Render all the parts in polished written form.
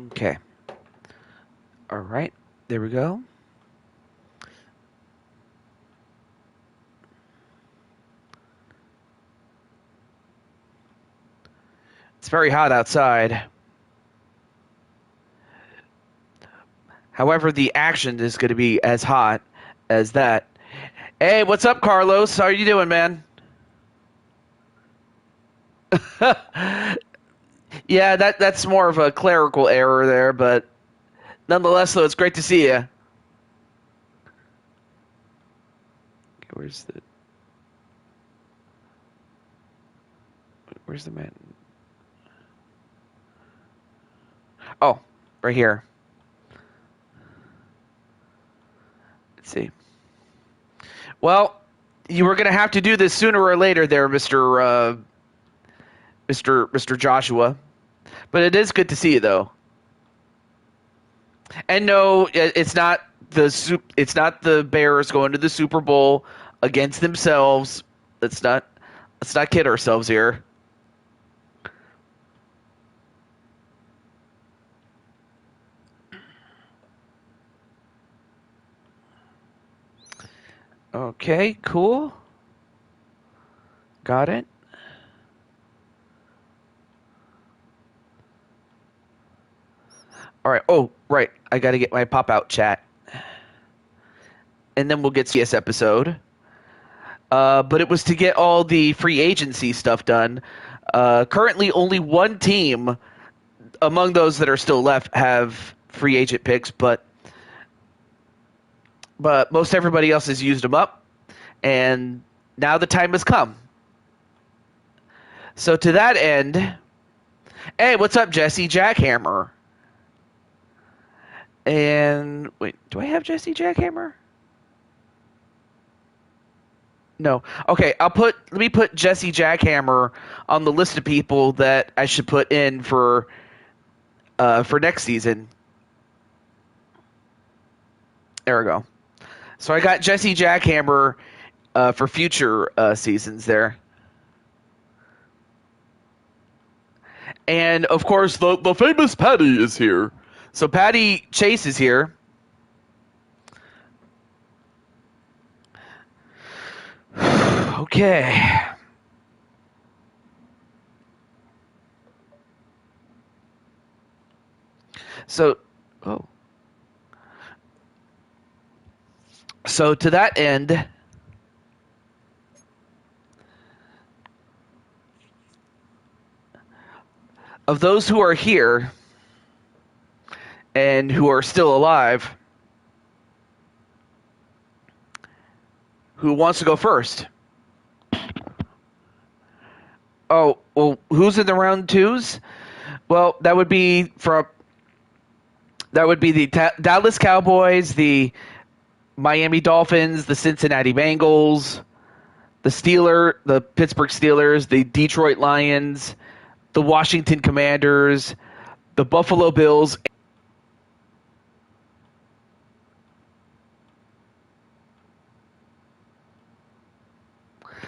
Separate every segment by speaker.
Speaker 1: Okay. All right. There we go. It's very hot outside. However, the action is going to be as hot as that. Hey, what's up, Carlos? How are you doing, man? Yeah, that's more of a clerical error there, but nonetheless, though, it's great to see you. Okay, where's the man? Oh, right here. Let's see. Well, you were going to have to do this sooner or later, there, Mister Joshua. But it is good to see you, though. And no, it's not the Bears going to the Super Bowl against themselves. Let's not kid ourselves here. Okay, cool. Got it. All right. Oh, right. I got to get my pop out chat. And then we'll get CS episode. But it was to get all the free agency stuff done. Currently, only one team among those that are still left have free agent picks, but most everybody else has used them up, and now the time has come. So to that end, hey, what's up, Jesse Jackhammer? And wait, do I have Jesse Jackhammer? No. Okay, let me put Jesse Jackhammer on the list of people that I should put in for next season. There we go. So I got Jesse Jackhammer for future seasons there. And of course, the famous Patty is here. So Patty Chase is here. Okay. So, oh. So to that end, of those who are here and who are still alive, who wants to go first? Oh, well, who's in the round twos? Well, that would be the Dallas Cowboys, the Miami Dolphins, the Cincinnati Bengals, the Pittsburgh Steelers, the Detroit Lions, the Washington Commanders, the Buffalo Bills.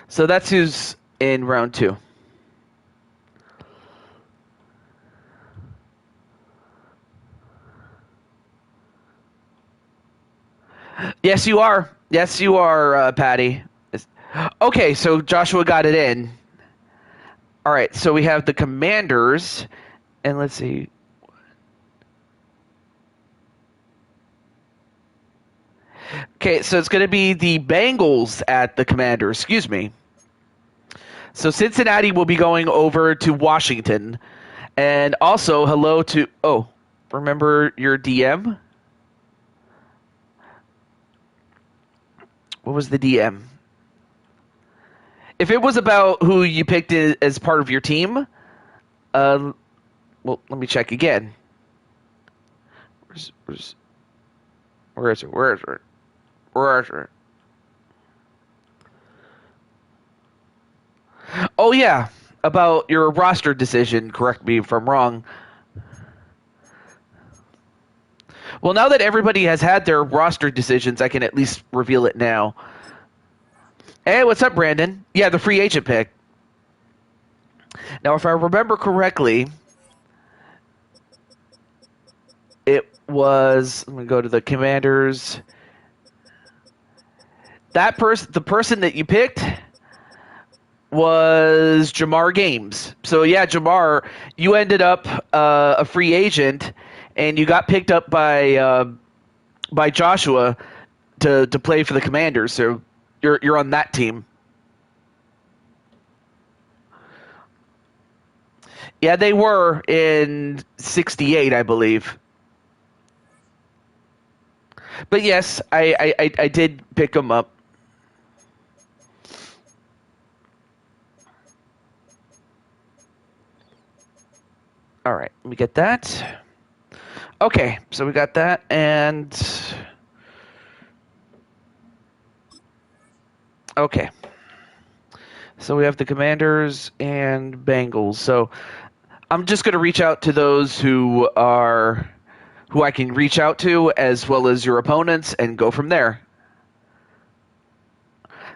Speaker 1: So that's who's in round two. Yes, you are. Yes, you are, Patty. Okay, so Joshua got it in. All right, so we have the Commanders, and let's see. Okay, so it's going to be the Bengals at the Commanders. Excuse me. So Cincinnati will be going over to Washington. And also, hello to... Oh, remember your DM? What was the DM? If it was about who you picked as part of your team, well, let me check again. Where is it? Oh, yeah, about your roster decision. Correct me if I'm wrong. Well, now that everybody has had their roster decisions, I can at least reveal it now. Hey, what's up, Brandon? Yeah, the free agent pick. Now, if I remember correctly, It was. Let me go to the Commanders. The person that you picked was Jamar Games. So yeah, Jamar, you ended up a free agent, and you got picked up by Joshua to play for the Commanders. So you're on that team. Yeah, they were in '68, I believe. But yes, I did pick them up. All right, let me get that. Okay, so we got that, and okay, so we have the Commanders and Bengals. So I'm just going to reach out to those who I can reach out to, as well as your opponents, and go from there.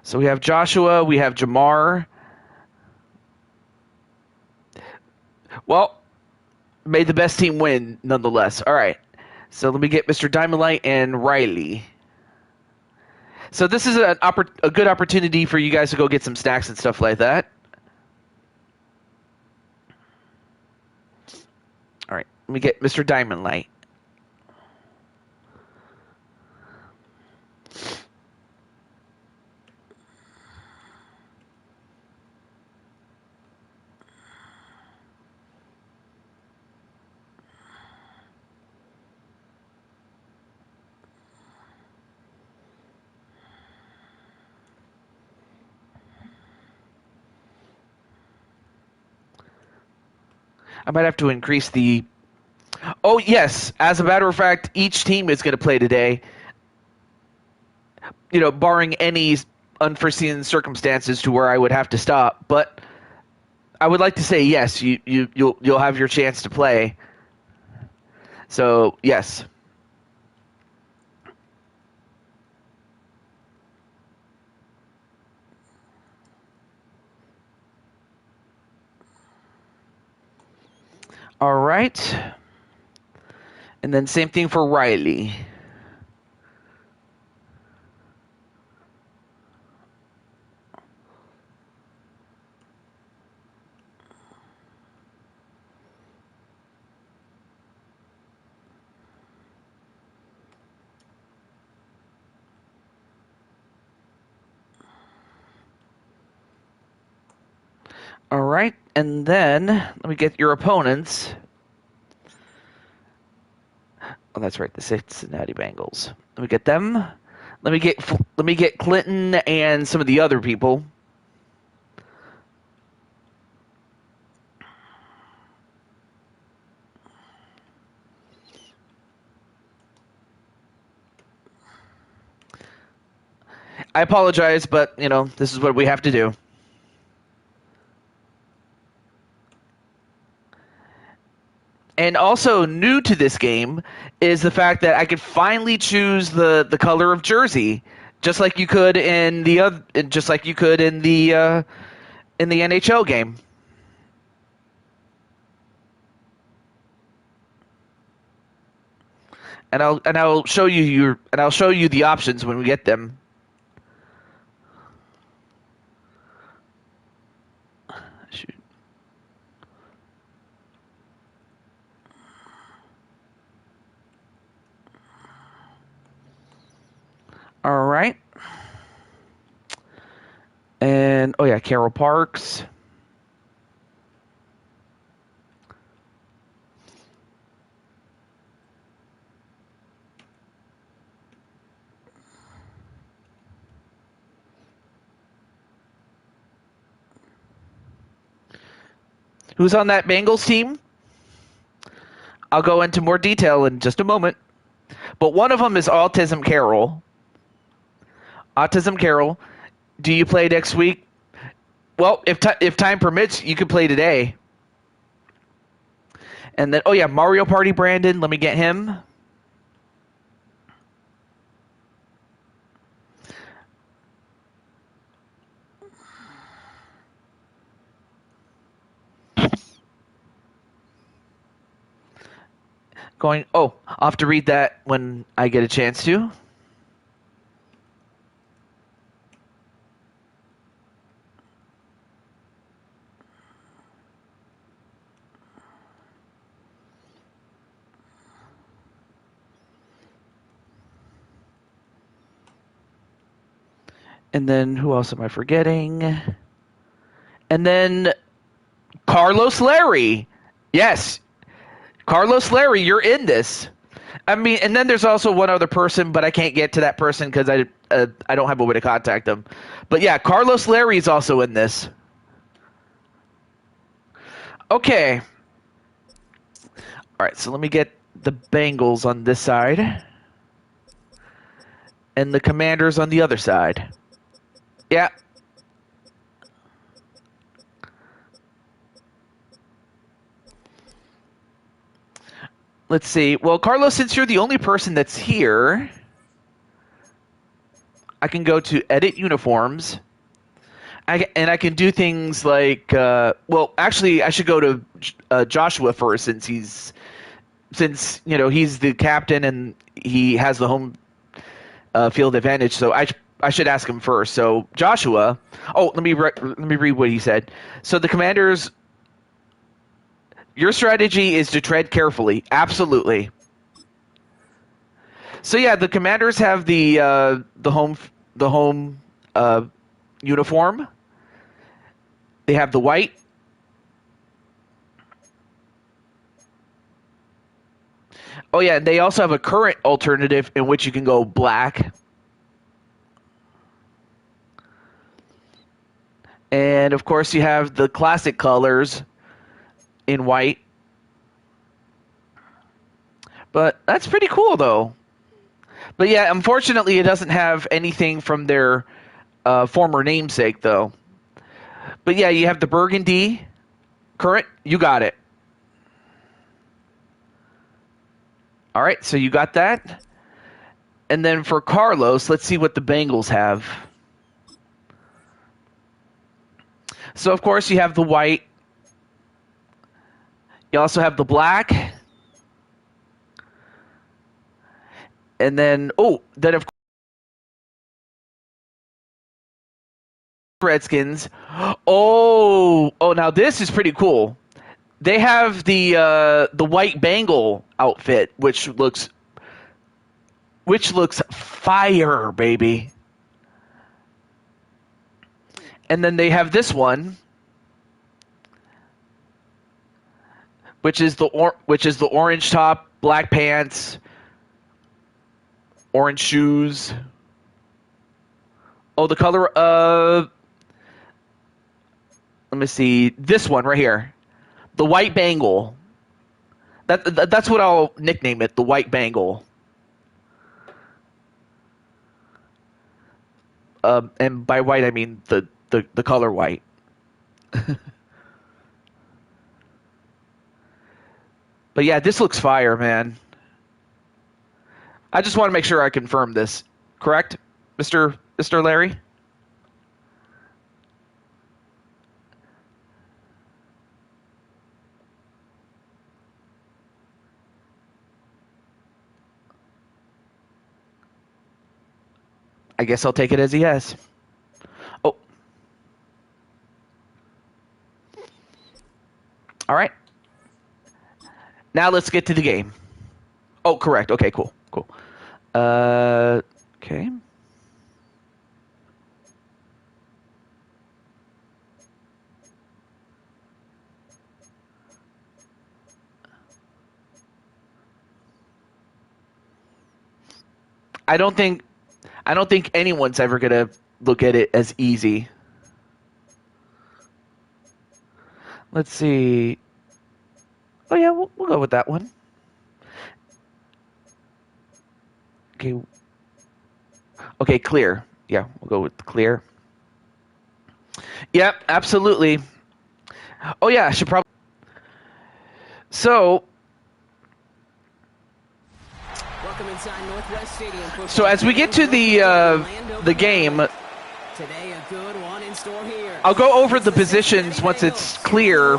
Speaker 1: So we have Joshua, we have Jamar. Well, may the best team win, nonetheless. All right. So let me get Mr. Diamond Light and Riley. So this is a good opportunity for you guys to go get some snacks and stuff like that. All right. Let me get Mr. Diamond Light. I might have to increase the. Oh, yes. As a matter of fact, each team is going to play today. Barring any unforeseen circumstances to where I would have to stop. But I would like to say yes. You'll have your chance to play. So yes. All right. And then same thing for Riley. All right. And then let me get your opponents. Oh, that's right, the Cincinnati Bengals. Let me get them. Let me get Clinton and some of the other people. I apologize, but this is what we have to do. And also new to this game is the fact that I could finally choose the color of jersey, just like you could in the other, just like you could in the NHL game. And I'll show you the options when we get them. Shoot. All right. And oh yeah, Carol Parks. Who's on that Bengals team? I'll go into more detail in just a moment. But one of them is Autism Carol. Autism Carol. Do you play next week? Well, if time permits, you could play today. And then, oh yeah, Mario Party Brandon. Let me get him. going. Oh, I'll have to read that when I get a chance to. And then who else am I forgetting? And then Carlos Larry. Yes, Carlos Larry, you're in this. I mean, and then there's also one other person, but I can't get to that person because I don't have a way to contact them. But yeah, Carlos Larry is also in this. Okay. All right, so let me get the Bengals on this side. And the Commanders on the other side. Yeah. Let's see. Well, Carlos, since you're the only person that's here, I can go to Edit Uniforms. And I can do things like, well, actually, I should go to Joshua first since he's the captain and he has the home field advantage. So I should ask him first. So Joshua, let me read what he said. So the Commanders, your strategy is to tread carefully. Absolutely. So yeah, the Commanders have the home uniform. They have the white. Oh yeah, they also have a current alternative in which you can go black. And of course you have the classic colors in white. But that's pretty cool though. But yeah, unfortunately it doesn't have anything from their former namesake though. But yeah, you have the burgundy current. You got it. All right, so you got that. And then for Carlos, let's see what the Bengals have. So, of course, you have the white. You also have the black. And then, then of course, Redskins. Now this is pretty cool. They have the white Bengal outfit, which looks fire, baby. And then they have this one, which is the orange top, black pants, orange shoes. Oh, the color of, let me see, this one right here. The white Bengal. That's what I'll nickname it, the white Bengal. And by white I mean the color white. But yeah, this looks fire, man. I just want to make sure I confirm this. Correct, Mr. Larry? I guess I'll take it as a yes. Oh. All right. Now let's get to the game. Oh, correct. Okay, cool. Okay. I don't think anyone's ever gonna look at it as easy. Let's see. Oh yeah, we'll go with that one. Okay. Okay, clear. Yeah, we'll go with clear. Yep, absolutely. Oh yeah, I should probably. So as we get to the game, I'll go over the positions once it's clear.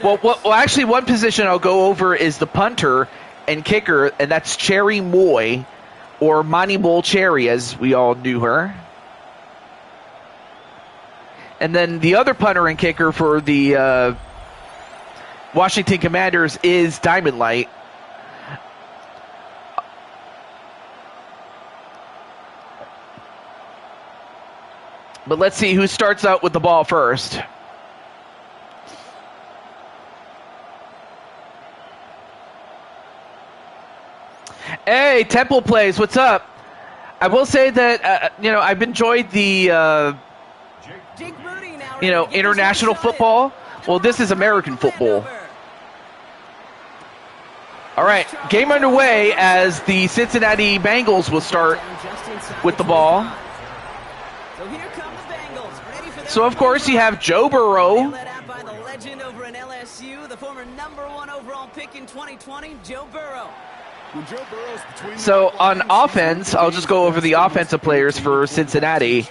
Speaker 1: Well, actually, one position I'll go over is the punter, and kicker, and that's Cherry Moy, or Monty Mole Cherry, as we all knew her. And then the other punter and kicker for the Washington Commanders is Diamond Light. But let's see who starts out with the ball first. Hey, Temple Plays, what's up? I will say that, I've enjoyed the, international football. Well, this is American football. All right, game underway as the Cincinnati Bengals will start with the ball. So, of course, you have Joe Burrow. The former #1 overall pick in 2020, Joe Burrow. So on offense, I'll just go over the offensive players for Cincinnati.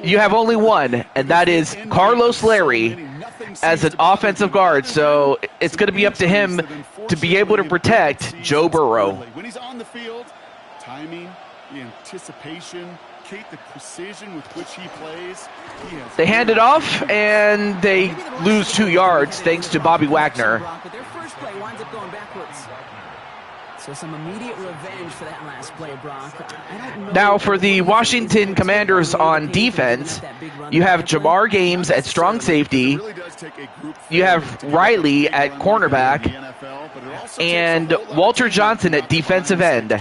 Speaker 1: You have only one, and that is Carlos Larry as an offensive guard. So it's going to be up to him to be able to protect Joe Burrow.
Speaker 2: When he's on the field, timing, the anticipation, the precision with which he plays.
Speaker 1: They hand it off, and they lose 2 yards thanks to Bobby Wagner.
Speaker 3: But their first play winds up going backwards. So some immediate revenge for that last play, Brock.
Speaker 1: Now for the Washington Commanders on defense, you have Jamar Games at strong safety. You have Riley at cornerback. And Walter Johnson at defensive end.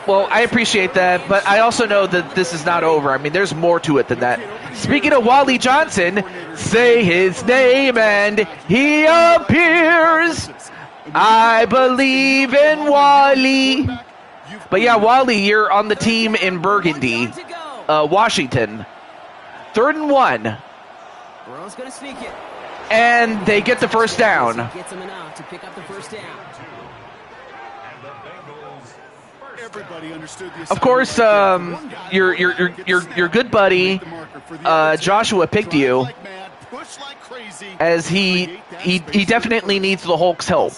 Speaker 1: Well, I appreciate that, but I also know that this is not over. I mean, there's more to it than that. Speaking of Wally Johnson, say his name and he appears. I believe in Wally. But yeah, Wally, you're on the team in Burgundy, Washington. 3rd and 1. And they get the first down. Of course, your good buddy Joshua picked you, as he definitely needs the Hulk's help.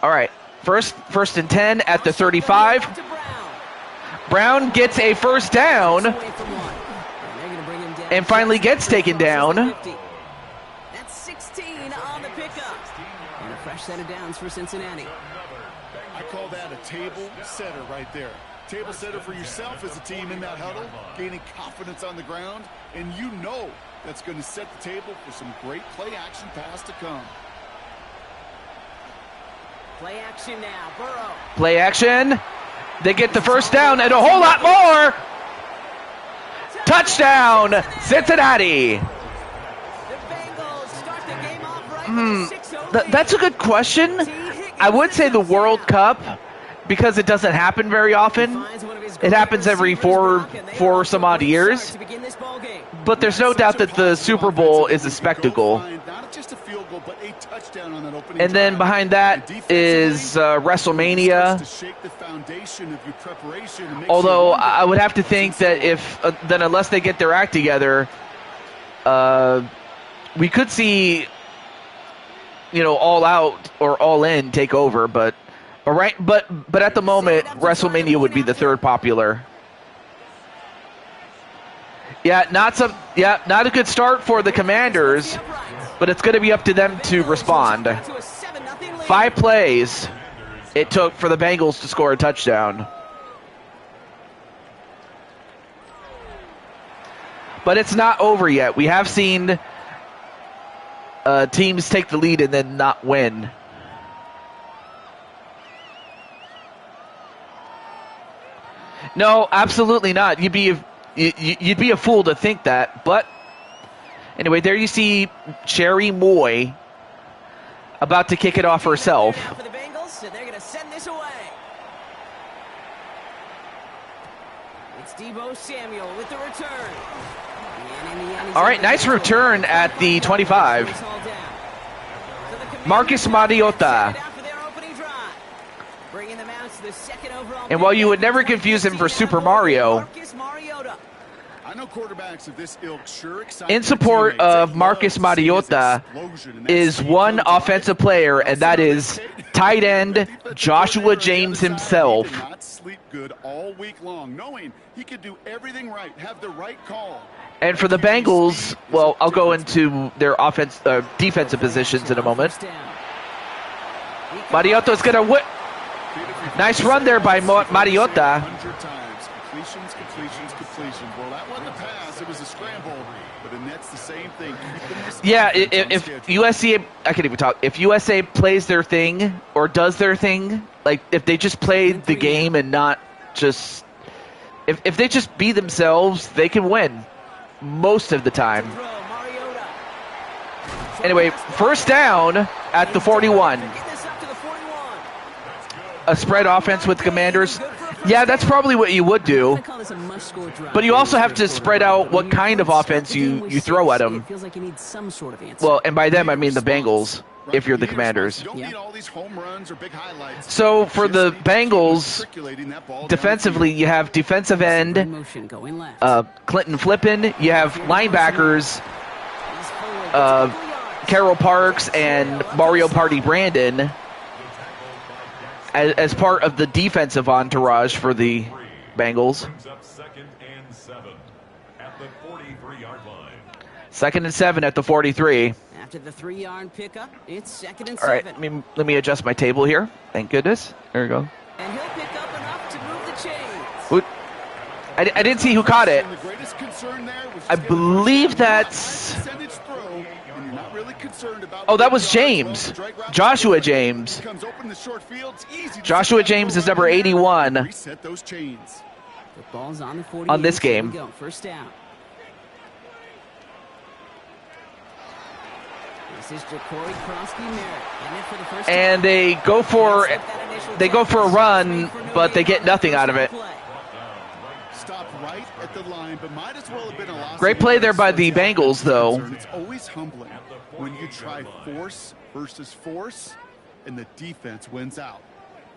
Speaker 1: All right, first and 10 at the 35. Brown gets a first down and finally gets taken down.
Speaker 3: That's 16 on the pickup. And a fresh set of downs for Cincinnati.
Speaker 2: I call that a table setter right there. Table setter for yourself as a team in that huddle, gaining confidence on the ground, and you know that's going to set the table for some great play action pass to come.
Speaker 3: Play action now, Burrow.
Speaker 1: Play action. They get the first down and a whole lot more. Touchdown, Cincinnati. That's a good question. I would say the World Cup, because it doesn't happen very often. It happens every four some odd years. But there's no doubt that the Super Bowl is a spectacle. And then behind that is WrestleMania. Although I would have to think that then unless they get their act together, we could see, All Out or All In take over. But at the moment, WrestleMania would be the third popular. Not a good start for the Commanders, but it's going to be up to them to respond. 5 plays it took for the Bengals to score a touchdown. But it's not over yet. We have seen teams take the lead and then not win. No, absolutely not. You'd be a fool to think that. But anyway, there you see Cherry Moy about to kick it off herself.
Speaker 3: For the Bengals, so they're going to send this away. It's Deebo Samuel with the return.
Speaker 1: All right, nice return at the 25. Marcus Mariota. And while you would never confuse him for Super Mario,
Speaker 2: I know quarterbacks of this ilk sure excite
Speaker 1: in
Speaker 2: their
Speaker 1: support
Speaker 2: teammates. They
Speaker 1: of Marcus
Speaker 2: love to see his
Speaker 1: Mariota
Speaker 2: explosion and that
Speaker 1: is
Speaker 2: speed
Speaker 1: one
Speaker 2: come to life.
Speaker 1: offensive player, and that is tight end Joshua James
Speaker 2: He
Speaker 1: himself.
Speaker 2: did not sleep good all week long, knowing he could do everything right, have the right call.
Speaker 1: And for the Bengals, well, I'll go into their defensive positions in a moment. Mariota's going to whip. Nice run there by Mariota.
Speaker 2: 100 times. Completions. Well, that wasn't a pass. It was a scramble. But the net's the same thing.
Speaker 1: Yeah, if USC, I can't even talk. If USA plays their thing or does their thing, like if they just play the game and not just, if they just be themselves, they can win most of the time. Anyway, first down at the 41. A spread offense with Commanders. Yeah, that's probably what you would do. But you also have to spread out what kind of offense you throw at them. Well, and by them, I mean the Bengals, if you're the Commanders. So for the Bengals, defensively, you have defensive end, Clinton Flippin. You have linebackers, Carol Parks and Mario Party Brandon, as part of the defensive entourage for the Bengals. Second and 7 at the 43.
Speaker 3: After the 3-yard pickup, it's second and
Speaker 1: 7.
Speaker 3: All
Speaker 1: right, let me adjust my table here. Thank goodness. There we go.
Speaker 3: And he'll pick up enough to move the chains.
Speaker 1: I didn't see who caught it. I believe that's... Oh, that was James. Joshua James. Joshua James is number 81 on this game.
Speaker 3: First down. This is
Speaker 1: and they go for a run, but they get nothing out of it.
Speaker 2: Right at the line, but might as well have been a loss.
Speaker 1: Great play there by the Bengals, though.
Speaker 2: It's always humbling when you try force versus force, and the defense wins out.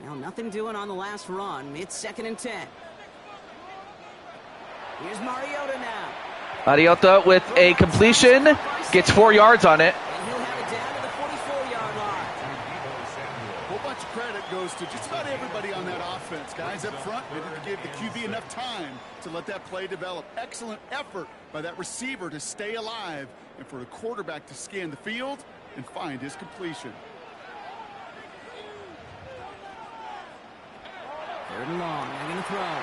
Speaker 3: Well, nothing doing on the last run. It's second and 10. Here's Mariota now.
Speaker 1: Mariota with a completion, gets 4 yards on it.
Speaker 3: And he'll have it down to the 44-yard line.
Speaker 2: A whole bunch of credit goes to just about everybody on that offense. Guys up front, they didn't give the QB enough time to let that play develop. Excellent effort by that receiver to stay alive and for the quarterback to scan the field and find his completion.
Speaker 3: Third and long, they're going to throw.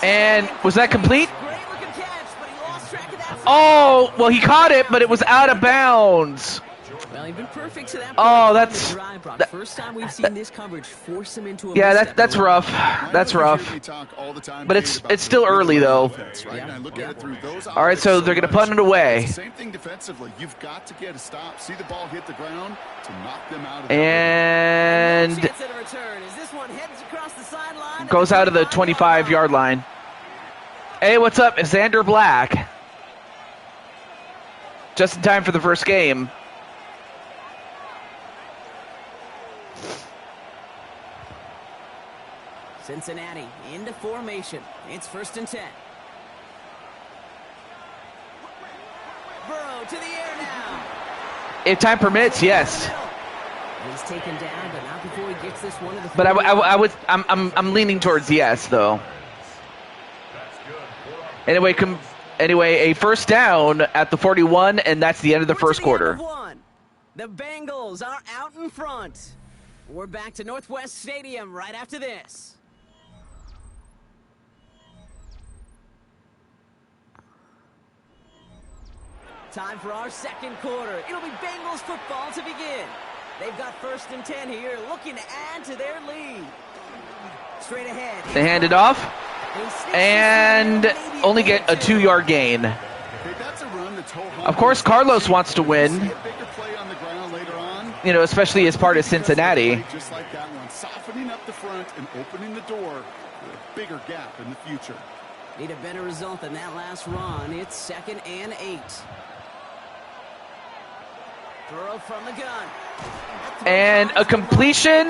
Speaker 1: And was that complete?
Speaker 3: Great looking catch, but he lost track of that.
Speaker 1: Oh, well, he caught it, but it was out of bounds.
Speaker 3: Well, he's been perfect to that.
Speaker 1: Oh, that's
Speaker 3: first time we've seen this coverage force him into a
Speaker 1: yeah. That's rough. That's rough. But it's still early though. All right, so they're gonna punt it away.
Speaker 2: Same thing defensively. You've got to get a stop. See the ball hit the ground to knock them out of
Speaker 1: and goes out of the 25-yard line. Hey, what's up, Xander Black? Just in time for the first game.
Speaker 3: Cincinnati into formation. It's first and 10. Burrow to the air now.
Speaker 1: If time permits, yes.
Speaker 3: He's taken down, but not before he gets this one to the.
Speaker 1: But I'm leaning towards yes, though. Anyway, a first down at the 41, and that's the end of the first quarter.
Speaker 3: The Bengals are out in front. We're back to Northwest Stadium right after this. Time for our second quarter. It'll be Bengals football to begin. They've got first and 10 here, looking to add to their lead. Straight ahead.
Speaker 1: They hand it off and only get a 2-yard gain. Of course, Carlos wants to win. You know, especially as part of Cincinnati.
Speaker 2: Just like that one, softening up the front and opening the door for a bigger gap in the future.
Speaker 3: Need a better result than that last run. It's second and 8. Throw from the gun.
Speaker 1: And a completion,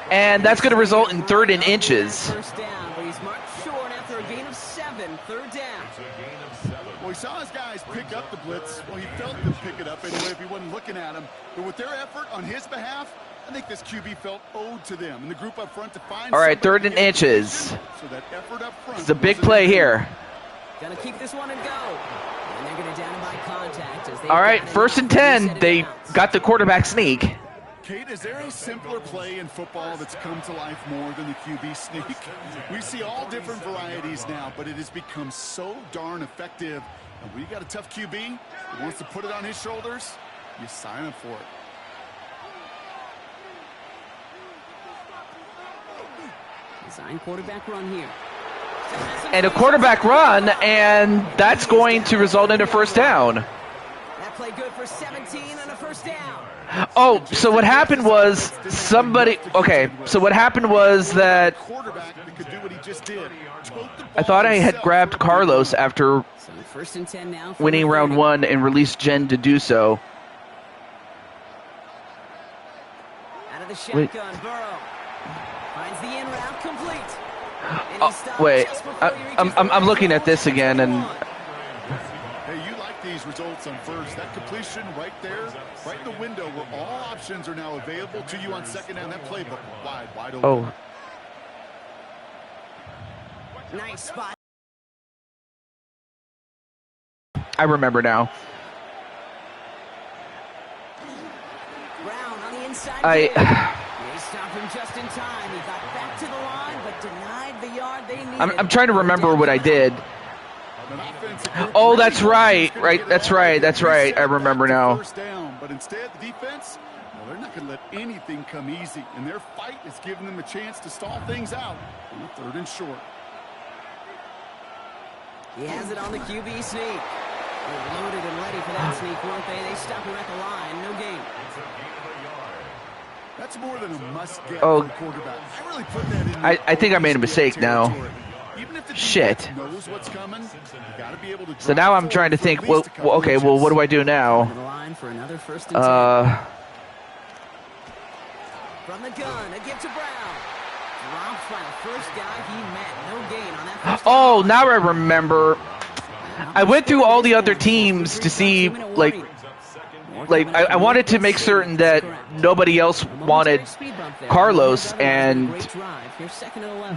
Speaker 1: and that's going to result in 3rd and inches.
Speaker 3: First down, but he's marked short after a gain of 7. Third down.
Speaker 2: guys pick up the blitz. Well, he felt them pick it up anyway if he wasn't looking at him. But with their effort on his behalf, I think this QB felt owed to them. And the group up front to find.
Speaker 1: All right, 3rd and inches.
Speaker 2: So that effort up front.
Speaker 1: It's a big play here.
Speaker 3: Gonna keep this one and go. And they're gonna down him by contact. As
Speaker 1: All right, 1st and 10. They got the quarterback sneak.
Speaker 2: Kate, is there a simpler play in football that's come to life more than the QB sneak? We see all different varieties now, but it has become so darn effective. And when you got a tough QB who wants to put it on his shoulders, you sign up for it.
Speaker 3: Design quarterback run here.
Speaker 1: And a quarterback run, and that's going to result in a 1st down.
Speaker 3: That play good for 17 and a 1st down.
Speaker 1: Oh, so what happened was somebody... Okay, so what happened was that... I thought I had grabbed Carlos after
Speaker 3: So 1st and 10 now.
Speaker 1: winning round 1 and released Jen to do so.
Speaker 3: Out of the shotgun, Burrow finds the in route complete. And he
Speaker 1: Oh,
Speaker 3: stops
Speaker 1: wait,
Speaker 3: just before he reaches
Speaker 1: I'm
Speaker 3: the
Speaker 1: looking at this again, and...
Speaker 2: Hey, you like these results on first. That completion right there, right in the window where all options are now available to you on 2nd down. That playbook wide open.
Speaker 1: Oh,
Speaker 3: Nice spot.
Speaker 1: I remember now.
Speaker 3: Brown on the inside.
Speaker 1: I...
Speaker 3: They stopped him just in time. He got back to the line, but denied the yard they needed.
Speaker 1: I'm trying to remember what I did. Oh, that's right. That's right. I remember now.
Speaker 2: First down, but instead the defense, well, they're not going to let anything come easy, and their fight is giving them a chance to stall things out on the 3rd and short.
Speaker 3: He has it on the QB sneak. They were loaded and ready for that sneak, weren't they? They stop him at the line. No gain.
Speaker 2: That's more than a must-get
Speaker 1: Oh.
Speaker 2: for a quarterback. I really put that in.
Speaker 1: I think I made a mistake now.
Speaker 2: Even if the
Speaker 1: Shit.
Speaker 2: defense knows what's coming, you gotta be able to
Speaker 1: So now I'm trying to think, well, okay, well, what do I do
Speaker 3: To
Speaker 1: now?
Speaker 3: the line for another 1st and 10. From the gun, a give to Brown. Dropped by the first guy he met. No gain on that first
Speaker 1: Oh, now I remember. I went through all the other teams to see, like I wanted to make certain that nobody else wanted Carlos, and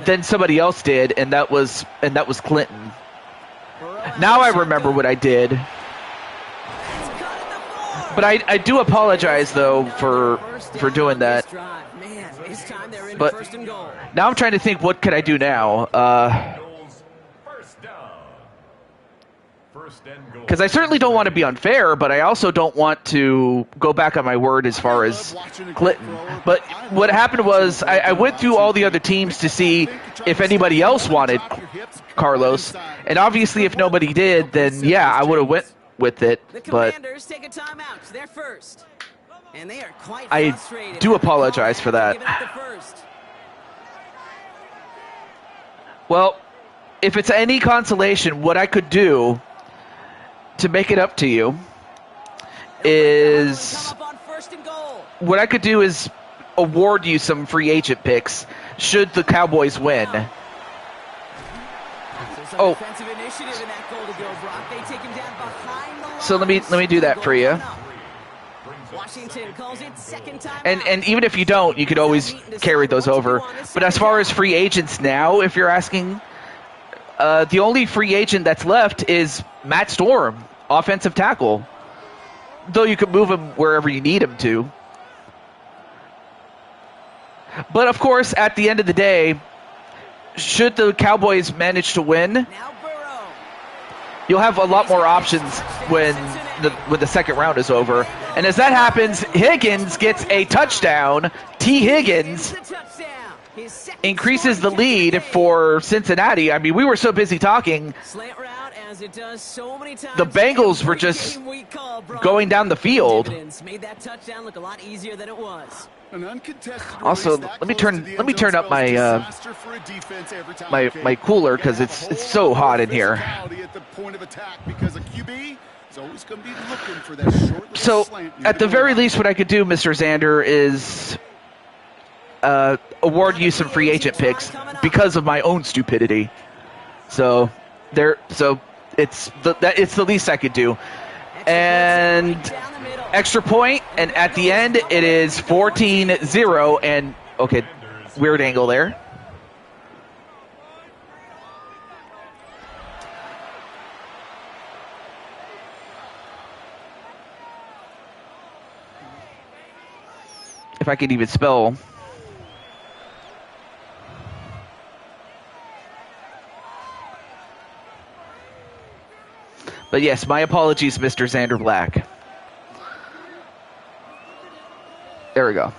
Speaker 1: then somebody else did, and that was Clinton. Now I remember what I did. But I do apologize though for doing that. But now I'm trying to think, what could I do now? Because I certainly don't want to be unfair, but I also don't want to go back on my word as far as Clinton. But what happened was I went through all the other teams to see if anybody else wanted Carlos, and obviously if nobody did, then yeah, I would have went with it. But
Speaker 3: take a timeout. They're first. And they are quite
Speaker 1: I
Speaker 3: frustrated.
Speaker 1: do apologize for that. Well, if it's any consolation, what I could do to make it up to you is award you some free agent picks should the Cowboys win. Oh, so let me do that for you. And even if you don't, you could always carry those over. But as far as free agents now, if you're asking, the only free agent that's left is Matt Storm, offensive tackle. Though you could move him wherever you need him to. But of course, at the end of the day, should the Cowboys manage to win, you'll have a lot more options when the second round is over. And as that happens, Higgins gets a touchdown. T. Higgins increases the lead for Cincinnati. I mean, we were so busy talking. The Bengals were just going down the field. Also, let me turn up my my cooler because it's so hot in here. So, at the very least, what I could do, Mr. Zander, is award you some free agent picks because of my own stupidity. So it's the least I could do. And extra point, and at the end it is 14-0. And okay, weird angle there. If I could even spell. But yes, my apologies, Mr. Xander Black. There we go.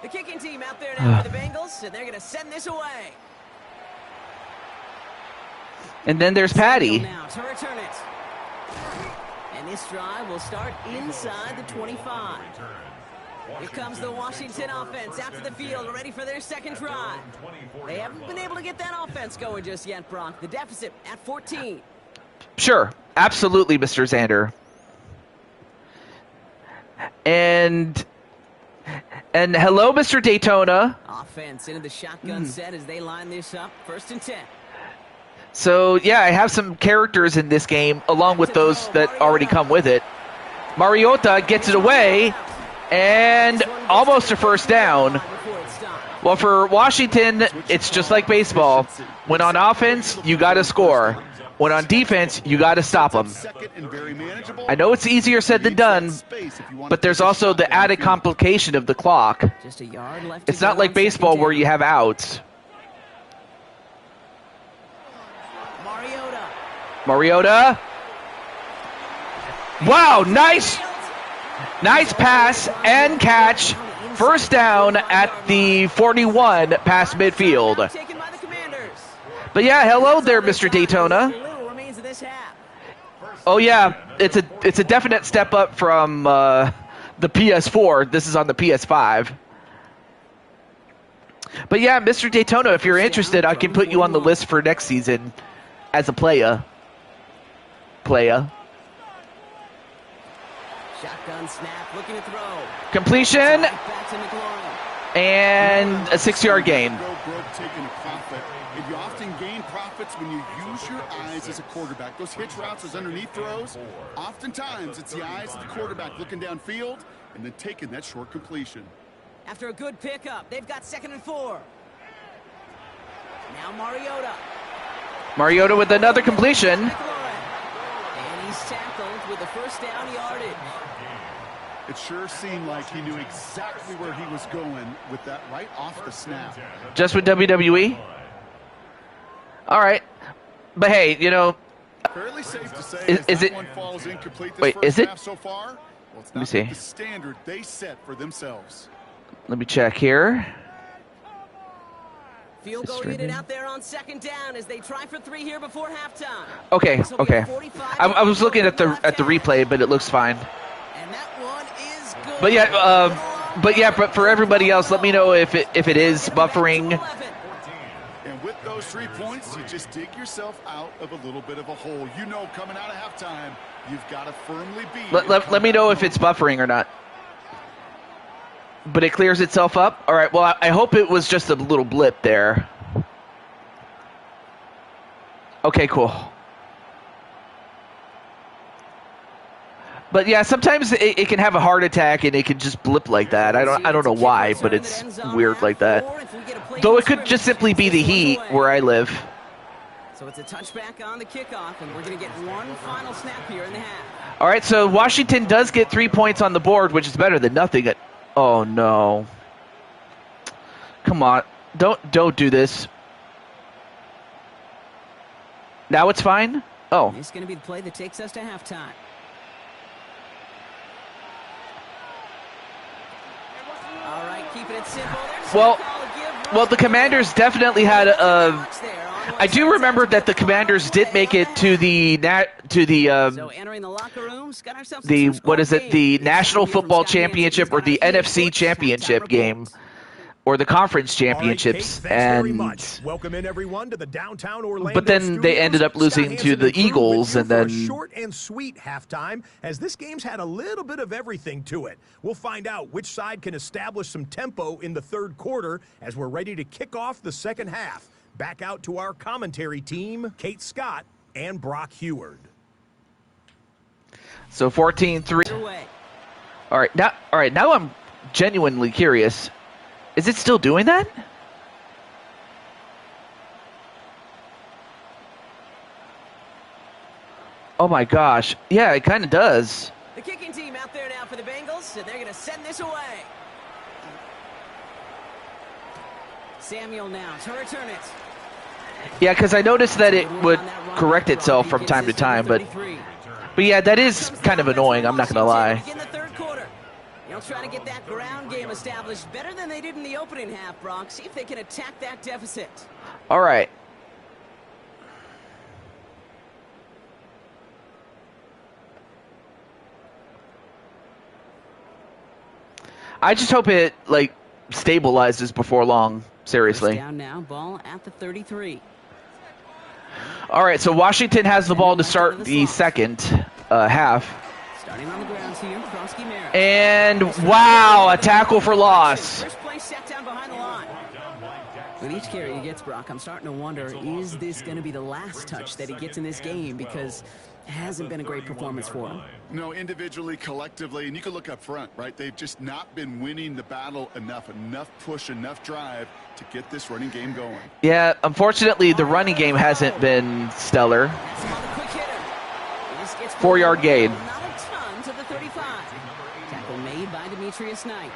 Speaker 3: The kicking team out there now for the Bengals, and they're going to send this away.
Speaker 1: And then there's Patty.
Speaker 3: Now to return it. And this drive will start inside the 25. Here comes the Washington offense after the field, ready for their second drive. They haven't been able to get that offense going just yet, Brock. The deficit at 14.
Speaker 1: Sure, absolutely, Mr. Xander. And hello, Mr. Daytona.
Speaker 3: Offense into the shotgun set as they line this up. 1st and 10.
Speaker 1: So, yeah, I have some characters in this game, along with those that already come with it. Mariota gets it away, and almost a first down. Well, for Washington, it's just like baseball. When on offense, you got to score. When on defense, you got to stop them. I know it's easier said than done, but there's also the added complication of the clock. It's not like baseball where you have outs. Mariota. Wow, nice pass and catch. First down at the 41 past midfield. But yeah, hello there, Mr. Daytona. Oh yeah, it's a definite step up from the PS4. This is on the PS5. But yeah, Mr. Daytona, if you're interested, I can put you on the list for next season as a player.
Speaker 3: Shotgun snap, looking to throw.
Speaker 1: Completion. And a 6-yard gain.
Speaker 2: And you often gain profits when you use your eyes as a quarterback. Those hitch routes, those underneath throws, oftentimes it's the eyes of the quarterback looking downfield and then taking that short completion.
Speaker 3: After a good pickup, they've got 2nd and 4. Now Mariota.
Speaker 1: Mariota with another completion.
Speaker 3: And he's tackled with the first down yardage.
Speaker 2: It sure seemed like he knew exactly where he was going with that right off the snap.
Speaker 1: Just with WWE? All right. But hey, you know,
Speaker 2: fairly safe to say
Speaker 1: is it
Speaker 2: one falls incomplete this
Speaker 1: wait,
Speaker 2: first
Speaker 1: is it
Speaker 2: half so far? Well, it's
Speaker 1: let me
Speaker 2: not
Speaker 1: see.
Speaker 2: the standard they set for themselves.
Speaker 1: Let me check here.
Speaker 3: Field goal unit out there on 2nd down as they try for 3 here before halftime.
Speaker 1: Okay. I was looking at the replay, but it looks fine.
Speaker 3: And that one is good.
Speaker 1: But yeah, but for everybody else, let me know if it is buffering.
Speaker 2: And with those 3 points, you just dig yourself out of a little bit of a hole. You know, coming out of halftime, you've got to firmly be.
Speaker 1: Let me know if it's buffering or not. But it clears itself up? All right, well, I hope it was just a little blip there. Okay, cool. But yeah, sometimes it can have a heart attack and it can just blip like that. I don't know why, but it's weird like that. Though it could just simply be the heat where I live.
Speaker 3: So it's a touchback on the kickoff, and we're going to get one final snap here in the half.
Speaker 1: All right, so Washington does get 3 points on the board, which is better than nothing. Oh no! Come on, don't do this. Now it's fine. Oh,
Speaker 3: it's going to be the play that takes us to halftime. All right, keeping it simple.
Speaker 1: Well, the Commanders definitely had a. I do remember that the Commanders did make it to the what is it? The National Football Championship or the NFC Championship game, or the conference championships, and
Speaker 4: welcome in everyone to the downtown Orlando.
Speaker 1: But then they ended up losing to the Eagles, and then
Speaker 4: short and sweet halftime, as this game's had a little bit of everything to it. We'll find out which side can establish some tempo in the 3rd quarter as we're ready to kick off the 2nd half. Back out to our commentary team, Kate Scott and Brock Heward.
Speaker 1: So 14-3. All right, now I'm genuinely curious. Is it still doing that? Oh my gosh. Yeah, it kind of does.
Speaker 3: The kicking team out there now for the Bengals, and they're going to send this away. Samuel now to return it.
Speaker 1: Yeah, because I noticed that it would correct itself from time to time, but yeah, that is kind of annoying, I'm not going to lie.
Speaker 3: In the third quarter. They'll try to get that ground game established better than they did in the opening half, Brock. See if they can attack that deficit.
Speaker 1: All right. I just hope it, like, stabilizes before long. Seriously.
Speaker 3: Down now, ball at the 33.
Speaker 1: All right, so Washington has the ball to start the second half.
Speaker 3: Starting on the ground here,
Speaker 1: and wow, a tackle for loss.
Speaker 3: First play set down behind the line. With each carry he gets, Brock, I'm starting to wonder, is this going to be the last touch that he gets in this game? Because it hasn't been a great performance for him.
Speaker 2: No, individually, collectively, and you can look up front, right? They've just not been winning the battle enough push, enough drive to get this running game going.
Speaker 1: Yeah, unfortunately, the running game hasn't been stellar. 4-yard gain.
Speaker 3: Not a ton to the 35. Tackle made by Demetrius Knight.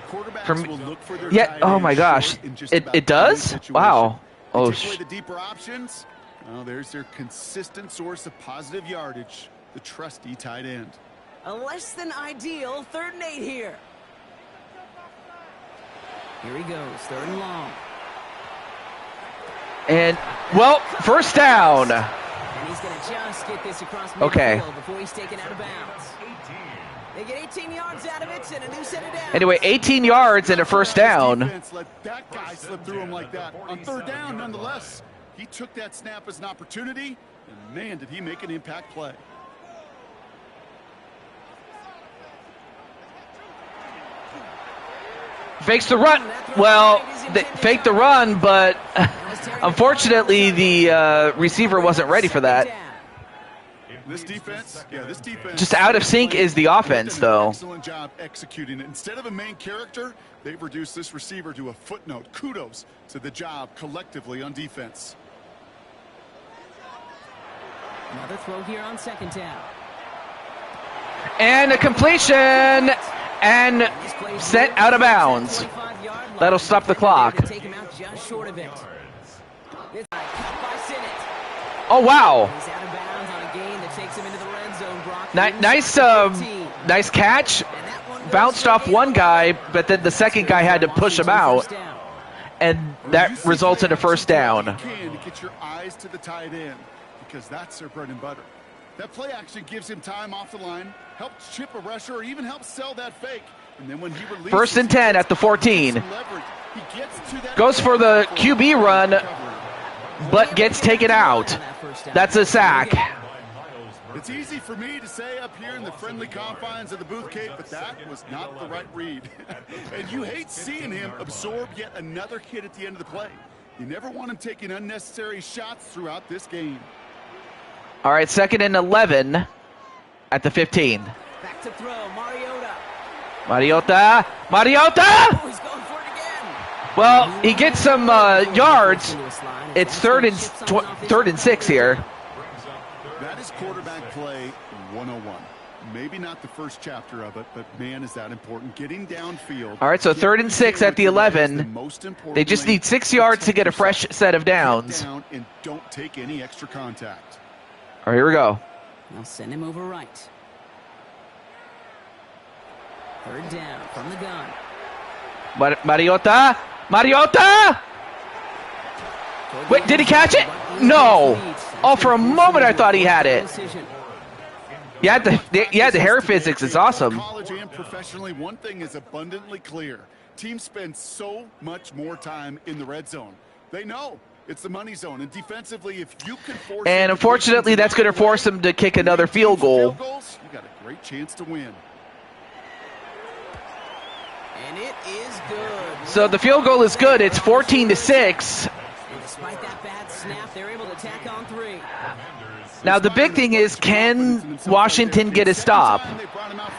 Speaker 2: Quarterbacks will look for their
Speaker 1: yeah, oh my gosh. It does? Wow. Oh,
Speaker 2: take away the deeper options. Well, there's their consistent source of positive yardage, the trusty tight end.
Speaker 3: A less than ideal 3rd and 8 here. Here he goes, 3rd and long.
Speaker 1: And, well, first down.
Speaker 3: And he's going to just get this across midfield before he's taken out of bounds. They get 18 yards out of it and a new set of downs.
Speaker 1: Anyway, 18 yards and a first down.
Speaker 2: Let that guy slip through him like that. On 3rd down, nonetheless. He took that snap as an opportunity, and man, did he make an impact play.
Speaker 1: Fakes the run. Well, they faked the run, but unfortunately the receiver wasn't ready for that.
Speaker 2: This defense,
Speaker 1: just out of sync is the offense, though.
Speaker 2: Excellent job executing it. Instead of a main character, they've reduced this receiver to a footnote. Kudos to the job collectively on defense.
Speaker 3: Another throw here on 2nd down.
Speaker 1: And a completion and sent out of bounds. That'll stop the clock.
Speaker 3: Take him out just short of it.
Speaker 1: Oh, wow.
Speaker 3: He's out of bounds on a gain that takes him into the red zone, Brock.
Speaker 1: Nice catch. Bounced off one guy, but then the second guy had to push him out. And that results in a first down.
Speaker 2: You can to get your eyes to the tight end, because that's their bread and butter. That play action gives him time off the line, helps chip a rusher, or even helps sell that fake. And then when he releases,
Speaker 1: 1st and 10 at the 14. Goes for the QB run, but gets taken out. That's a sack.
Speaker 2: It's easy for me to say up here in the friendly confines of the Booth Cape, but that was not the right read. And you hate seeing him absorb yet another hit at the end of the play. You never want him taking unnecessary shots throughout this game.
Speaker 1: All right, 2nd and 11 at the 15.
Speaker 3: Back to throw, Mariota.
Speaker 1: Mariota!
Speaker 3: Oh, he's going for it again.
Speaker 1: Well, he gets some yards. It's 3rd and 6 here.
Speaker 2: That is quarterback play 101. Maybe not the first chapter of it, but man, is that important. Getting downfield.
Speaker 1: All right, so 3rd and 6 at the 11. They just need 6 yards to get a fresh set of downs.
Speaker 2: And don't take any extra contact.
Speaker 1: All right, here we go.
Speaker 3: Now send him over right. 3rd down from the gun.
Speaker 1: Mariota! Wait, did he catch it? No. Oh, for a moment I thought he had it. Yeah, the hair physics is awesome.
Speaker 2: College and professionally, one thing is abundantly clear. Teams spend so much more time in the red zone. They know it's the money zone, and defensively, if you can force.
Speaker 1: And unfortunately, that's going to force them to kick another field goal.
Speaker 2: You got a great chance to win.
Speaker 3: And it is good.
Speaker 1: So the field goal is good. It's 14-6.
Speaker 3: And despite that bad snap, they're able to tack on 3.
Speaker 1: Now the big thing is, can Washington get a stop?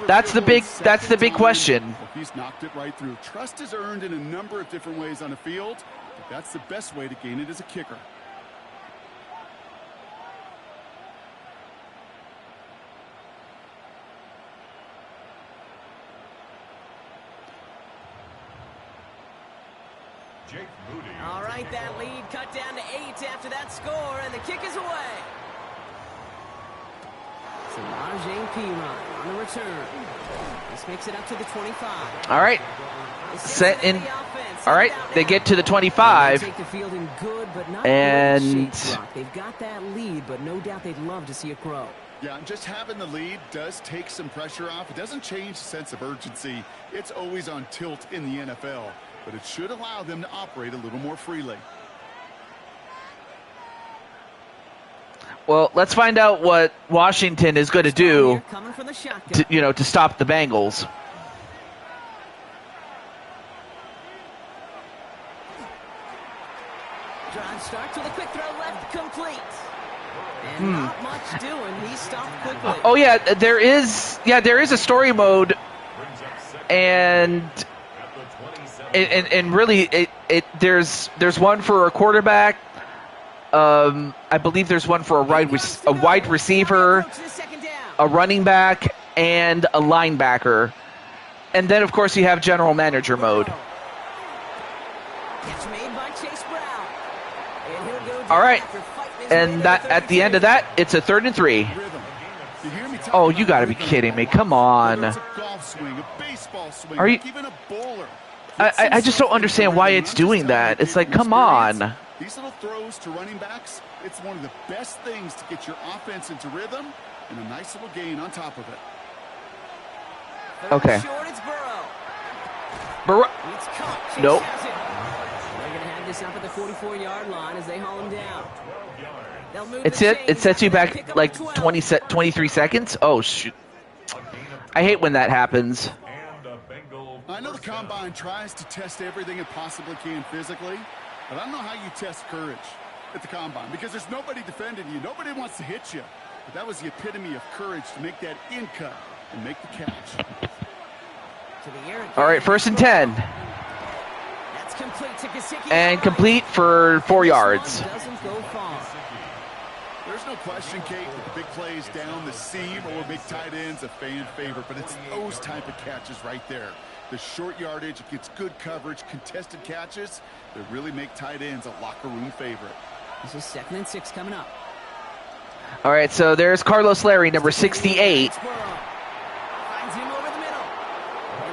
Speaker 1: That's the big question.
Speaker 2: He's knocked it right through. Trust is earned in a number of different ways on the field, but that's the best way to gain it as a kicker.
Speaker 3: All right, that lead cut down to 8 after that score, and the kick is away. Samaje Perine on the return. This makes it up to the 25.
Speaker 1: All right. Set in. All right, they get to the 25. And
Speaker 3: they've got that lead, but no doubt they'd love to see it grow.
Speaker 2: Yeah, just having the lead does take some pressure off. It doesn't change the sense of urgency. It's always on tilt in the NFL, but it should allow them to operate a little more freely.
Speaker 1: Well, let's find out what Washington is going to do to stop the Bengals.
Speaker 3: Drive starts with a quick throw left, complete. And not much doing. He stopped quickly.
Speaker 1: Oh yeah, there is a story mode, and really there's one for a quarterback. I believe there's one for a wide receiver, a running back, and a linebacker. And then, of course, you have general manager mode. All right. And that at the end of that, it's a 3rd and 3. Oh, you got to be kidding me. Come on. Are you? I just don't understand why it's doing that. It's like, come on.
Speaker 2: These little throws to running backs, it's one of the best things to get your offense into rhythm and a nice little gain on top of it.
Speaker 1: Okay.
Speaker 3: Nope.
Speaker 1: Nope.
Speaker 3: They're going to have this up at the 44-yard line as they haul him down.
Speaker 1: It sets you back like 23 seconds? Oh, shoot. I hate when that happens.
Speaker 2: I know the Combine tries to test everything it possibly can physically, but I don't know how you test courage at the Combine because there's nobody defending you. Nobody wants to hit you. But that was the epitome of courage to make that in cut and make the catch.
Speaker 1: All right, 1st and 10.
Speaker 3: That's complete to Gesicki.
Speaker 1: And complete for 4 yards.
Speaker 3: Doesn't go far.
Speaker 2: There's no question, Kate, that the big plays down the seam or big tight ends a fan favorite, but it's those type of catches right there. The short yardage, it gets good coverage, contested catches that really make tight ends a locker room favorite.
Speaker 3: This is 2nd and 6 coming up.
Speaker 1: All right, so there's Carlos Larry, number 68.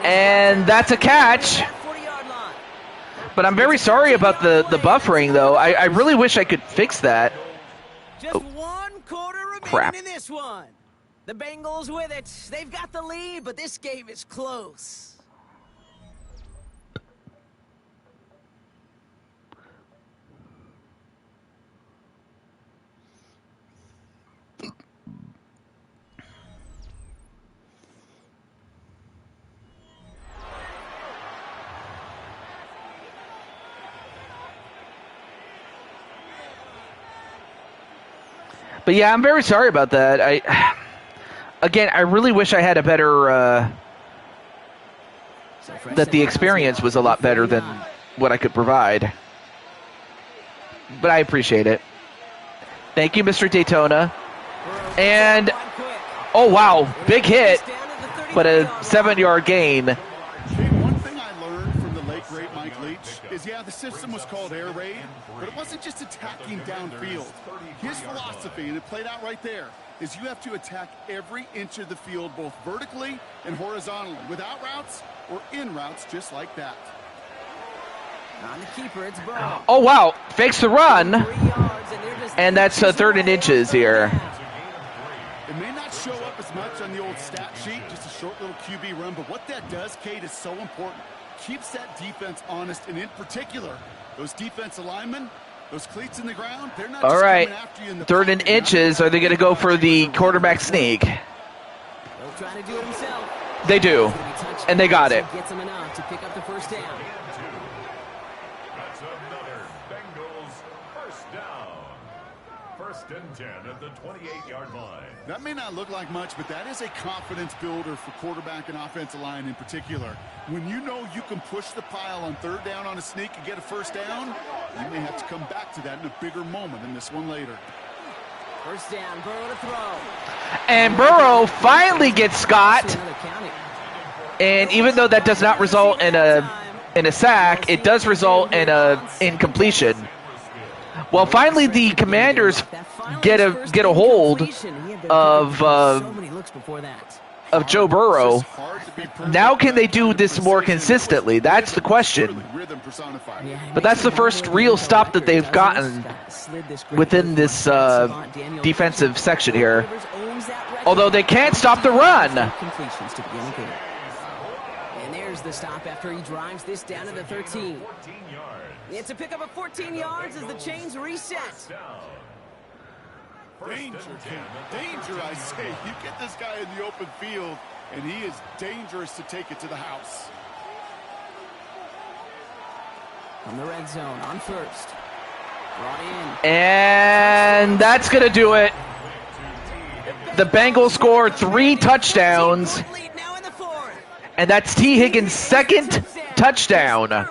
Speaker 1: And that's a catch. But I'm very sorry about the buffering, though. I really wish I could fix that.
Speaker 3: Just 1 quarter remaining in this one. The Bengals with it. They've got the lead, but this game is close.
Speaker 1: But yeah, I'm very sorry about that. I really wish I had a better, that the experience was a lot better than what I could provide. But I appreciate it. Thank you, Mr. Daytona. And, oh wow, big hit, but a 7-yard gain.
Speaker 2: Yeah, the system was called air raid, but it wasn't just attacking downfield. His philosophy, and it played out right there, is you have to attack every inch of the field, both vertically and horizontally, without routes or in routes, just like that.
Speaker 3: On the keeper, it's Burrow.
Speaker 1: Oh, wow, fakes the run, and that's a 3rd and inches here.
Speaker 2: It may not show up as much on the old stat sheet, just a short little QB run, but what that does, Kate, is so important. Keeps that defense honest, and in particular, those defensive linemen, those cleats in the ground, they're not just coming after you in the
Speaker 1: 3rd and inches. Are they going to go for the quarterback sneak?
Speaker 3: He'll try to do it himself.
Speaker 1: They do, and they got it.
Speaker 3: Gets him enough to pick up the 1st down.
Speaker 5: That's another Bengals 1st down. First and 10 at the 28-yard line.
Speaker 2: That may not look like much, but that is a confidence builder for quarterback and offensive line in particular. When you know you can push the pile on third down on a sneak and get a first down, you may have to come back to that in a bigger moment than this one later.
Speaker 3: First down, Burrow to throw.
Speaker 1: And Burrow finally gets Scott. And even though that does not result in a sack, it does result in a incompletion. Well, finally the Commanders get a hold of Joe Burrow. Now can they do this more consistently? That's the question. But that's the first real stop that they've gotten within this defensive section here. Although they can't stop the run.
Speaker 3: And there's the stop after he drives this down to the 13. It's a pickup of 14 yards as the chains reset.
Speaker 2: Danger, danger, I say. You get this guy in the open field, and he is dangerous to take it to the house.
Speaker 3: On the red zone, on first. Brought in.
Speaker 1: And that's going to do it. The Bengals score 3 touchdowns. And that's T. Higgins' second touchdown.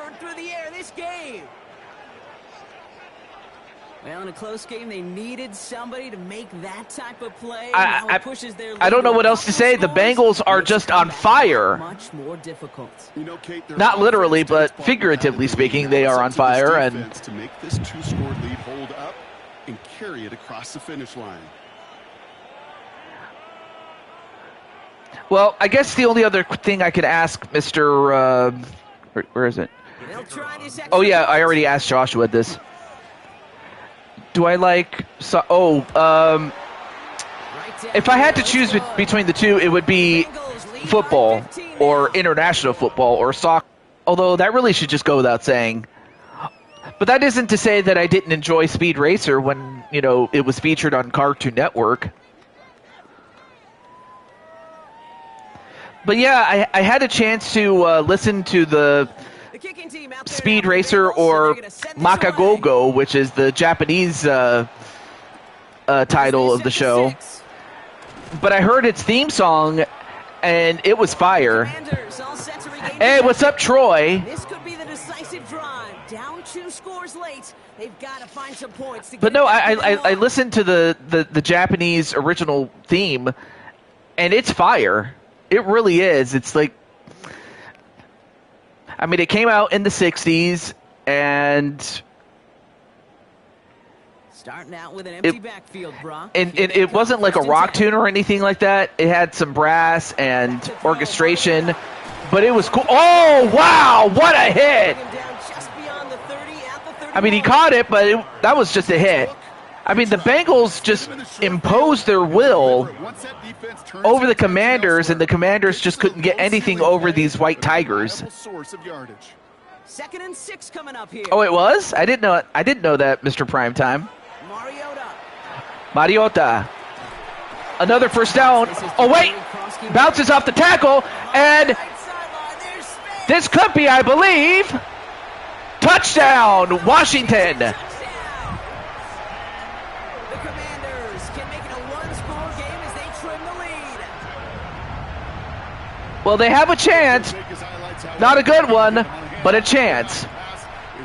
Speaker 3: Well, in a close game, they needed somebody to make that type of play.
Speaker 1: I don't know what else to say. The Bengals are just on fire.
Speaker 3: Much more difficult.
Speaker 2: You know, Kate,
Speaker 1: not literally, but figuratively speaking, they are on fire. And
Speaker 2: to make this 2-score lead hold up and carry it across the finish line.
Speaker 1: Well, I guess the only other thing I could ask Mr. Where is it? Oh yeah, I already asked Joshua this. Do I like... if I had to choose between the two, it would be football or international football or soccer. Although that really should just go without saying. But that isn't to say that I didn't enjoy Speed Racer when, you know, it was featured on Cartoon Network. But yeah, I had a chance to listen to the Speed Racer or Makagogo, which is the Japanese title of the show. But I heard its theme song, and it was fire. Hey, what's up, Troy?
Speaker 3: This could be the decisive drive. Down 2 scores late. They've got to find some points to
Speaker 1: but no, I listened to the Japanese original theme, and it's fire. It really is. It's like, I mean, it came out in the 60s, and
Speaker 3: starting out with an empty backfield, Brock.
Speaker 1: And it wasn't like a rock tune or anything like that. It had some brass and orchestration, but it was cool. Oh, wow, what a hit! I mean, he caught it, but that was just a hit. I mean, the Bengals just imposed their will over the Commanders, and the Commanders just couldn't get anything over these White Tigers.
Speaker 3: 2nd and 6 coming up here.
Speaker 1: Oh, it was? I didn't know that, Mr. Primetime. Mariota. Another first down. Oh, wait. Bounces off the tackle, and this could be, I believe, touchdown, Washington. Well, they have a chance. Not a good one, but a chance.
Speaker 2: It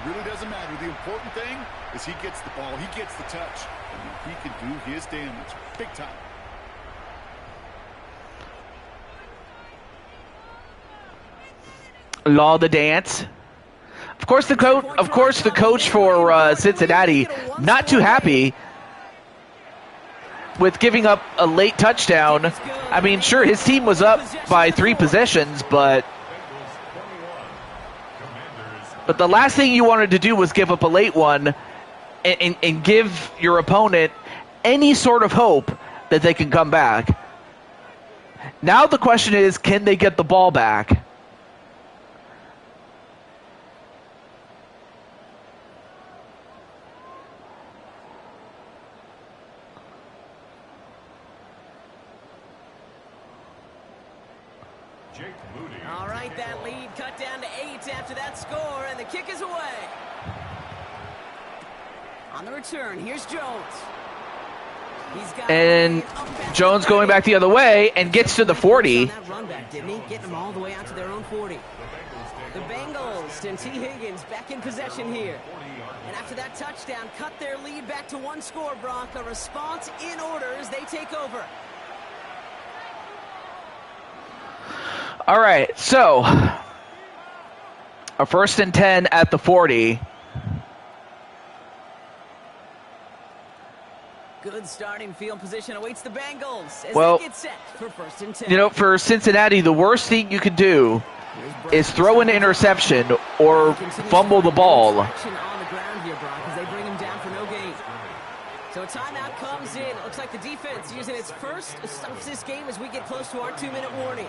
Speaker 2: really doesn't matter. The important thing is he gets the ball, he gets the touch, and he can do his damage big time.
Speaker 1: Law the dance. Of course, the coach for Cincinnati not too happy with giving up a late touchdown. I mean, sure, his team was up by 3 possessions, but the last thing you wanted to do was give up a late one and give your opponent any sort of hope that they can come back. Now the question is, can they get the ball back?
Speaker 3: All right, that lead cut down to 8 after that score, and the kick is away. On the return, here's Jones.
Speaker 1: And Jones going back the other way and gets to the 40.
Speaker 3: That run back, didn't he? Getting them all the way out to their own 40. The Bengals and T. Higgins back in possession here. And after that touchdown, cut their lead back to one score, Brock. A response in order as they take over.
Speaker 1: All right, so a 1st and 10 at the 40.
Speaker 3: Good starting field position awaits the Bengals as
Speaker 1: Well,
Speaker 3: they get set for 1st and 10.
Speaker 1: You know, for Cincinnati, the worst thing you could do is throw an interception or fumble the ball.
Speaker 3: On the ground here, Brock, as they bring him down for no gain. So a timeout comes in. It looks like the defense using its first stops this game as we get close to our 2-minute warning.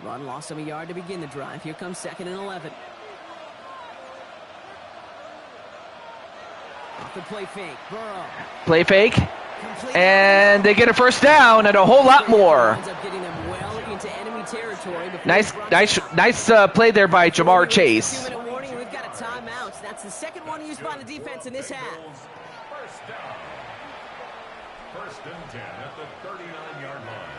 Speaker 3: Run loss of a yard to begin the drive. Here comes 2nd and 11. Off the play fake. Burrow.
Speaker 1: Play fake. And they get a 1st down and a whole lot more.
Speaker 3: Ends up getting them well into enemy territory.
Speaker 1: Nice play there by Jamar Chase.
Speaker 3: 2-minute warning. We've got a timeout. That's the second one used by the defense in this half.
Speaker 5: 1st down. 1st and 10 at the 39-yard line.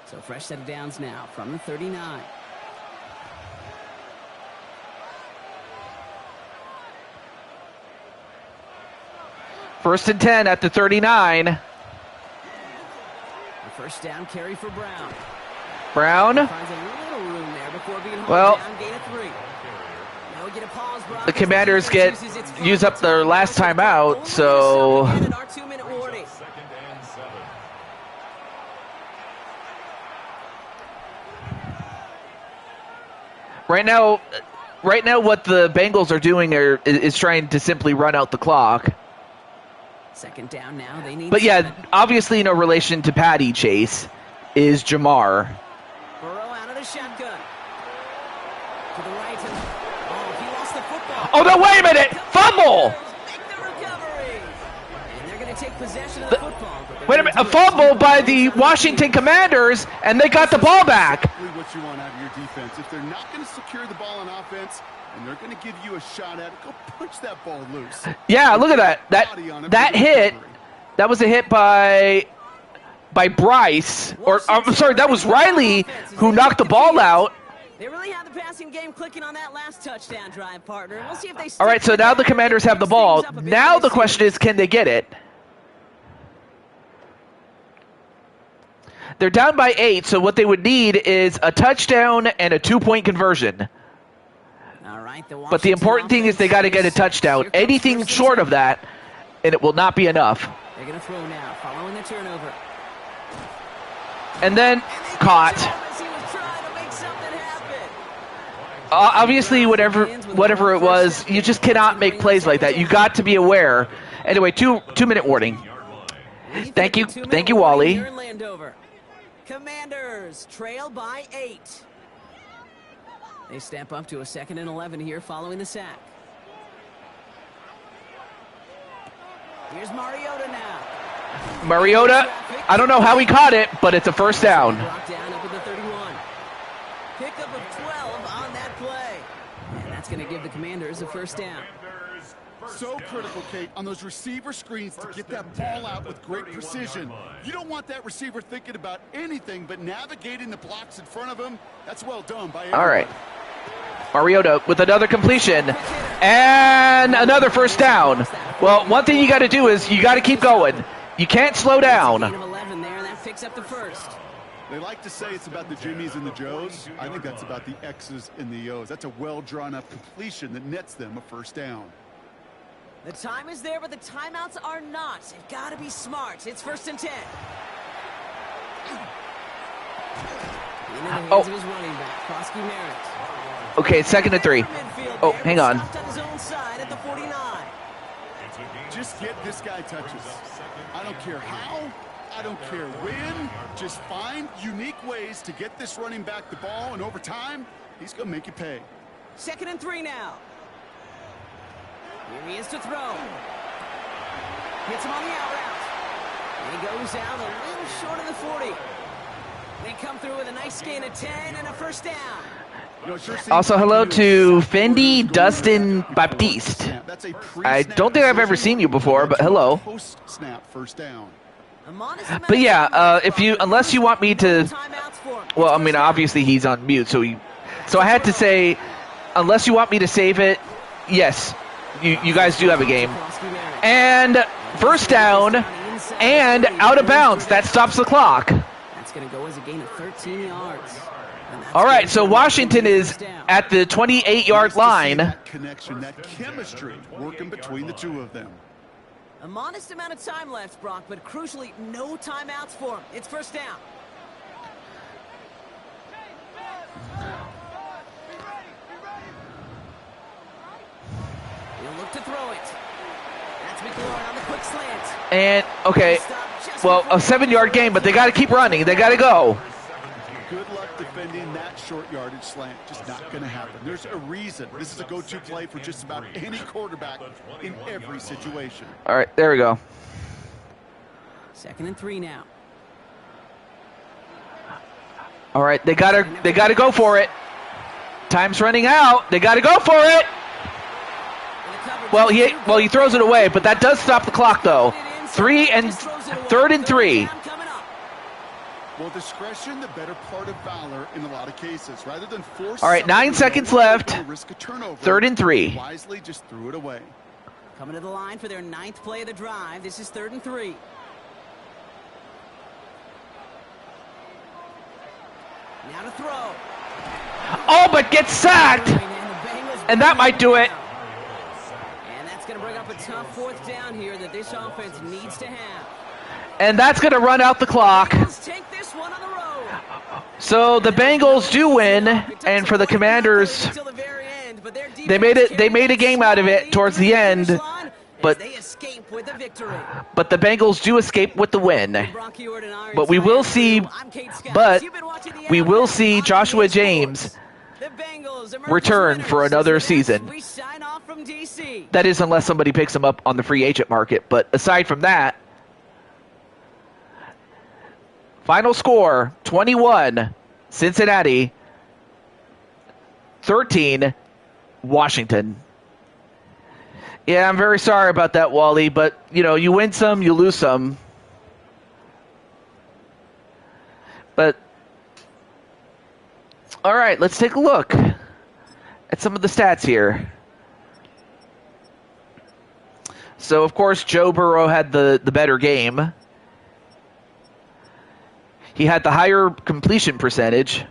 Speaker 3: So fresh set of downs now from the 39.
Speaker 1: First and 10 at the 39.
Speaker 3: The 1st down carry for Brown.
Speaker 1: Brown.
Speaker 3: Finds a little room there before being hauled
Speaker 1: Well,
Speaker 3: down, gain of 3. Now we get a pause, Brock.
Speaker 1: the Commanders use up their last timeout, so
Speaker 3: Our 2-minute warning.
Speaker 5: 2nd and 7.
Speaker 1: right now what the Bengals are doing is trying to simply run out the clock.
Speaker 3: 2nd down now. They need.
Speaker 1: But yeah,
Speaker 3: 7.
Speaker 1: obviously no relation to Patty Chase is Jamar.
Speaker 3: Burrow out of the shotgun. To the right. Oh, he lost the football.
Speaker 1: Oh no! Wait a minute! Fumble!
Speaker 3: Make the recovery. And they're going to take possession of the football. but they're
Speaker 1: Wait a
Speaker 3: gonna
Speaker 1: minute! A
Speaker 3: do it
Speaker 1: fumble by the
Speaker 3: on
Speaker 1: Washington Commanders, and they got the ball back.
Speaker 2: Exactly what you want out of your defense. If they're not going to secure the ball on offense, and they're going to give you a shot at it, go punch that ball loose.
Speaker 1: Yeah, look at that. That hit. That was a hit by Bryce, or I'm sorry, that was Riley who knocked the ball out.
Speaker 3: They really had the passing game clicking on that last touchdown drive, partner. We'll see if they.
Speaker 1: All right, so now the Commanders have the ball. Now the question is, can they get it? They're down by 8, so what they would need is a touchdown and a 2-point conversion.
Speaker 3: All right,
Speaker 1: But the important thing is they got to get a touchdown. Anything short of that, and it will not be enough.
Speaker 3: They're going to throw now, following the turnover.
Speaker 1: And then caught.
Speaker 3: He was trying to make something happen.
Speaker 1: Obviously, whatever it was, you just cannot make plays like that. You got to be aware. Anyway, 2-minute warning. Thank you, Wally.
Speaker 3: Here in Landover. Commanders trail by 8. They step up to a 2nd and 11 here following the sack. Here's Mariota now.
Speaker 1: Mariota, I don't know how he caught it, but it's a 1st down.
Speaker 3: Brought down up at the 31. Pickup of 12 on that play. And that's going to give the Commanders a 1st down.
Speaker 2: So critical, Kate, on those receiver screens to get that ball out with great precision. You don't want that receiver thinking about anything but navigating the blocks in front of him. That's well done by everybody.
Speaker 1: All right. Mariota with another completion and another 1st down. Well, one thing you got to do is you got to keep going. You can't slow down.
Speaker 3: Gain of 11 there, and that picks up the 1st.
Speaker 2: They like to say it's about the Jimmies and the Joes. I think that's about the X's and the O's. That's a well-drawn-up completion that nets them a 1st down.
Speaker 3: The time is there, but the timeouts are not. You've got to be smart. It's 1st and 10. Into the hands of his running back, Krosky Merritt.
Speaker 1: Okay, 2nd and 3. Oh, hang on.
Speaker 3: Stopped on his own side at the 49.
Speaker 2: Just get this guy touches. I don't care how. I don't care when. Just find unique ways to get this running back the ball, and over time, he's going to make you pay.
Speaker 3: 2nd and 3 now. Here he is to throw. Hits him on the out route. And he goes out a little short of the 40. They come through with a nice gain of 10 and a first down.
Speaker 1: Also, hello to Fendi Dustin Baptiste. I don't think I've ever seen you before, but hello. But yeah, unless you want me to, well, I mean, obviously he's on mute, so I had to say, unless you want me to save it, yes, you guys do have a game. And first down and out of bounds. That stops the clock.
Speaker 3: That's going to go as a gain of 13 yards.
Speaker 1: All right, so Washington is at the 28-yard line.
Speaker 2: That connection, that chemistry working between the two of them.
Speaker 3: A modest amount of time left, Brock, but crucially, no timeouts for him. It's first down. He'll look to throw it. That's McLaurin on the quick slant.
Speaker 1: And, okay, well, a 7-yard game, but they got to keep running. They got to go.
Speaker 2: Good luck defending that short yardage slant. Just not going to happen. There's a reason. This is a go-to play for just about any quarterback in every situation.
Speaker 1: All right, there we go.
Speaker 3: 2nd and 3 now.
Speaker 1: All right, they gotta go for it. Time's running out. They gotta go for it. Well, he throws it away, but that does stop the clock though. 3rd and 3.
Speaker 2: Well, discretion, the better part of valor in a lot of cases. Rather than force.
Speaker 1: All right, 9 seconds left.
Speaker 2: Risk a turnover,
Speaker 1: 3rd and 3.
Speaker 2: Wisely just threw it away.
Speaker 3: Coming to the line for their 9th play of the drive. This is 3rd and 3. Now to throw.
Speaker 1: Oh, but gets sacked. And that might do it.
Speaker 3: And that's going to bring up a tough 4th down here that this offense needs to have.
Speaker 1: And that's going to run out the clock.
Speaker 3: Let's take this one on the road.
Speaker 1: So the Bengals do win, and for the Commanders, they made a game out of it towards the end, but the Bengals do escape with the win. But we will see Joshua James return for another season. That is, unless somebody picks him up on the free agent market. But aside from that, final score, 21, Cincinnati, 13, Washington. Yeah, I'm very sorry about that, Wally, but, you win some, you lose some. But, all right, let's take a look at some of the stats here. So, of course, Joe Burrow had the better game. He had the higher completion percentage.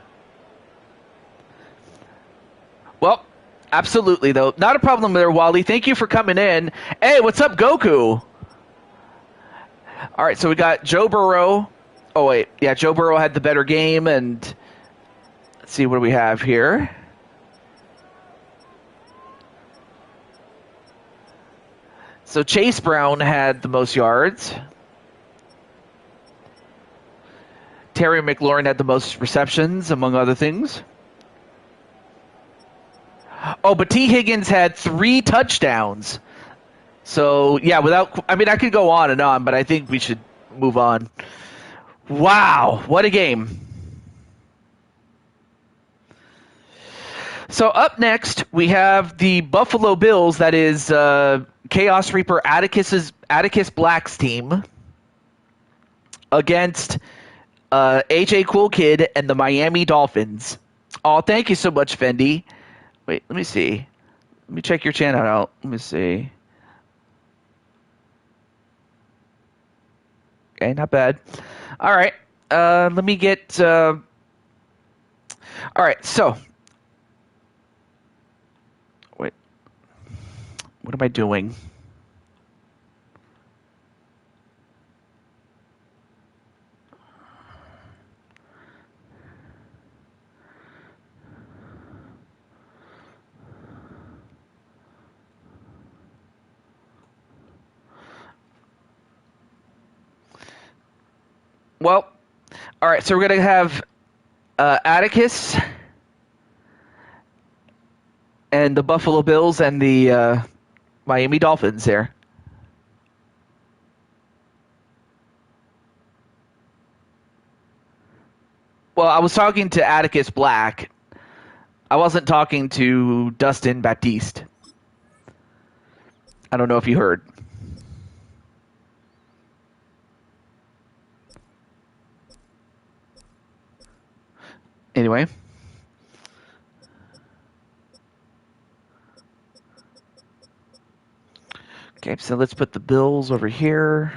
Speaker 1: Well, absolutely, though. Not a problem there, Wally. Thank you for coming in. Hey, what's up, Goku? All right, so we got Joe Burrow. Oh, wait. Yeah, Joe Burrow had the better game. And let's see, what do we have here? So Chase Brown had the most yards. Terry McLaurin had the most receptions, among other things. Oh, but T. Higgins had 3 touchdowns. So, yeah, I could go on and on, but I think we should move on. Wow, what a game. So up next, we have the Buffalo Bills, that is Chaos Reaper Atticus Black's team, against AJ Cool Kid and the Miami Dolphins. Oh, thank you so much, Fendi. Wait, let me see. Let me check your channel out. Let me see. Okay, not bad. All right. Let me get... all right, so... Wait. What am I doing? Well, all right, so we're going to have Atticus and the Buffalo Bills and the Miami Dolphins there. Well, I was talking to Atticus Black. I wasn't talking to Dustin Baptiste. I don't know if you heard. Anyway. Okay, so let's put the Bills over here.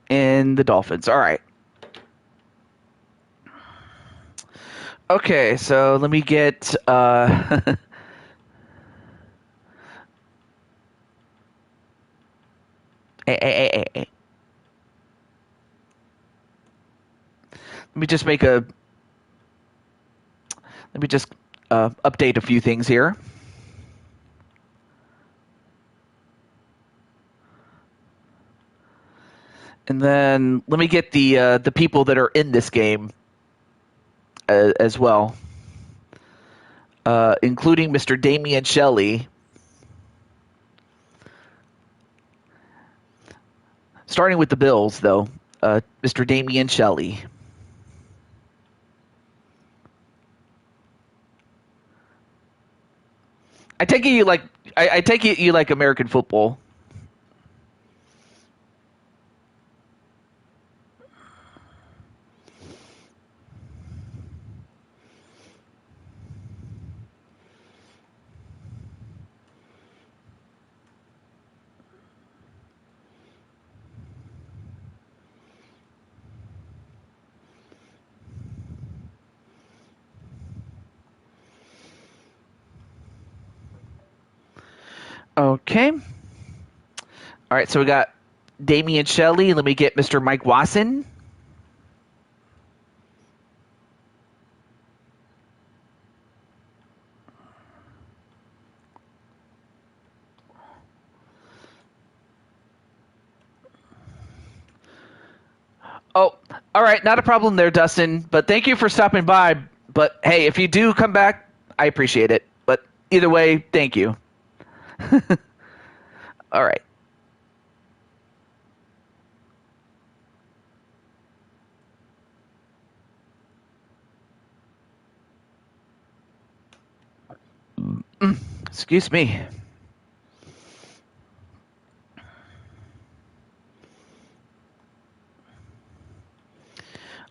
Speaker 1: And the Dolphins. All right. Okay, so let me get let me just make a let me just update a few things here. And then let me get the people that are in this game as well, including Mr. Damian Shelley. Starting with the Bills, though, Mr. Damian Shelley. I take it you like. I take it you like American football. Okay. All right, so we got Damian Shelley. Let me get Mr. Mike Wasson. Oh, all right, not a problem there, Dustin. But thank you for stopping by. But hey, if you do come back, I appreciate it. But either way, thank you. All right. Excuse me.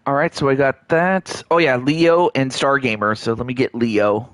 Speaker 1: All right, so I got that. Oh yeah, Leo and Stargamer. So let me get Leo.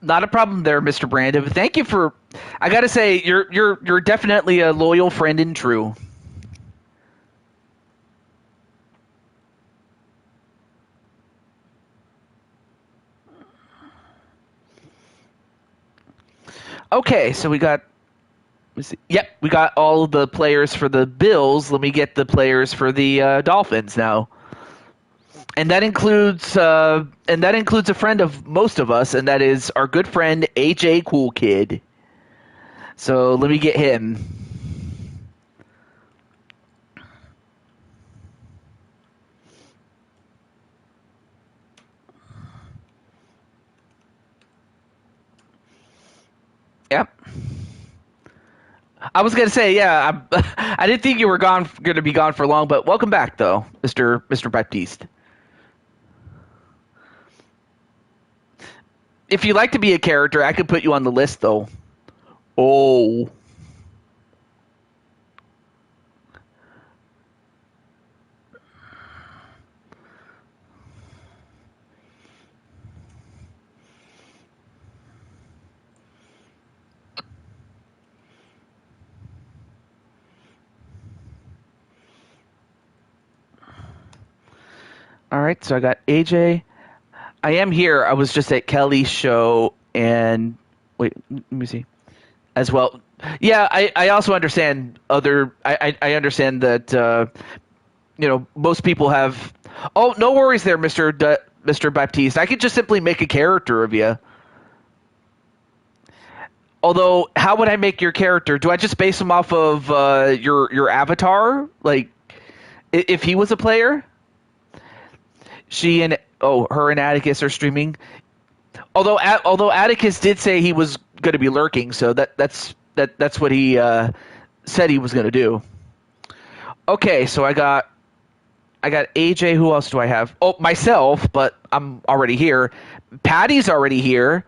Speaker 1: Not a problem there, Mr. Brandon. Thank you for. I gotta say, you're definitely a loyal friend and true. Okay, so we got. Let's see. Yep, we got all of the players for the Bills. Let me get the players for the Dolphins now, and that includes a friend of most of us, and that is our good friend AJ Cool Kid. So let me get him. Yep. I was gonna say, yeah, I didn't think you were going to be gone for long, but welcome back, though, Mister Baptiste. If you'd like to be a character, I could put you on the list, though. Oh, all right. So I got AJ. I am here. I was just at Kelly's show, and wait, let me see. As well, yeah. I also understand other. I understand that most people have. Oh, no worries there, Mister Baptiste. I could just simply make a character of you. Although, how would I make your character? Do I just base him off of your avatar? Like, if he was a player, her and Atticus are streaming. Although Atticus did say he was going to be lurking, so that's what he said he was going to do. Okay, so I got AJ. Who else do I have? Oh, myself, but I'm already here. Patty's already here.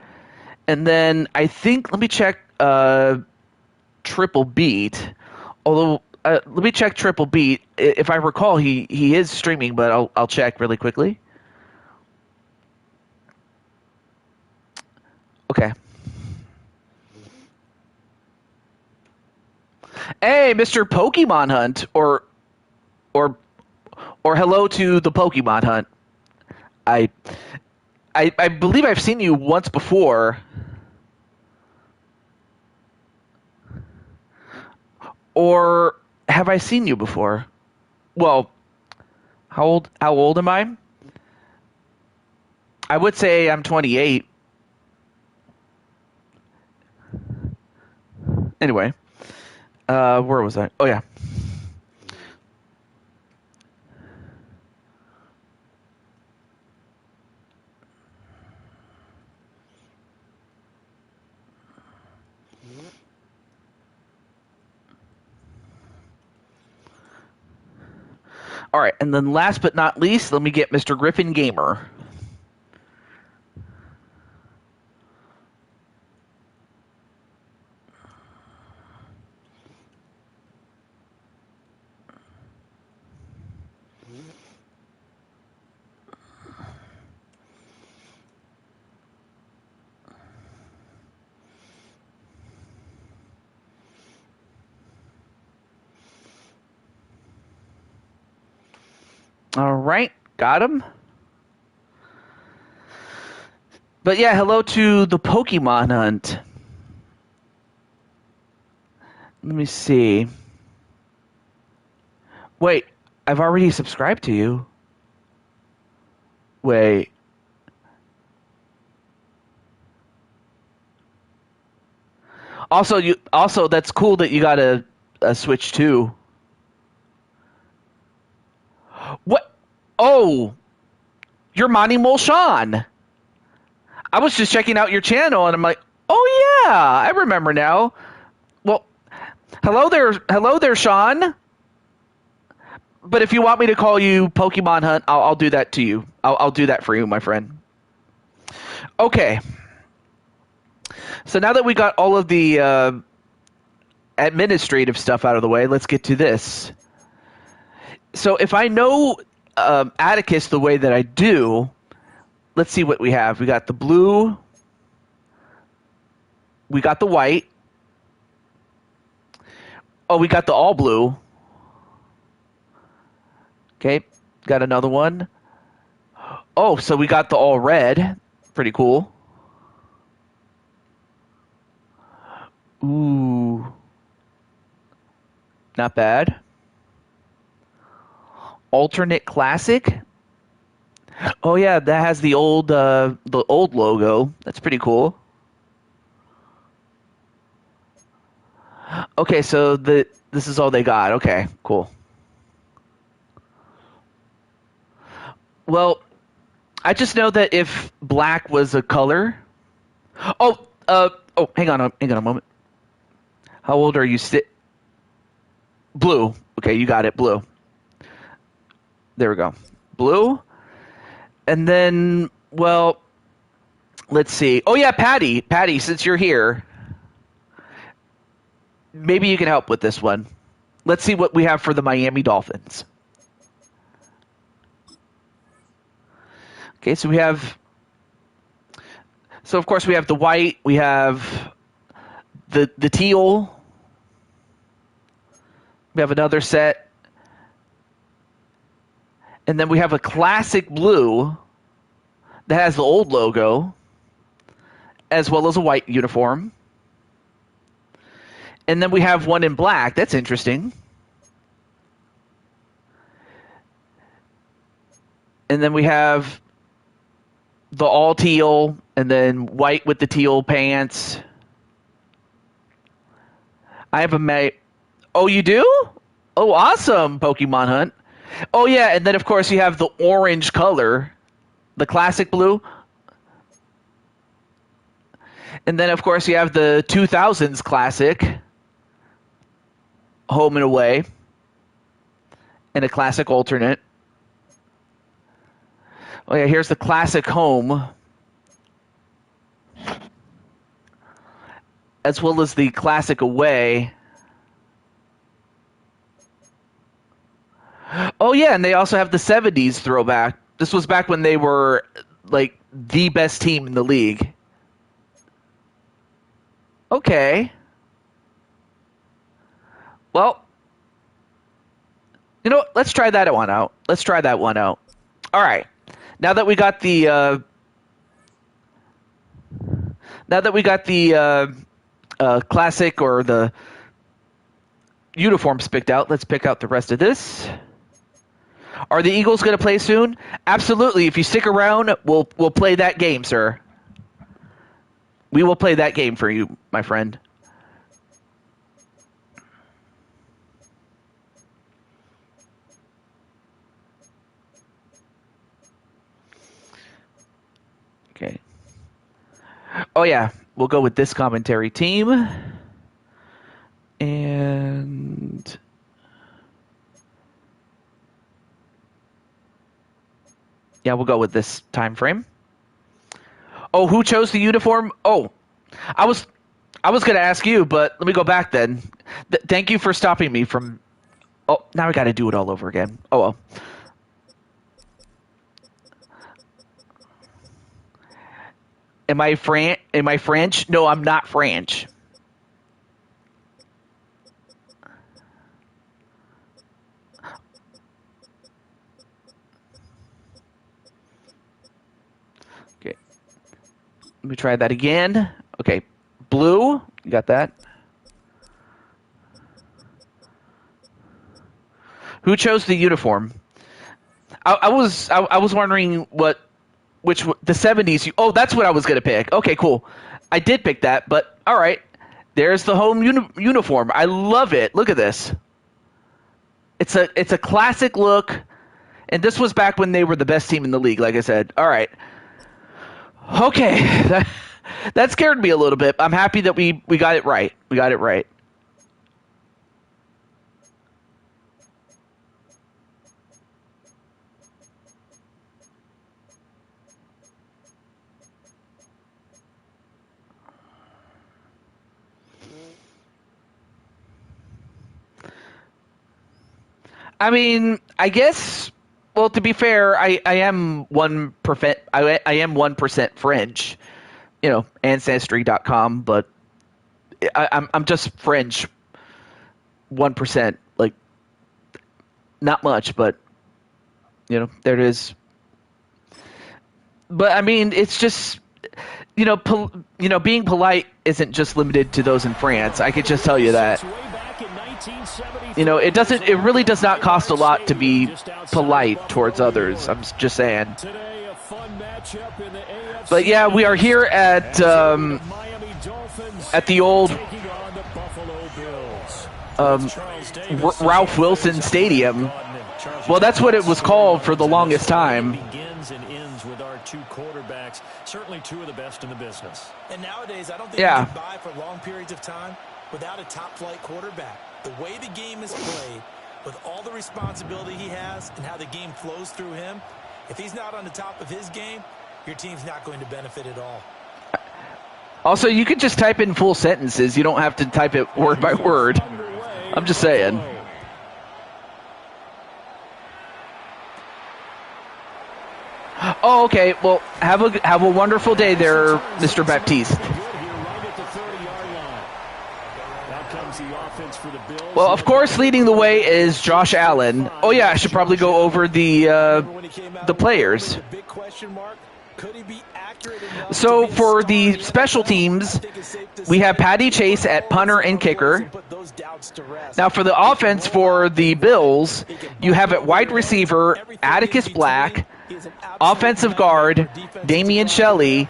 Speaker 1: And then I think, let me check Triple Beat. Although, let me check Triple Beat. If I recall, he is streaming, but I'll check really quickly. Okay. Hey, Mr. Pokemon Hunt, or hello to the Pokemon Hunt. I believe I've seen you once before. Or have I seen you before? Well, how old am I? I would say I'm 28. Anyway, where was I? Oh yeah. All right, and then last but not least, let me get Mr. Griffin Gamer. All right, got him. But yeah, hello to the Pokemon Hunt. Let me see. Wait, I've already subscribed to you. Wait. Also that's cool that you got a Switch too. What? Oh, you're Monty Molshan. I was just checking out your channel and I'm like, oh yeah, I remember now. Well, hello there, Sean. But if you want me to call you Pokemon Hunt, I'll do that to you. I'll do that for you, my friend. Okay. So now that we got all of the administrative stuff out of the way, let's get to this. So if I know Atticus the way that I do, let's see what we have. We got the blue. We got the white. Oh, we got the all blue. Okay, got another one. Oh, so we got the all red. Pretty cool. Ooh. Not bad. Alternate classic. Oh yeah, that has the old logo. That's pretty cool. Okay, so this is all they got. Okay, cool. Well, I just know that if black was a color. Oh, hang on a moment. How old are you? Blue. Okay, you got it. Blue. There we go. Blue. And then, well, let's see. Oh, yeah, Patty. Patty, since you're here, maybe you can help with this one. Let's see what we have for the Miami Dolphins. Okay, so we have... So, of course, we have the white. We have the teal. We have another set. And then we have a classic blue that has the old logo, as well as a white uniform. And then we have one in black. That's interesting. And then we have the all teal, and then white with the teal pants. I have a Oh, you do? Oh, awesome, Pokemon Hunt. Oh, yeah, and then, of course, you have the orange color, the classic blue. And then, of course, you have the 2000s classic, home and away, and a classic alternate. Oh, yeah, here's the classic home, as well as the classic away. Oh, yeah, and they also have the 70s throwback. This was back when they were, like, the best team in the league. Okay. Well, you know what? Let's try that one out. Let's try that one out. All right. Now that we got the classic or the uniforms picked out, let's pick out the rest of this. Are the Eagles going to play soon? Absolutely. If you stick around, we'll play that game, sir. We will play that game for you, my friend. Okay. Oh, yeah. We'll go with this commentary team. And... yeah, we'll go with this time frame. Oh, who chose the uniform? Oh, I was going to ask you, but let me go back then. Thank you for stopping me from... oh, now I got to do it all over again. Oh, well. Am I French? No, I'm not French. Okay. Let me try that again. Okay. Blue. You got that? Who chose the uniform? I was wondering which the 70s. Oh, that's what I was gonna pick. Okay, cool. I did pick that, but all right. There's the home uniform. I love it. Look at this. It's a classic look, and this was back when they were the best team in the league. Like I said. All right. Okay, that scared me a little bit. I'm happy that we got it right. We got it right. I mean, I guess. Well, to be fair, I am 1%. I am 1% French. You know, ancestry.com, but I'm just French. 1%, like not much, but you know, there it is. But I mean, it's just being polite isn't just limited to those in France. I could just tell you that. You know, it really does not cost a lot to be polite towards others. I'm just saying. But yeah, we are here at the old Ralph Wilson Stadium. Well, that's what it was called for the longest time.
Speaker 6: Begins and ends with our two quarterbacks, certainly two of the best in the business.
Speaker 7: And nowadays, I don't think you can buy for long periods of time. without a top-flight quarterback. The way the game is played, with all the responsibility he has and how the game flows through him, if he's not on the top of his game, your team's not going to benefit at all.
Speaker 1: Also, you could just type in full sentences. You don't have to type it word by word. I'm just saying. Oh, okay. Well, have a wonderful day there, Mr. Baptiste. Well, of course, leading the way is Josh Allen. Oh yeah, I should probably go over the players. So for the special teams, we have Patty Chase at punter and kicker. Now for the offense for the Bills, you have at wide receiver Atticus Black, offensive guard Damian Shelley,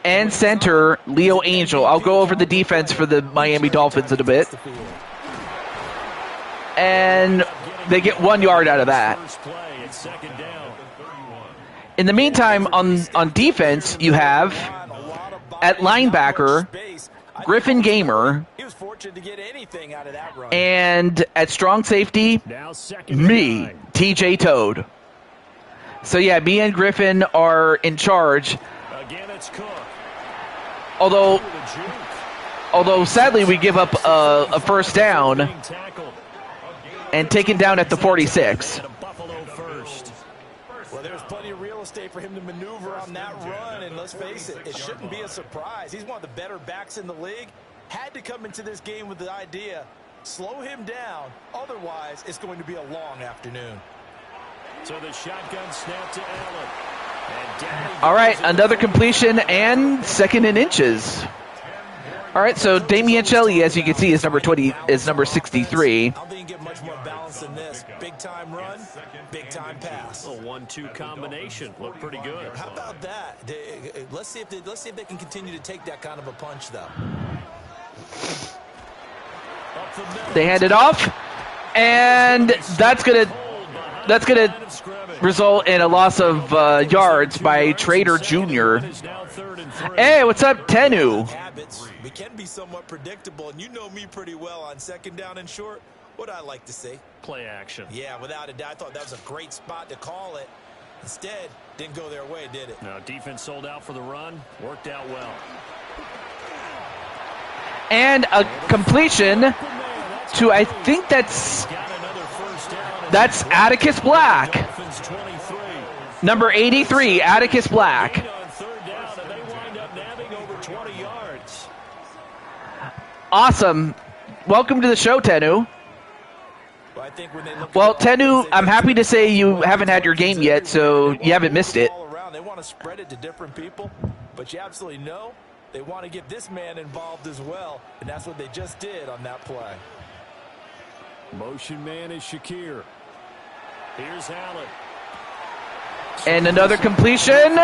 Speaker 1: and center Leo Angel. I'll go over the defense for the Miami Dolphins in a bit. And they get 1 yard out of that. In the meantime, on defense, you have at linebacker Griffin Gamer, and at strong safety, me, TJ Toad. So yeah, me and Griffin are in charge. Although sadly we give up a first down and taken down at the 46.
Speaker 7: Well, there's plenty of real estate for him to maneuver on that run, and let's face it, it shouldn't be a surprise. He's one of the better backs in the league. Had to come into this game with the idea, slow him down, otherwise it's going to be a long afternoon.
Speaker 6: So the shotgun snap to Allen.
Speaker 1: All right, another completion and second and inches. All right, so Damian Shelley, as you can see, is number 63.
Speaker 7: I don't think you get much more balance than this. Big time run, big time pass.
Speaker 6: A 1-2 combination looked pretty good.
Speaker 7: How about that? Let's see if they can continue to take that kind of a punch, though.
Speaker 1: They hand it off, and that's gonna result in a loss of yards by Trader Jr. Hey, what's up, Tenu?
Speaker 7: We can be somewhat predictable, and you know me pretty well on second down and short. What I like to see?
Speaker 6: Play action.
Speaker 7: Yeah, without a doubt. I thought that was a great spot to call it. Instead, didn't go their way, did it?
Speaker 6: No, defense sold out for the run. Worked out well.
Speaker 1: And a completion to, I think that's Atticus Black. Number 83, Atticus Black. Awesome. Welcome to the show, Tenu. Well, Tenu, I'm happy to say you haven't had your game yet, so you haven't missed it.
Speaker 7: They want to spread it to different people, but you absolutely know they want to get this man involved as well, and that's what they just did on that play.
Speaker 6: Motion man is Shakir. Here's Allen.
Speaker 1: And another completion.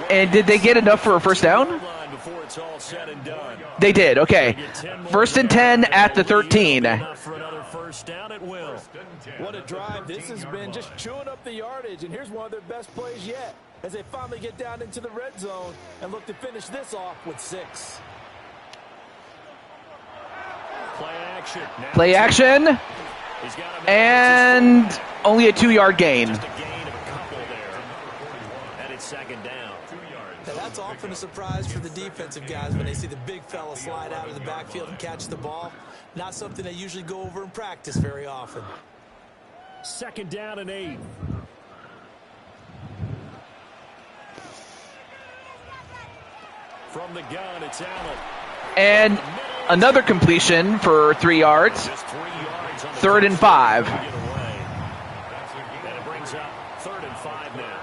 Speaker 1: And did they get enough for a first down? They did, okay. 1st and 10 at the 13.
Speaker 7: What a drive this has been, just chewing up the yardage, and here's one of their best plays yet as they finally get down into the red zone and look to finish this off with 6.
Speaker 1: Play action. And only a 2-yard gain.
Speaker 6: Second down.
Speaker 7: Now that's often a surprise for the defensive guys when they see the big fella slide out of the backfield and catch the ball. Not something they usually go over in practice very often.
Speaker 6: 2nd down and 8. From the gun, it's Allen.
Speaker 1: And another completion for 3 yards. 3rd and 5.
Speaker 6: And it brings up 3rd and 5 now.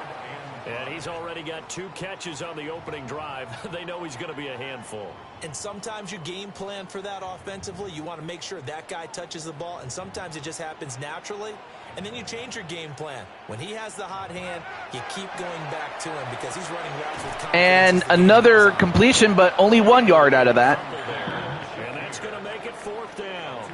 Speaker 6: And he's already got 2 catches on the opening drive. They know he's going to be a handful.
Speaker 7: And sometimes you game plan for that offensively. You want to make sure that guy touches the ball, and sometimes it just happens naturally. And then you change your game plan. When he has the hot hand, you keep going back to him because he's running routes with confidence.
Speaker 1: And another completion, but only 1 yard out of that.
Speaker 6: And that's going to make it 4th down.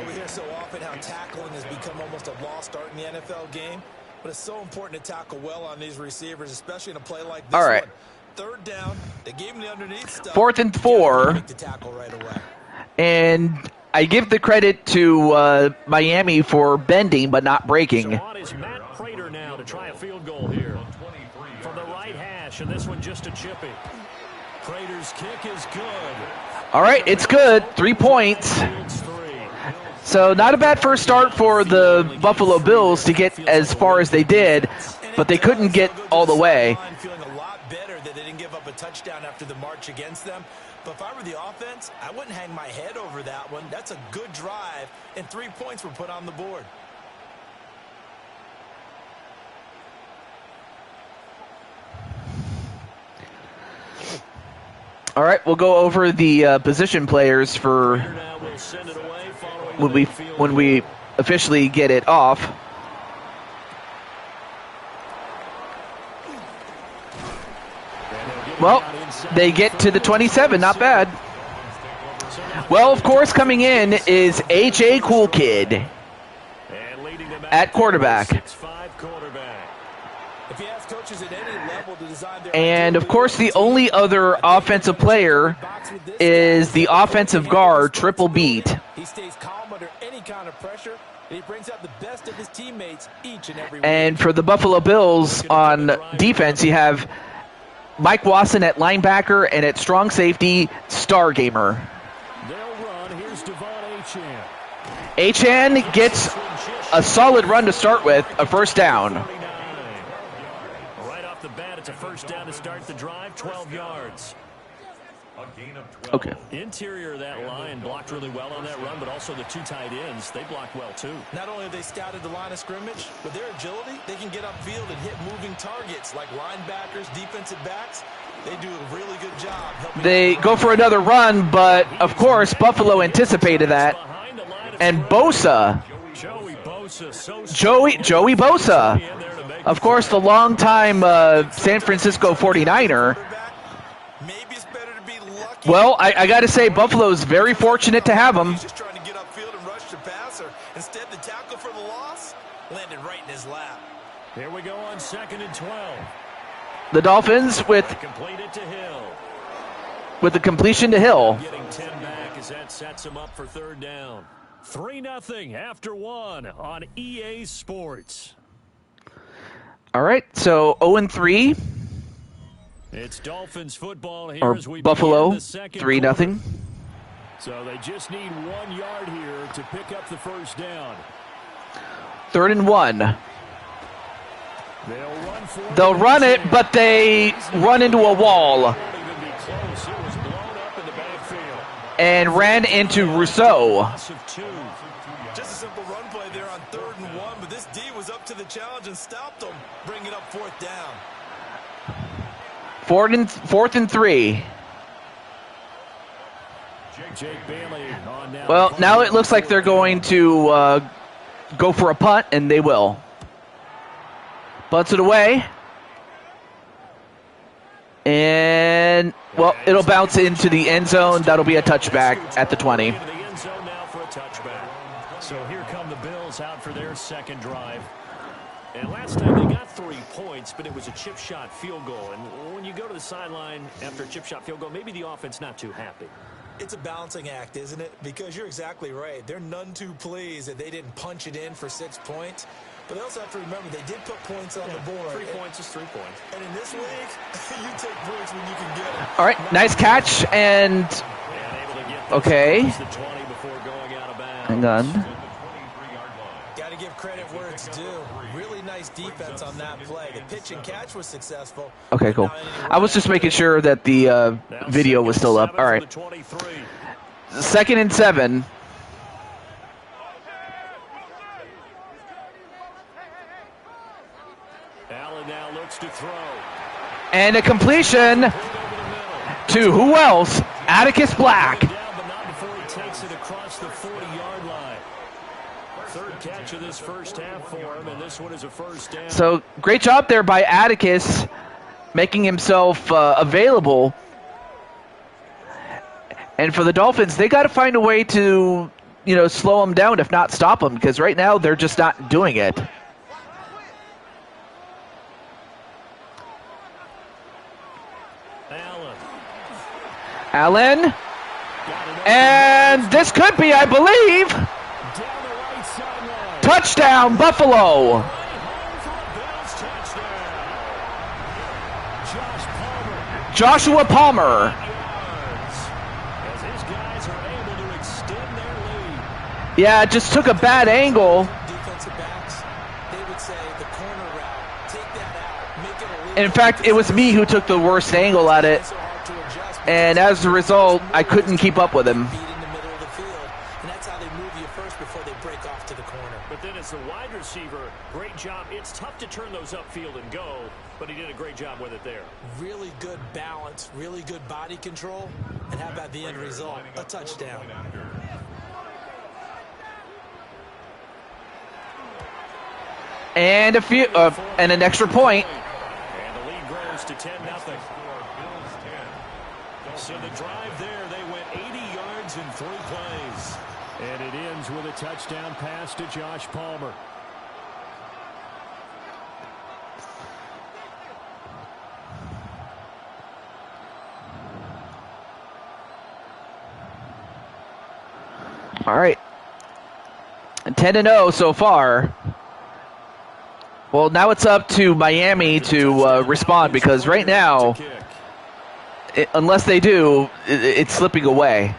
Speaker 7: We hear so often how tackling has become almost a lost art in the NFL game. But it's so important to tackle well on these receivers, especially in a play like this.
Speaker 1: All right.
Speaker 7: One. 3rd down. They gave him the underneath stuff.
Speaker 1: 4th and 4.
Speaker 7: Make the tackle right away.
Speaker 1: And I give the credit to Miami for bending but not breaking.
Speaker 6: So on is Matt Prater now to try a field goal here from the right hash, and this one just a chippy. Prater's kick is good.
Speaker 1: All right, it's good. 3 points. So not a bad first start for the Buffalo Bills to get as far as they did, but they couldn't get all the way.
Speaker 7: Feeling a lot better that they didn't give up a touchdown after the march against them. But if I were the offense, I wouldn't hang my head over that one. That's a good drive, and 3 points were put on the board.
Speaker 1: All right, we'll go over the position players for when we officially get it off. Well, they get to the 27, not bad. Well, of course, coming in is H.A. Cool Kid at quarterback. And, of course, the only other offensive player is the offensive guard, Triple Beat.
Speaker 7: He stays calm under any kind of pressure, and he brings out the best of his teammates each and every week.
Speaker 1: And for the Buffalo Bills on defense, you have Mike Wasson at linebacker and at strong safety, Star Gamer. Achan gets a solid run to start with, a first down.
Speaker 6: Right off the bat, it's a first down to start the drive, 12 yards.
Speaker 1: Okay.
Speaker 6: Interior of that line blocked really well on that run, but also the two tight ends, they blocked well too.
Speaker 7: Not only have they scouted the line of scrimmage, but their agility, they can get upfield and hit moving targets like linebackers, defensive backs. They do a really good job.
Speaker 1: They go for another run, but of course Buffalo anticipated that. And Bosa, Joey Bosa, of course the longtime San Francisco 49er. Well, I got to say, Buffalo's very fortunate to have him.
Speaker 7: He's just trying to get upfield and rush the passer. Instead, the tackle for the loss landed right in his lap.
Speaker 6: Here we go on 2nd and 12.
Speaker 1: The Dolphins with the completion to Hill.
Speaker 6: Getting 10 back as that sets him up for third down. 3-0 after one on EA Sports.
Speaker 1: All right, so 0-3.
Speaker 6: It's Dolphins football here
Speaker 1: Or
Speaker 6: as we
Speaker 1: Buffalo,
Speaker 6: begin the second
Speaker 1: 3-0.
Speaker 6: So they just need 1 yard here to pick up the first down.
Speaker 1: 3rd and 1.
Speaker 6: They'll
Speaker 1: run it, but they run into a wall and ran into Rousseau.
Speaker 7: Just a simple run play there on 3rd and 1, but this D was up to the challenge and stopped them. Bring it up 4th down.
Speaker 1: 4th and 3. Well, now it looks like they're going to go for a punt, and they will. Punts it away. And, well, it'll bounce into the end zone. That'll be a touchback at the 20.
Speaker 6: So here come the Bills out for their second drive. And last time they got 3 points, but it was a chip shot field goal. And when you go to the sideline after a chip shot field goal, maybe the offense not too happy.
Speaker 7: It's a balancing act, isn't it? Because you're exactly right. They're none too pleased that they didn't punch it in for 6 points. But they also have to remember they did put points on the board.
Speaker 6: 3 points is 3 points.
Speaker 7: And in this league, you take points when you can get them.
Speaker 1: All right, nice catch, and okay. Hang on.
Speaker 7: Got to give credit where it's due. Really nice defense on that play. The pitch and catch was successful.
Speaker 1: Okay, cool. I was just making sure that the video was still up. All right. 2nd and 7.
Speaker 6: Allen now looks to throw.
Speaker 1: And a completion to who else? Atticus Black.
Speaker 6: But not before he takes it across the 40-yard line. 3rd catch of this first half for him, and this one is a first down.
Speaker 1: So great job there by Atticus, making himself available. And for the Dolphins, they got to find a way to, slow him down, if not stop him, because right now they're just not doing it.
Speaker 6: Allen.
Speaker 1: Allen.
Speaker 6: Got it
Speaker 1: And this could be, I believe, touchdown, Buffalo. Joshua Palmer.
Speaker 6: As his guys are able to extend their lead.
Speaker 1: Yeah, it just took a bad angle.
Speaker 7: Defensive backs, they would say the corner route, take that out, make it a little.
Speaker 1: In fact, it was me who took the worst angle at it. And as a result, I couldn't keep up with him.
Speaker 7: Beat in the middle of the field, and that's how they move you first before they break off to the corner.
Speaker 6: But then as the wide receiver, great job. It's tough to turn those upfield and go, but he did a great job with it there.
Speaker 7: Really good balance, really good body control, and how about the end result? A touchdown.
Speaker 1: And and an extra point.
Speaker 6: And the lead grows to 10-0. So the drive there, they went 80 yards in 3 plays. And it ends with a touchdown pass to Josh Palmer.
Speaker 1: All right. 10-0 so far. Well, now it's up to Miami to respond, because right now, unless they do, it's slipping away.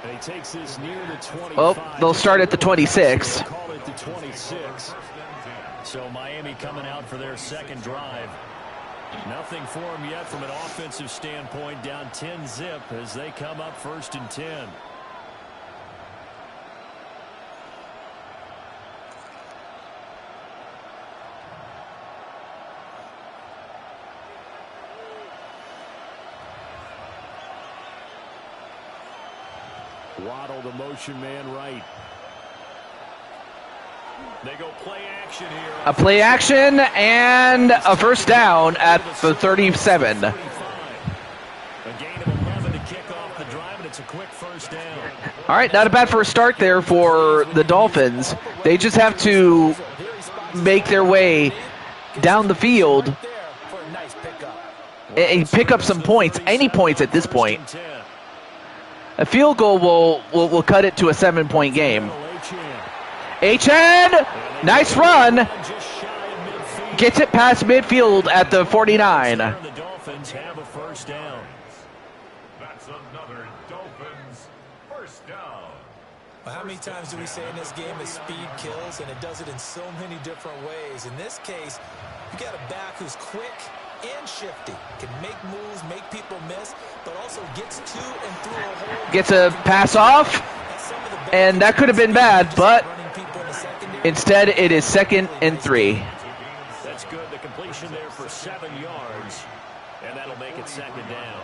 Speaker 6: And he takes this near the 25.
Speaker 1: Well, they'll start at the 26.
Speaker 6: Call it the 26. So Miami coming out for their second drive. Nothing for them yet from an offensive standpoint, down 10-zip as they come up 1st and 10. Waddle, the motion man, right. They go play action here.
Speaker 1: A play action and a first down at the 37.
Speaker 6: A gain of 11 to kick off the drive, and it's a quick first down.
Speaker 1: All right, not a bad first start there for the Dolphins. They just have to make their way down the field and pick up some points, any points at this point. A field goal will cut it to a 7-point game. H-N, nice run. Gets it past midfield at the 49.
Speaker 6: The Dolphins have a first down.
Speaker 5: That's another Dolphins first down.
Speaker 7: Well, how many times do we say in this game that speed kills, and it does it in so many different ways? In this case, you got a back who's quick and shifty, can make moves, make people miss, but also gets to and through a hole.
Speaker 1: Gets a pass off, and that could have been bad, but instead it is 2nd and 3.
Speaker 6: That's good. The completion there for 7 yards, and that'll make it 2nd down.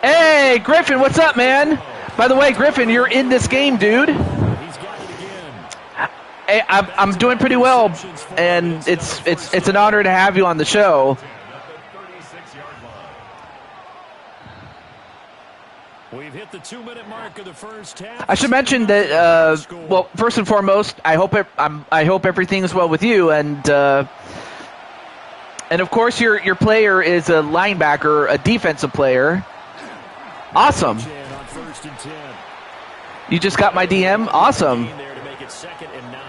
Speaker 1: Hey, Griffin, what's up, man? By the way, Griffin, you're in this game, dude.
Speaker 6: He's got it again.
Speaker 1: Hey, I'm doing pretty well, and it's an honor to have you on the show.
Speaker 6: We've hit the 2-minute mark of the first half.
Speaker 1: I should mention that, well, first and foremost, I hope everything's well with you, and of course your player is a linebacker, a defensive player. Awesome.
Speaker 6: On 1st and 10.
Speaker 1: You just got my DM. Awesome.
Speaker 6: There to make it 2nd and 9.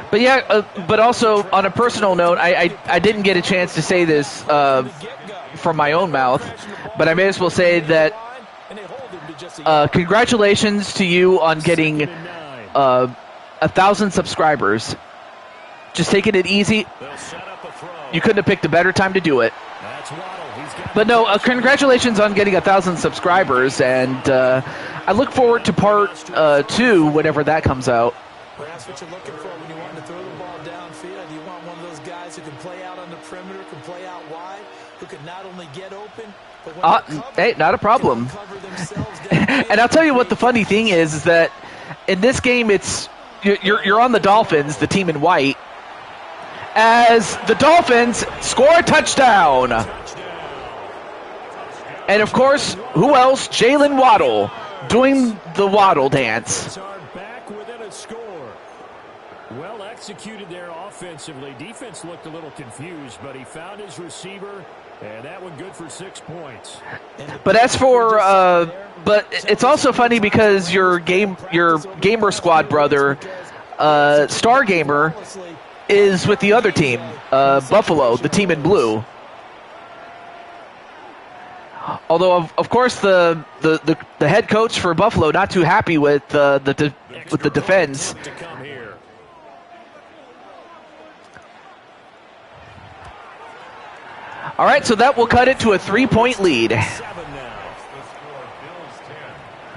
Speaker 1: But yeah, but also on a personal note, I didn't get a chance to say this from my own mouth, but I may as well say that congratulations to you on getting 1,000 subscribers. Just taking it easy. You couldn't have picked a better time to do it. But no, congratulations on getting 1,000 subscribers, and I look forward to part 2 whenever that comes out.
Speaker 7: Well, that's what you're looking for when you want to throw the ball downfield. You want one of those guys who can play out on the perimeter, can play out wide, who can not only get open, but when
Speaker 1: hey, not a problem. And I'll tell you what the funny thing is that in this game, it's you're on the Dolphins, the team in white, as the Dolphins score a touchdown. And, of course, who else? Jalen Waddle doing the Waddle dance.
Speaker 6: Are back within a score. Well executed there offensively. Defense looked a little confused, but he found his receiver, and that one good for 6 points.
Speaker 1: But as for, but it's also funny because your gamer squad brother, Star Gamer, is with the other team, Buffalo, the team in blue. Although, of course, the head coach for Buffalo not too happy with the defense. All right, so that will cut it to a 3-point lead.
Speaker 6: 7 now.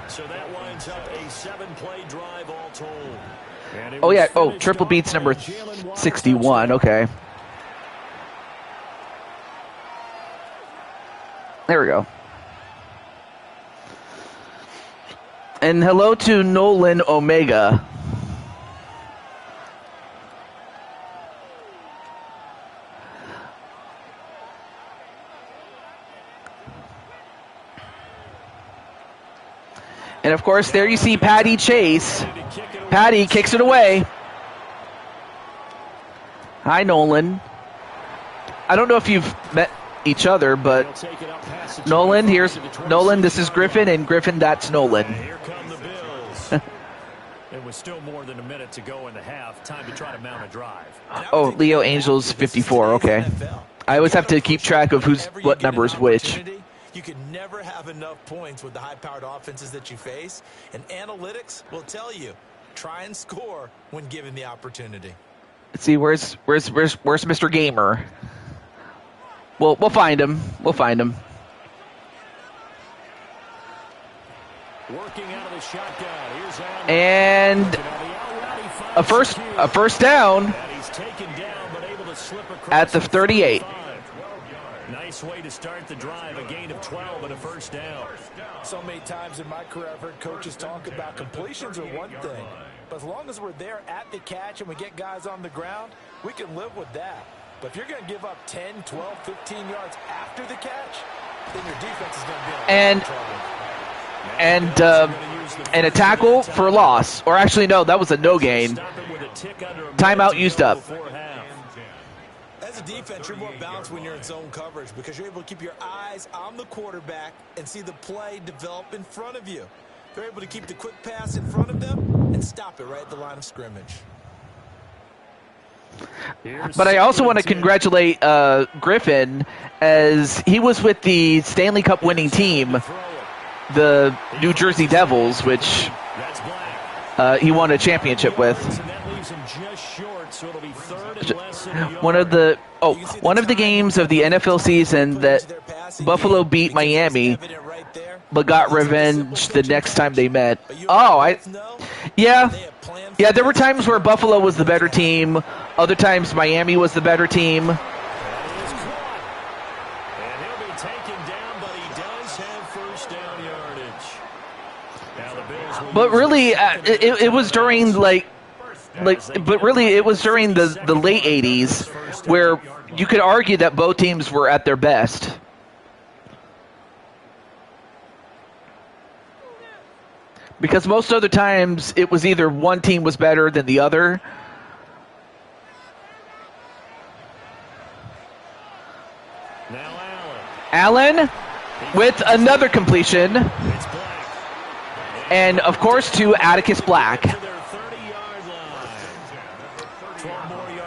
Speaker 6: So that winds up a 7-play drive all told.
Speaker 1: Oh, yeah. Oh, triple beats number 61. Okay. There we go. And hello to Nolan Omega. And, of course, there you see Patty Chase. Patty kicks it away. Hi, Nolan. I don't know if you've met each other, but Nolan, here's Nolan, this is Griffin, and Griffin, that's Nolan.
Speaker 6: Here come the Bills. It was still more than a minute to go in the half. Time to try to mount a drive.
Speaker 1: Oh, Leo Angels 54, okay. I always have to keep track of what number is which.
Speaker 7: You can never have enough points with the high-powered offenses that you face, and analytics will tell you, try and score when given the opportunity.
Speaker 1: Let's see, where's Mr. Gamer? We'll find him. We'll find him.
Speaker 6: Working out of the shotgun. Here's Allen.
Speaker 1: And a first down at the 38.
Speaker 6: Nice way to start the drive. A gain of 12 and a first down.
Speaker 7: So many times in my career I've heard coaches talk about completions are one thing, but as long as we're there at the catch and we get guys on the ground, we can live with that. But if you're going to give up 10, 12, 15 yards after the catch, then your defense is going to be in trouble.
Speaker 1: And a tackle for loss. Or actually, no, that was a no gain. Timeout used up.
Speaker 7: As a defense, you're more balanced when you're in zone coverage because you're able to keep your eyes on the quarterback and see the play develop in front of you. They're able to keep the quick pass in front of them and stop it right at the line of scrimmage.
Speaker 1: But I also want to congratulate Griffin, as he was with the Stanley Cup winning team, the New Jersey Devils, which he won a championship with. One of the games of the NFL season that Buffalo beat Miami, but got revenge the next time they met. Yeah, there were times where Buffalo was the better team. Other times Miami was the better team. But really, it was during it was during the late 80s where you could argue that both teams were at their best. Because most other times it was either one team was better than the other.
Speaker 6: Now
Speaker 1: Allen with another completion. And of course to Atticus Black.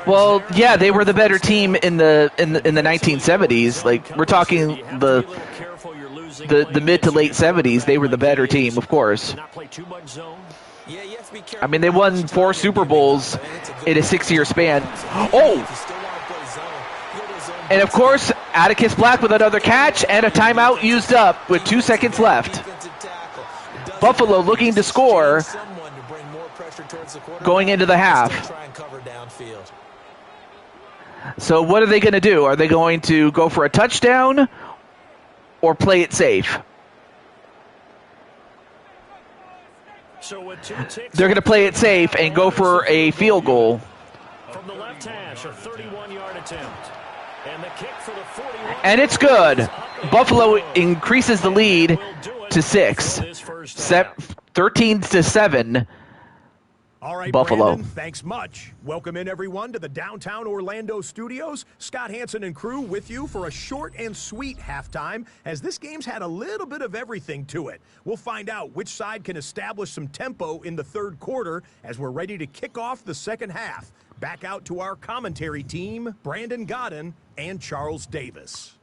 Speaker 1: Well, yeah, they were the better team in the 1970s. Like, we're talking the mid to late 70s. They were the better team, of course. I mean, they won 4 Super Bowls in a 6-year span. Oh! And of course, Atticus Black with another catch and a timeout used up with 2 seconds left. Buffalo looking to score going into the half. So what are they going to do? Are they going to go for a touchdown or play it safe? They're going to play it safe and go for a field goal.
Speaker 6: From the left hash, a 31-yard attempt. And the kick for the 41.
Speaker 1: And it's good. Buffalo increases the lead to 6. 13-7.
Speaker 4: All right,
Speaker 1: Buffalo.
Speaker 4: Brandon, thanks much. Welcome in, everyone, to the downtown Orlando studios. Scott Hansen and crew with you for a short and sweet halftime, as this game's had a little bit of everything to it. We'll find out which side can establish some tempo in the third quarter as we're ready to kick off the second half. Back out to our commentary team, Brandon Godden and Charles Davis.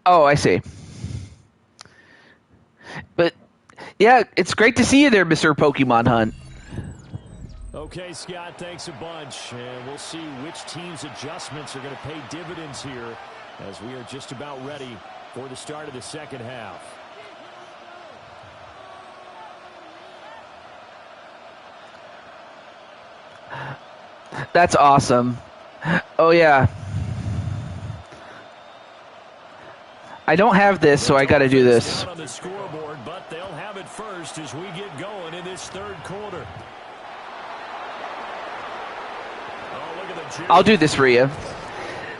Speaker 1: Oh, I see. But, yeah, it's great to see you there, Mr. Pokemon Hunt.
Speaker 6: Okay, Scott, thanks a bunch. And we'll see which team's adjustments are going to pay dividends here as we are just about ready for the start of the second half.
Speaker 1: That's awesome. Oh, yeah. I don't have this, so I got to do this.
Speaker 6: On the scoreboard, but they'll have it first as we get going in this third quarter. Oh, look at the
Speaker 1: I'll do this for you.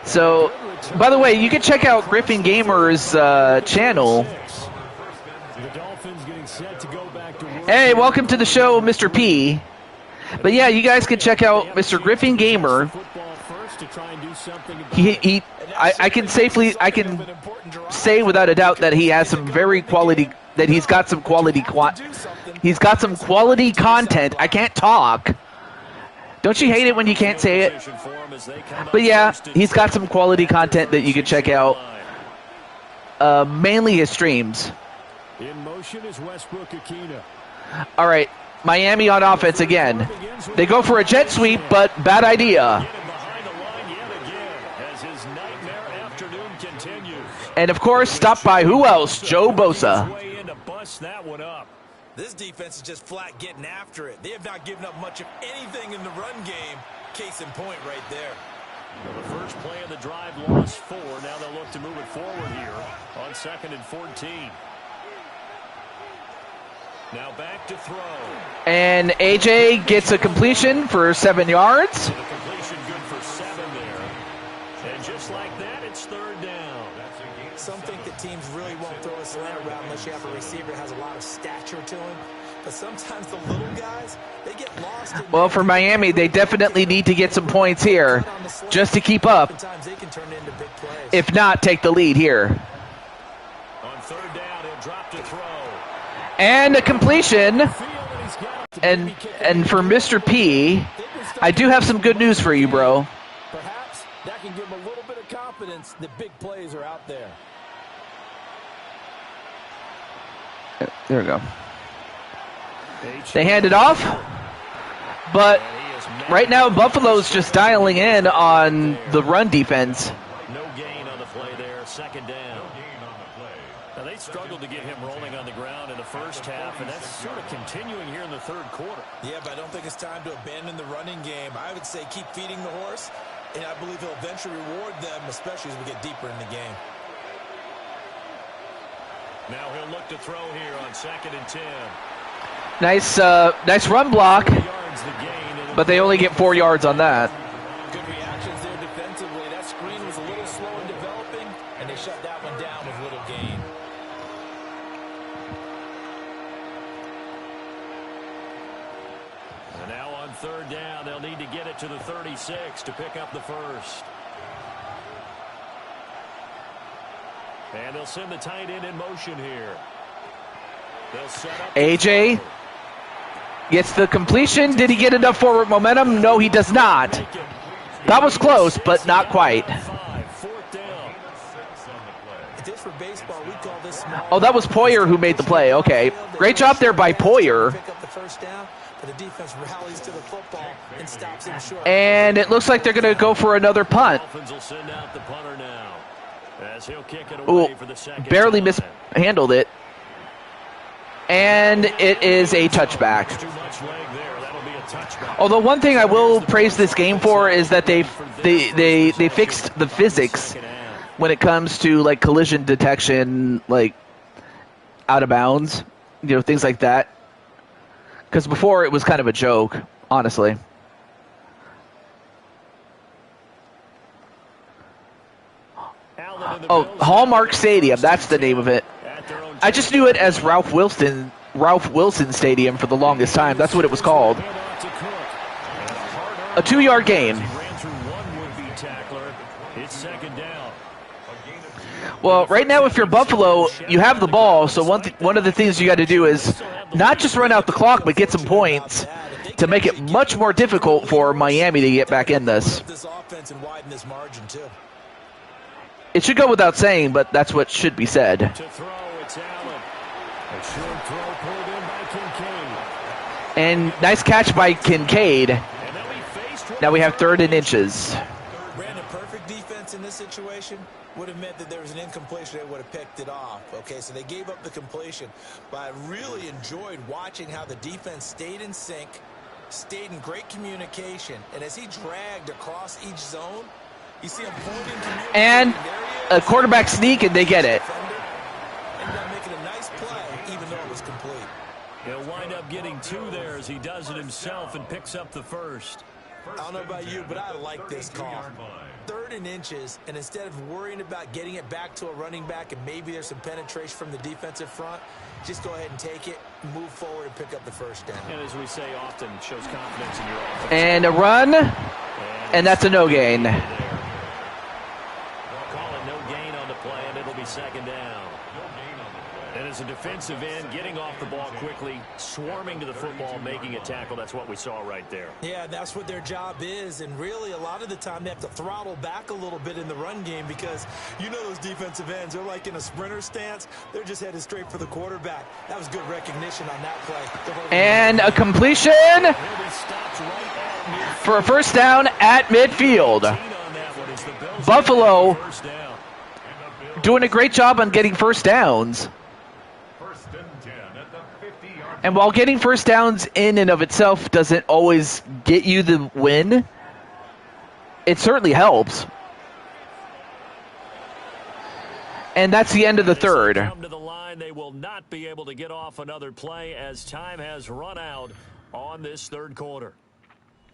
Speaker 1: So, by the way, you can check out Griffin Gamer's channel.
Speaker 6: The Dolphins getting set to go back to work.
Speaker 1: Hey, welcome to the show, Mr. P. But yeah, you guys can check out Mr. Griffin Gamer. I can say without a doubt that he has some very quality. That he's got some quality. He's got some quality content. I can't talk. Don't you hate it when you can't say it? But yeah, he's got some quality content that you can check out. Mainly his streams.
Speaker 6: In motion is Westbrook Akina.
Speaker 1: All right, Miami on offense again. They go for a jet sweep, but bad idea. And of course, stopped by who else? Joe Bosa.
Speaker 7: This defense is just flat getting after it. They have not given up much of anything in the run game. Case in point right there.
Speaker 6: Well, the first play of the drive lost 4. Now they'll look to move it forward here on 2nd and 14. Now back to throw.
Speaker 1: And AJ gets a completion for 7 yards.
Speaker 6: And a completion good for 7 there. And just like that, it's 3rd down.
Speaker 7: Some think that teams really won't throw a slant around unless you have a receiver that has a lot of stature to him. But sometimes the little guys, they get lost.
Speaker 1: Well, for Miami, they definitely need to get some points here just to keep up. If not, take the lead here.
Speaker 6: On 3rd down, he'll drop to throw.
Speaker 1: And a completion. And for Mr. P, I do have some good news for you, bro.
Speaker 7: Perhaps that can give him a little bit of confidence that big plays are out there.
Speaker 1: There we go. They hand it off. But right now, Buffalo's just dialing in on the run defense.
Speaker 6: No gain on the play there. 2nd down. Now, they struggled to get him rolling on the ground in the first half, and that's sort of continuing here in the third quarter.
Speaker 7: Yeah, but I don't think it's time to abandon the running game. I would say keep feeding the horse, and I believe he'll eventually reward them, especially as we get deeper in the game.
Speaker 6: Now he'll look to throw here on 2nd and 10.
Speaker 1: Nice run block, but they only get 4 yards on that.
Speaker 7: Good reactions there defensively. That screen was a little slow in developing, and they shut that one down with little gain.
Speaker 6: And now on 3rd down, they'll need to get it to the 36 to pick up the first. And they'll send the tight end in motion here. They'll set up
Speaker 1: AJ gets the completion. Did he get enough forward momentum? No, he does not. That was close, but not quite. Oh, that was Poyer who made the play. Okay. Great job there by Poyer. And it looks like they're going to go for another punt. Ooh, barely mishandled it. And it is a touchback. Although one thing I will praise this game for is that they fixed the physics when it comes to like collision detection, like out of bounds, things like that. Because before it was kind of a joke, honestly. Oh, Hallmark Stadium. That's the name of it. I just knew it as Ralph Wilson Stadium for the longest time. That's what it was called. A 2-yard gain. Well, right now, if you're Buffalo, you have the ball. So one of the things you got to do is not just run out the clock, but get some points to make it much more difficult for Miami to get back in this. It should go without saying, but that's what should be said.
Speaker 6: To throw, it's Allen. A short throw pulled in by Kincaid.
Speaker 1: And nice catch by Kincaid. Now we have 3rd and inches.
Speaker 7: Brandon, perfect defense in this situation would have meant that there was an incompletion. They would have picked it off. Okay, so they gave up the completion. But I really enjoyed watching how the defense stayed in sync, stayed in great communication, and as he dragged across each zone, you see him pointing,
Speaker 1: and a quarterback sneak, and they get it.
Speaker 7: Ended up making a nice play, even though it was complete.
Speaker 6: He'll wind up getting 2 there as he does it himself and picks up the first.
Speaker 7: I don't know about you, but I like this call. 3rd and inches, and instead of worrying about getting it back to a running back and maybe there's some penetration from the defensive front, just go ahead and take it, move forward, and pick up the first down.
Speaker 6: And as we say often, shows confidence in your offense.
Speaker 1: And a run, and that's a no gain.
Speaker 6: Calling no gain on the play, and it'll be 2nd down. And as a defensive end, getting off the ball quickly, swarming to the football, making a tackle, that's what we saw right there.
Speaker 7: Yeah, that's what their job is, and really a lot of the time they have to throttle back a little bit in the run game because you know those defensive ends, they're like in a sprinter stance. They're just headed straight for the quarterback. That was good recognition on that play.
Speaker 1: And a completion for a first down at midfield. Buffalo doing a great job on getting first downs. And while getting first downs in and of itself doesn't always get you the win, it certainly helps. And that's the end of the 3rd.
Speaker 6: Come to the line, they will not be able to get off another play as time has run out on this 3rd quarter.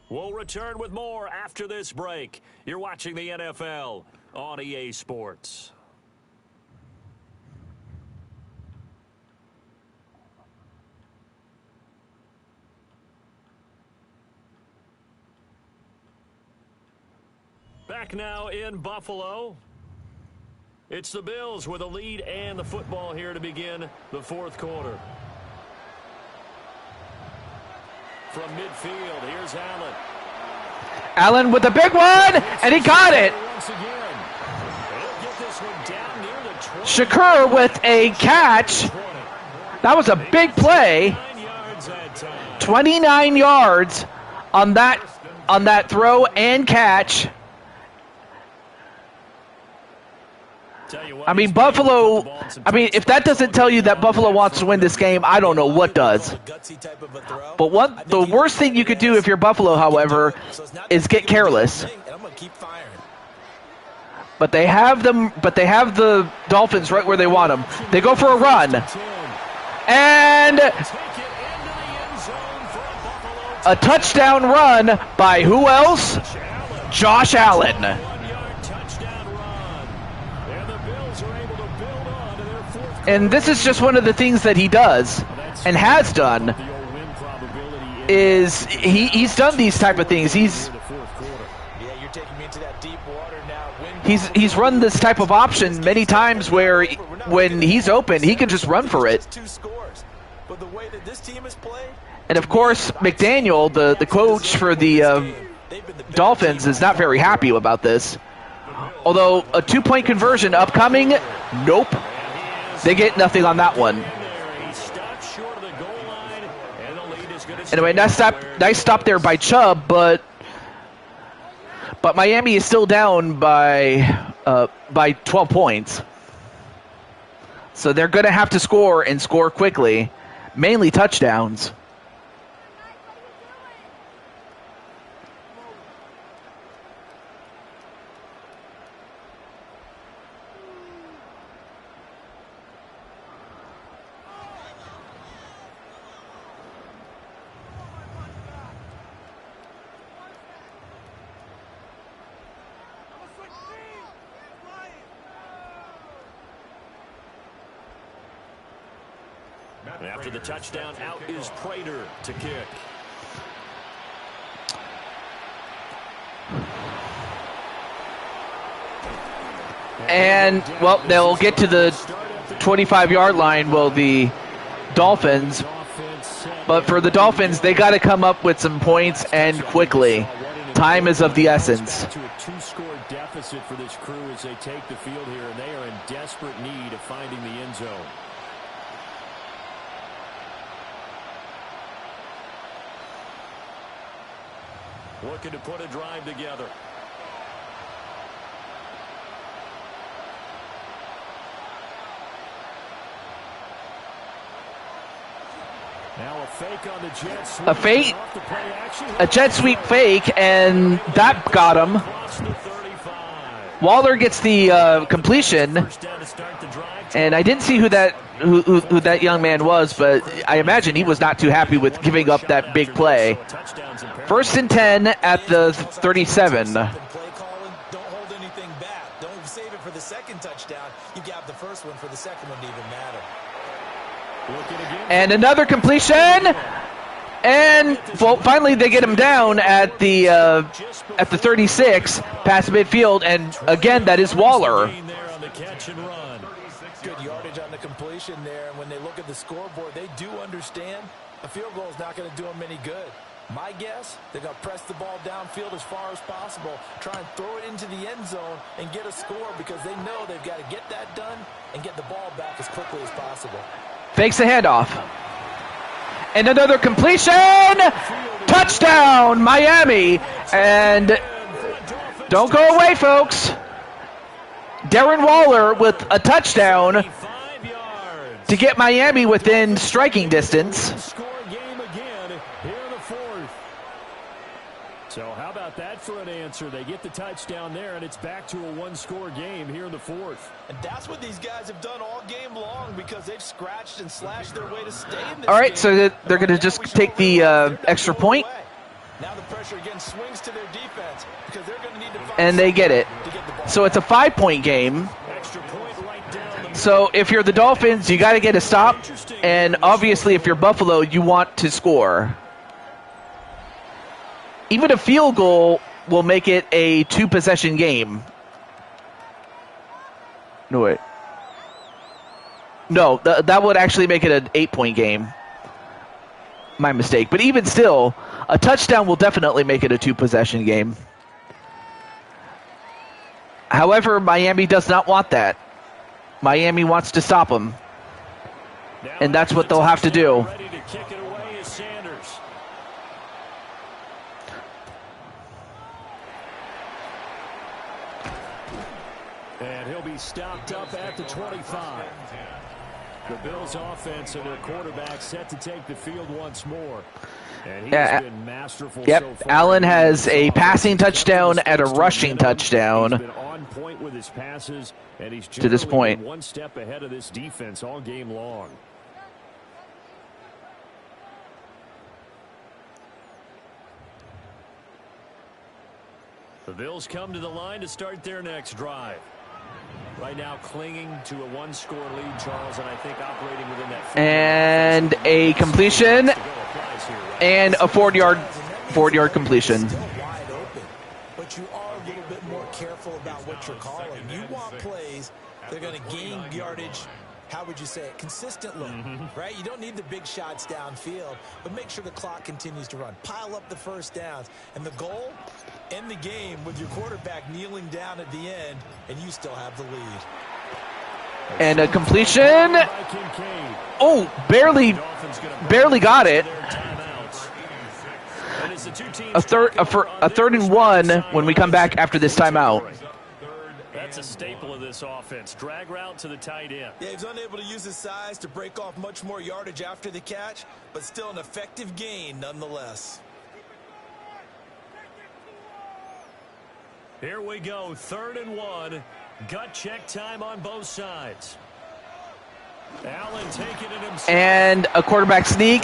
Speaker 6: We'll return with more after this break. You're watching the NFL on EA Sports. Back now in Buffalo. It's the Bills with a lead and the football here to begin the 4th quarter. From midfield, here's Allen.
Speaker 1: Allen with a big one, and he got it.
Speaker 6: Once again. He'll get this one down near the 20.
Speaker 1: Shakur with a catch. That was a big play. 29 yards on that throw and catch. I mean, Buffalo, if that doesn't tell you that Buffalo wants to win this game, I don't know what does. But the worst thing you could do if you're Buffalo, however, is get careless. But they have the Dolphins right where they want them. They go for a run. And a touchdown run by who else? Josh Allen. And this is just one of the things that he does and has done. Is he's done these type of things. He's run this type of option many times where when he's open, he can just run for it. And of course, McDaniel, the coach for the Dolphins, is not very happy about this. Although a 2-point conversion upcoming, nope. They get nothing on that one. Anyway, nice stop there by Chubb, but Miami is still down by 12 points. So they're going to have to score and score quickly, mainly touchdowns.
Speaker 6: After the touchdown, out is Prater to kick.
Speaker 1: And, well, they'll get to the 25-yard line, will the Dolphins. But for the Dolphins, they got to come up with some points and quickly. Time is of the essence.
Speaker 6: To a two-score deficit for this crew as they take the field here, and they are in desperate need of finding the end zone. Looking to put a drive together. Now a fake on the jet sweep.
Speaker 1: A fake, a jet sweep fake, and that got him. Waller gets the completion, and I didn't see who that young man was, but I imagine he was not too happy with giving up that big play. 1st and 10 at the 37.
Speaker 7: Play calling, don't hold anything back. Don't save it for the second touchdown. You got the first one for the second one to even matter.
Speaker 1: And another completion, and well, finally they get him down at the 36, past midfield, and again that is Waller.
Speaker 7: Good yardage on the completion there, and when they look at the scoreboard, they do understand a field goal is not going to do them any good. My guess, they're going to press the ball downfield as far as possible, try and throw it into the end zone and get a score because they know they've got to get that done and get the ball back as quickly as possible.
Speaker 1: Fakes the handoff. And another completion! Touchdown, Miami! And don't go away, folks. Darren Waller with a touchdown to get Miami within striking distance.
Speaker 6: So how about that for an answer? They get the touchdown there, and it's back to a one-score game here in the fourth.
Speaker 7: And that's what these guys have done all game long because they've scratched and slashed their way to stay in this
Speaker 1: All right,
Speaker 7: game.
Speaker 1: so they're going to just take the extra point.
Speaker 7: Now the pressure again swings to their defense because they're going to need to find
Speaker 1: and they get it. So it's a 5-point game. So if you're the Dolphins, you got to get a stop. And obviously, if you're Buffalo, you want to score. Even a field goal will make it a 2-possession game. No, wait. No, that would actually make it an 8-point game. My mistake. But even still, a touchdown will definitely make it a 2-possession game. However, Miami does not want that. Miami wants to stop them. And that's what they'll have to do.
Speaker 6: And he'll be stopped up at the 25. The Bills offense and their quarterback set to take the field once more. And he's been masterful so far.
Speaker 1: Allen has a passing touchdown and a rushing touchdown.
Speaker 6: He's been on point with his passes, and he's
Speaker 1: to this point.
Speaker 6: one step ahead of this defense all game long. The Bills come to the line to start their next drive. Right now clinging to a one-score lead, Charles, and I think operating within that.
Speaker 1: And a completion and a 4-yard completion.
Speaker 7: Still wide open, but you are a little bit more careful about what you're calling. You want plays that are going to gain yardage, how would you say it, consistently, right? You don't need the big shots downfield, but make sure the clock continues to run. Pile up the first downs. And the goal, end the game with your quarterback kneeling down at the end, and you still have the lead.
Speaker 1: And a completion. Oh, barely got it. A third and one when we come back after this timeout.
Speaker 6: That's a staple of this offense. Drag route to the tight end.
Speaker 7: Yeah, he's unable to use his size to break off much more yardage after the catch, but still an effective gain nonetheless.
Speaker 6: Here we go, 3rd and 1. Gut check time on both sides. Allen taking it himself.
Speaker 1: And a quarterback sneak.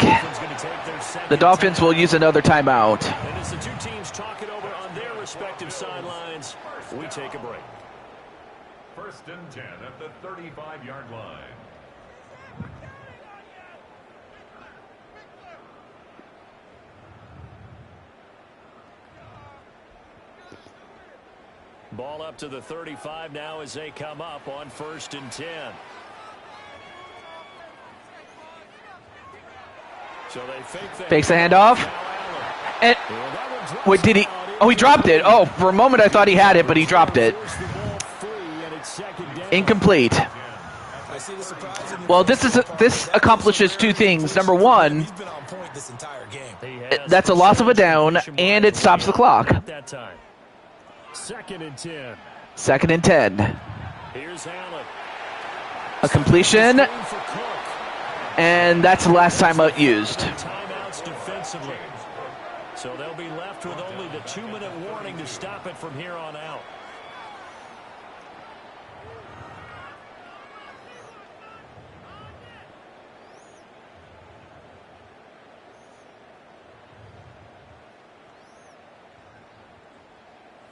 Speaker 1: The Dolphins will use another timeout.
Speaker 6: And as the two teams talk it over on their respective sidelines, we take a break.
Speaker 5: 1st and 10 at the 35-yard line.
Speaker 6: Ball up to the 35 now as they come up on 1st and 10. So they
Speaker 1: fakes the handoff. And wait, did he? Oh, he dropped it. Oh, for a moment I thought he had it, but he dropped it. Incomplete. Well, this accomplishes two things. Number one, that's a loss of a down, and it stops the clock.
Speaker 6: 2nd and 10.
Speaker 1: 2nd and 10.
Speaker 6: Here's Allen.
Speaker 1: A completion, and that's the last timeout used.
Speaker 6: Timeouts defensively. So they'll be left with only the 2-minute warning to stop it from here on out.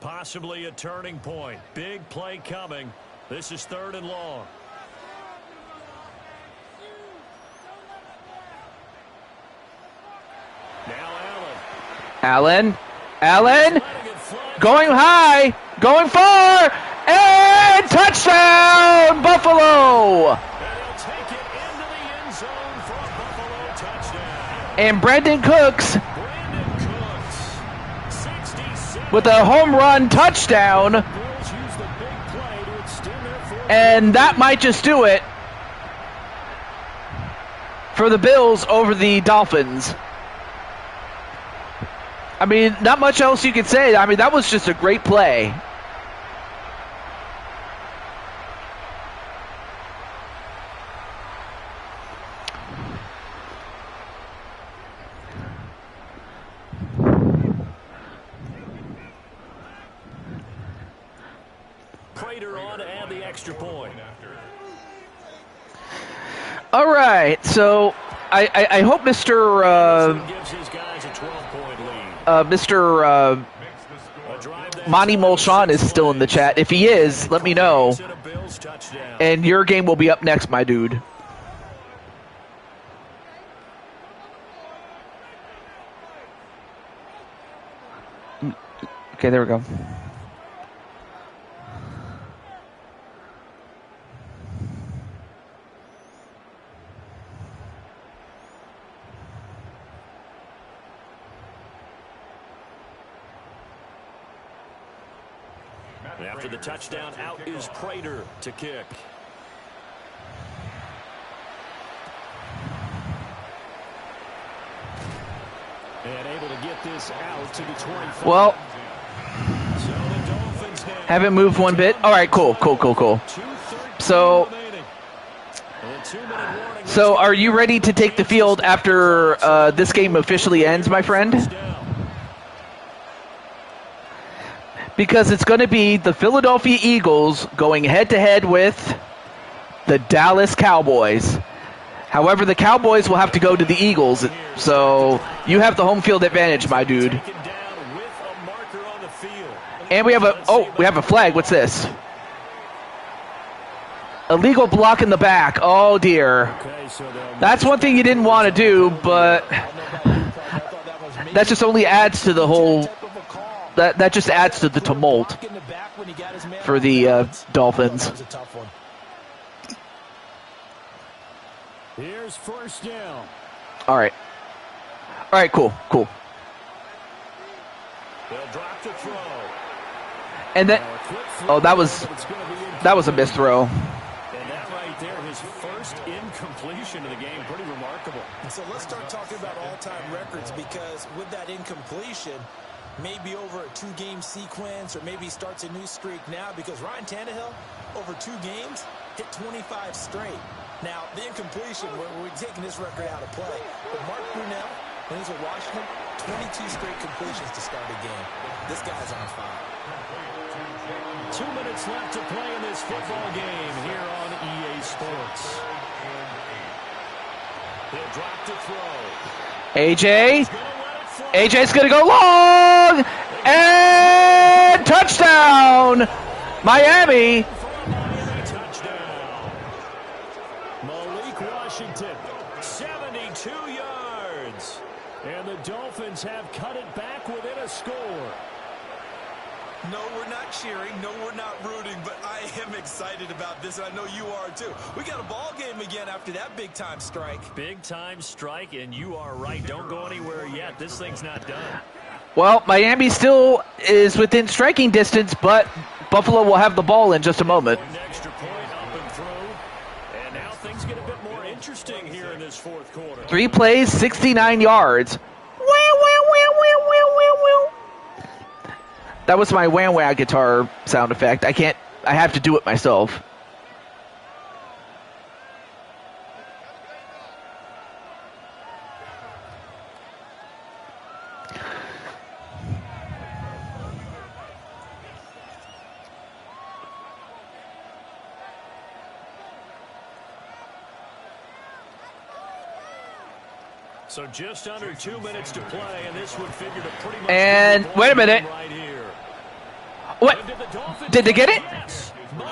Speaker 6: Possibly a turning point. Big play coming. This is 3rd and long. Now
Speaker 1: Allen. Going high. Going far. And touchdown, Buffalo.
Speaker 6: take it into the end zone for a Buffalo touchdown.
Speaker 1: And Brandon Cooks with a home run touchdown. And that might just do it for the Bills over the Dolphins. I mean, not much else you could say. I mean, that was just a great play.
Speaker 6: Prater on to add the extra point.
Speaker 1: All right, so I hope Mr.
Speaker 6: Gives his guys a 12-point lead.
Speaker 1: Mr. Monty Molchan is still in the chat. If he is, let me know. And your game will be up next, my dude. Okay, there we go.
Speaker 6: After the touchdown, out is Prater to kick. And able to get this out to the 25.
Speaker 1: Well, haven't moved one bit. All right, cool. So are you ready to take the field after this game officially ends, my friend? Because it's going to be the Philadelphia Eagles going head-to-head with the Dallas Cowboys. However, the Cowboys will have to go to the Eagles, so you have the home field advantage, my dude. And we have a flag. What's this? Illegal block in the back. Oh, dear. That's one thing you didn't want to do, but that just only adds to the whole... That just adds to the tumult for the Dolphins.
Speaker 6: Here's first down.
Speaker 1: All right, cool.
Speaker 6: They'll drop the throw.
Speaker 1: And then, that was a missed throw.
Speaker 6: And that right there, his first incompletion of the game, pretty remarkable.
Speaker 7: So let's start talking about all-time records, because with that incompletion, maybe over a 2-game sequence, or maybe starts a new streak now, because Ryan Tannehill, over 2 games, hit 25 straight. Now, the incompletion, we're taking this record out of play. But Mark Brunell, when he's with Washington, 22 straight completions to start a game. This guy's on fire.
Speaker 6: 2 minutes left to play in this football game here on EA Sports. He'll drop to throw.
Speaker 1: AJ's going to go long, and touchdown, Miami.
Speaker 6: Touchdown. Malik Washington, 72 yards. And the Dolphins have cut it back within a score.
Speaker 7: No, we're not cheering. No, we're not rooting, but I am excited about this, and I know you are too. We got a ball game again after that big-time strike.
Speaker 6: Big-time strike, and you are right. Don't go anywhere yet. This thing's not done.
Speaker 1: Well, Miami still is within striking distance, but Buffalo will have the ball in just a moment.
Speaker 6: An extra point up and through, and now things get a bit more interesting here in this fourth quarter.
Speaker 1: 3 plays, 69 yards. That was my wah-wah guitar sound effect. I have to do it myself.
Speaker 6: So just under 2 minutes to play, and this would figure to pretty much...
Speaker 1: And wait a minute.
Speaker 6: Right here.
Speaker 1: What? Did they get it?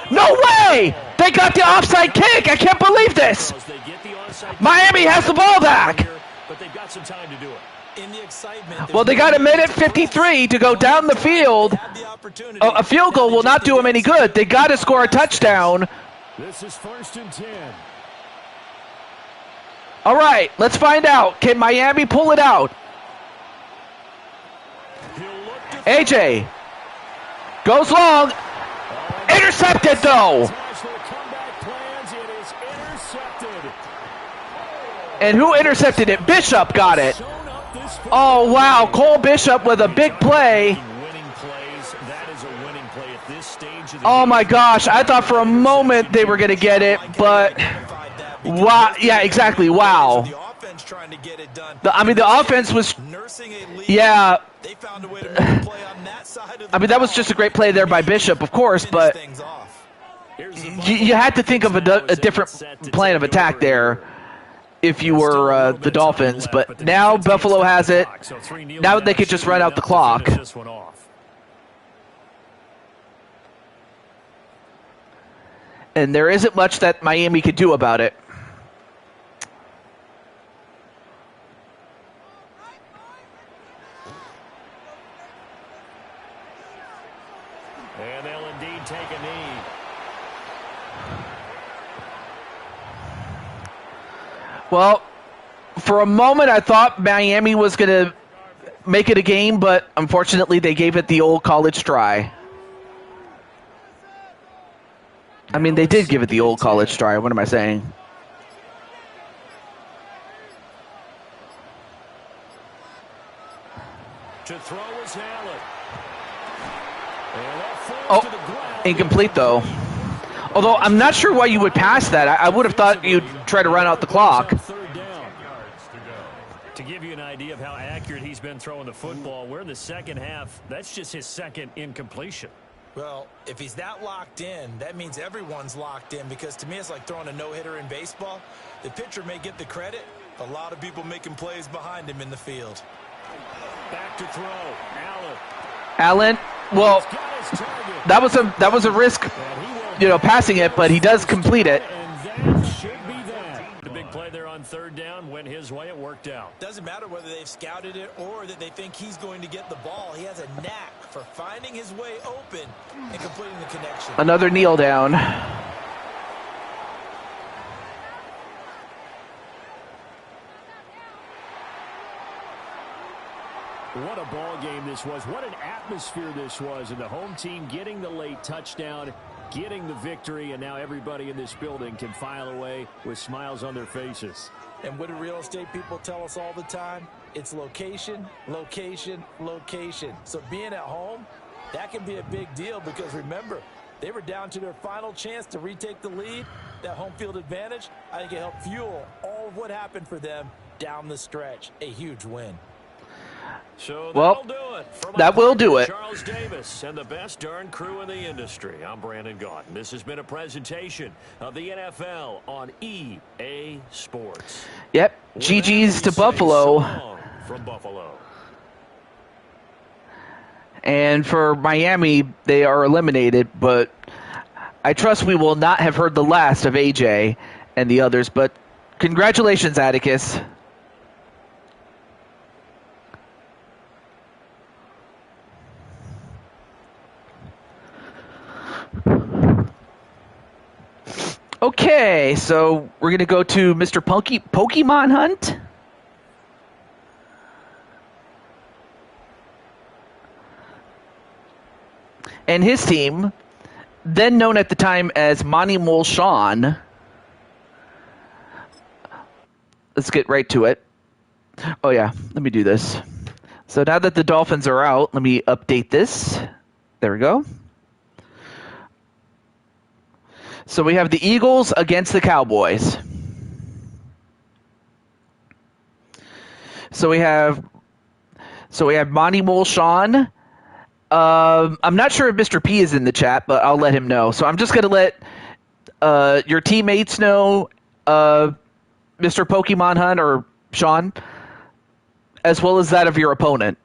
Speaker 1: No way! They got the offside kick. I can't believe this. Miami has the ball back.
Speaker 6: But they've got some time to do it.
Speaker 7: In the excitement,
Speaker 1: Well, they got a minute 53 to go down the field. A field goal will not do them any good. They got to score a touchdown.
Speaker 5: This is 1st and 10.
Speaker 1: All right, let's find out. Can Miami pull it out? AJ goes long. Intercepted, though. And who intercepted it? Bishop got it. Oh, wow. Cole Bishop with a big play. Oh, my gosh. I thought for a moment they were going to get it, but... Wow. Yeah, exactly. Wow. The offense was... Yeah. I mean, that was just a great play there by Bishop, of course, but you had to think of a different plan of attack there if you were the Dolphins. But now Buffalo has it. Now they could just run out the clock. And there isn't much that Miami could do about it.
Speaker 6: And they'll indeed take a knee.
Speaker 1: Well, for a moment I thought Miami was going to make it a game, but unfortunately they gave it the old college try. I mean, they did give it the old college try. What am I saying?
Speaker 6: To throw is Allen.
Speaker 1: Oh, incomplete, though. Although, I'm not sure why you would pass that. I would have thought you'd try to run out the clock.
Speaker 6: To give you an idea of how accurate he's been throwing the football, we're in the second half. That's just his second incompletion.
Speaker 7: Well, if he's that locked in, that means everyone's locked in, because to me it's like throwing a no-hitter in baseball. The pitcher may get the credit, a lot of people making plays behind him in the field.
Speaker 6: Back to throw.
Speaker 1: Allen, well, that was a risk, passing it, but he does complete it.
Speaker 6: And that should be that. The big play there on third down went his way. It worked out.
Speaker 7: Doesn't matter whether they've scouted it or that they think he's going to get the ball. He has a knack for finding his way open and completing the connection.
Speaker 1: Another kneel down.
Speaker 8: What a ball game this was. What an atmosphere this was. And the home team getting the late touchdown, getting the victory, and now everybody in this building can file away with smiles on their faces.
Speaker 7: And what do real estate people tell us all the time? It's location, location, location. So being at home, that can be a big deal, because remember, they were down to their final chance to retake the lead. That home field advantage, I think it helped fuel all of what happened for them down the stretch. A huge win.
Speaker 6: So
Speaker 1: well,
Speaker 6: that
Speaker 1: will do it.
Speaker 6: Charles Davis and the best darn crew in the industry. I'm Brandon Gaudin. This has been a presentation of the NFL on EA Sports.
Speaker 1: Yep, GG's to Buffalo.
Speaker 6: From Buffalo.
Speaker 1: And for Miami, they are eliminated, but I trust we will not have heard the last of AJ and the others. But congratulations, Atticus. Okay, so we're going to go to Mr. Pokemon Hunt. And his team, then known at the time as Monty Mole Sean. Let's get right to it. Oh, yeah, let me do this. So now that the Dolphins are out, let me update this. There we go. So we have the Eagles against the Cowboys. So we have Monty Mole Sean. I'm not sure if Mr. P is in the chat, but I'll let him know. So I'm just going to let your teammates know, Mr. Pokemon Hunt or Sean, as well as that of your opponent.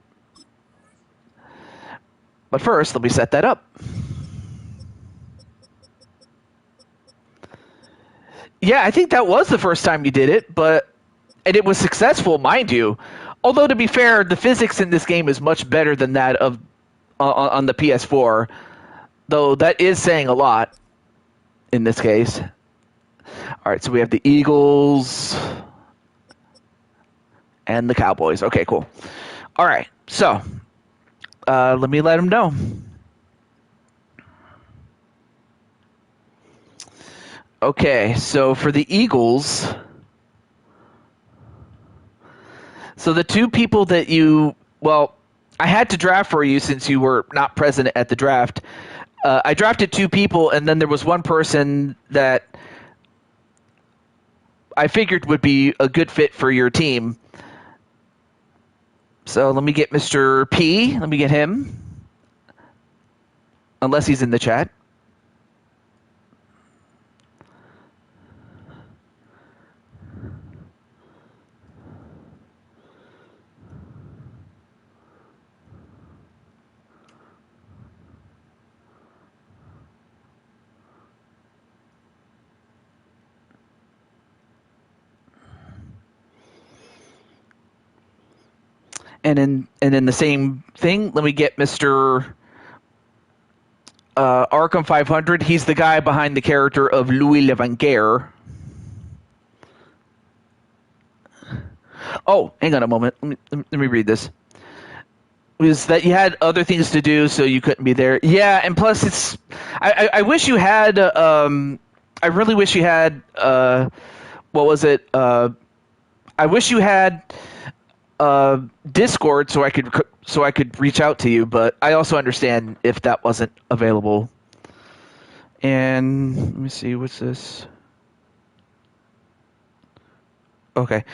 Speaker 1: But first, let me set that up. Yeah, I think that was the first time you did it, and it was successful, mind you. Although, to be fair, the physics in this game is much better than that of on the PS4, though that is saying a lot in this case. All right, so we have the Eagles and the Cowboys. Okay, cool. All right, so let me let them know. Okay, so for the Eagles, so the two people that I had to draft for you since you were not present at the draft. I drafted two people, and then there was one person that I figured would be a good fit for your team. So let me get Mr. P. Let me get him. Unless he's in the chat. And then the same thing, let me get Mr. Arkham 500. He's the guy behind the character of Louis Levanguer. Oh, hang on a moment. Let me read this. Was that you had other things to do, so you couldn't be there? Yeah, and plus it's. I wish you had. I really wish you had. What was it? I wish you had Discord so I could reach out to you, but I also understand if that wasn't available. And let me see, what's this? Okay.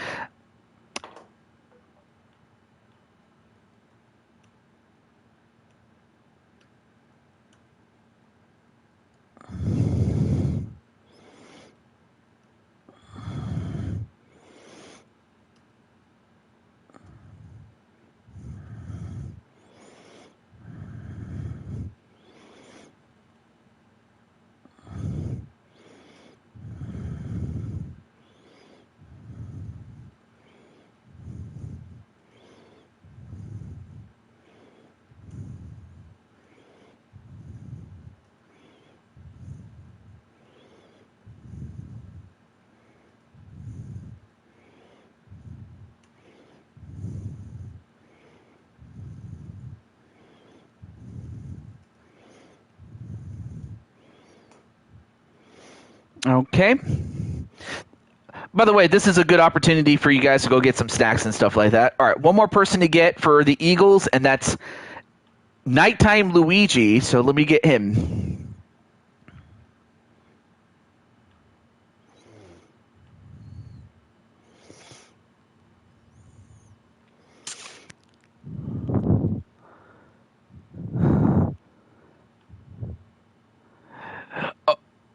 Speaker 1: Okay. By the way, this is a good opportunity for you guys to go get some snacks and stuff like that. All right, one more person to get for the Eagles, and that's Nighttime Luigi. So let me get him.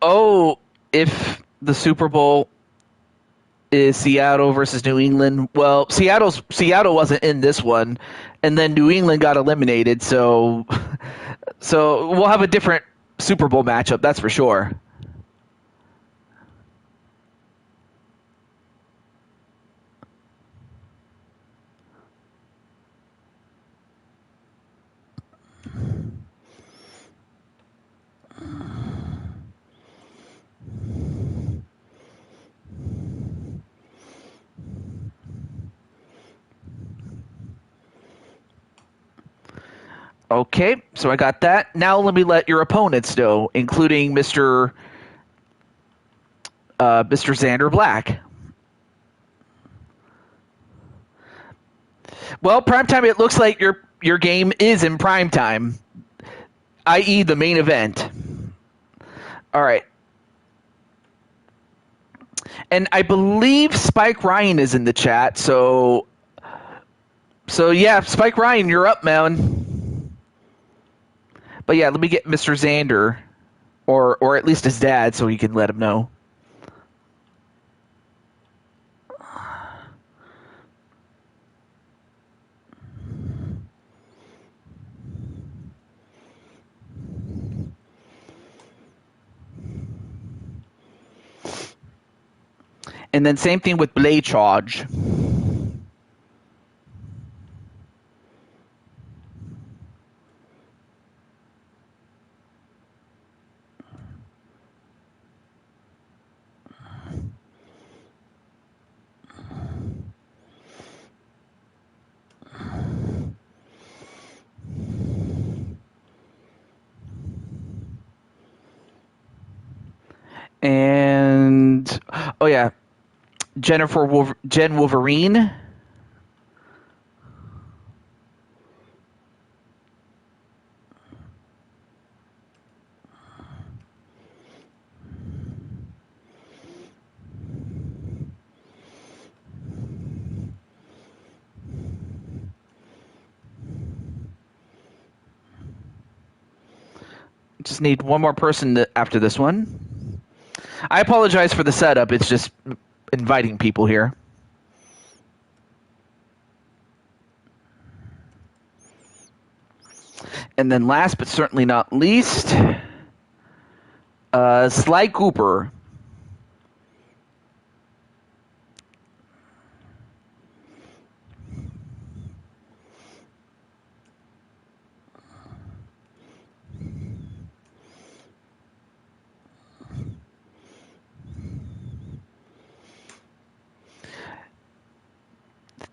Speaker 1: Oh, if the Super Bowl is Seattle versus New England. Well, Seattle wasn't in this one, and then New England got eliminated. So we'll have a different Super Bowl matchup. That's for sure. Okay, so I got that. Now let me let your opponents know, including Mr. Xander Black. Well, primetime, it looks like your game is in primetime, i.e. the main event. All right. And I believe Spike Ryan is in the chat, so yeah, Spike Ryan, you're up, man. But yeah, let me get Mr. Xander, or at least his dad, so he can let him know. And then same thing with Blade Charge. And oh yeah, Jen Wolverine. Just need one more person after this one. I apologize for the setup. It's just inviting people here. And then last but certainly not least, Sly Cooper.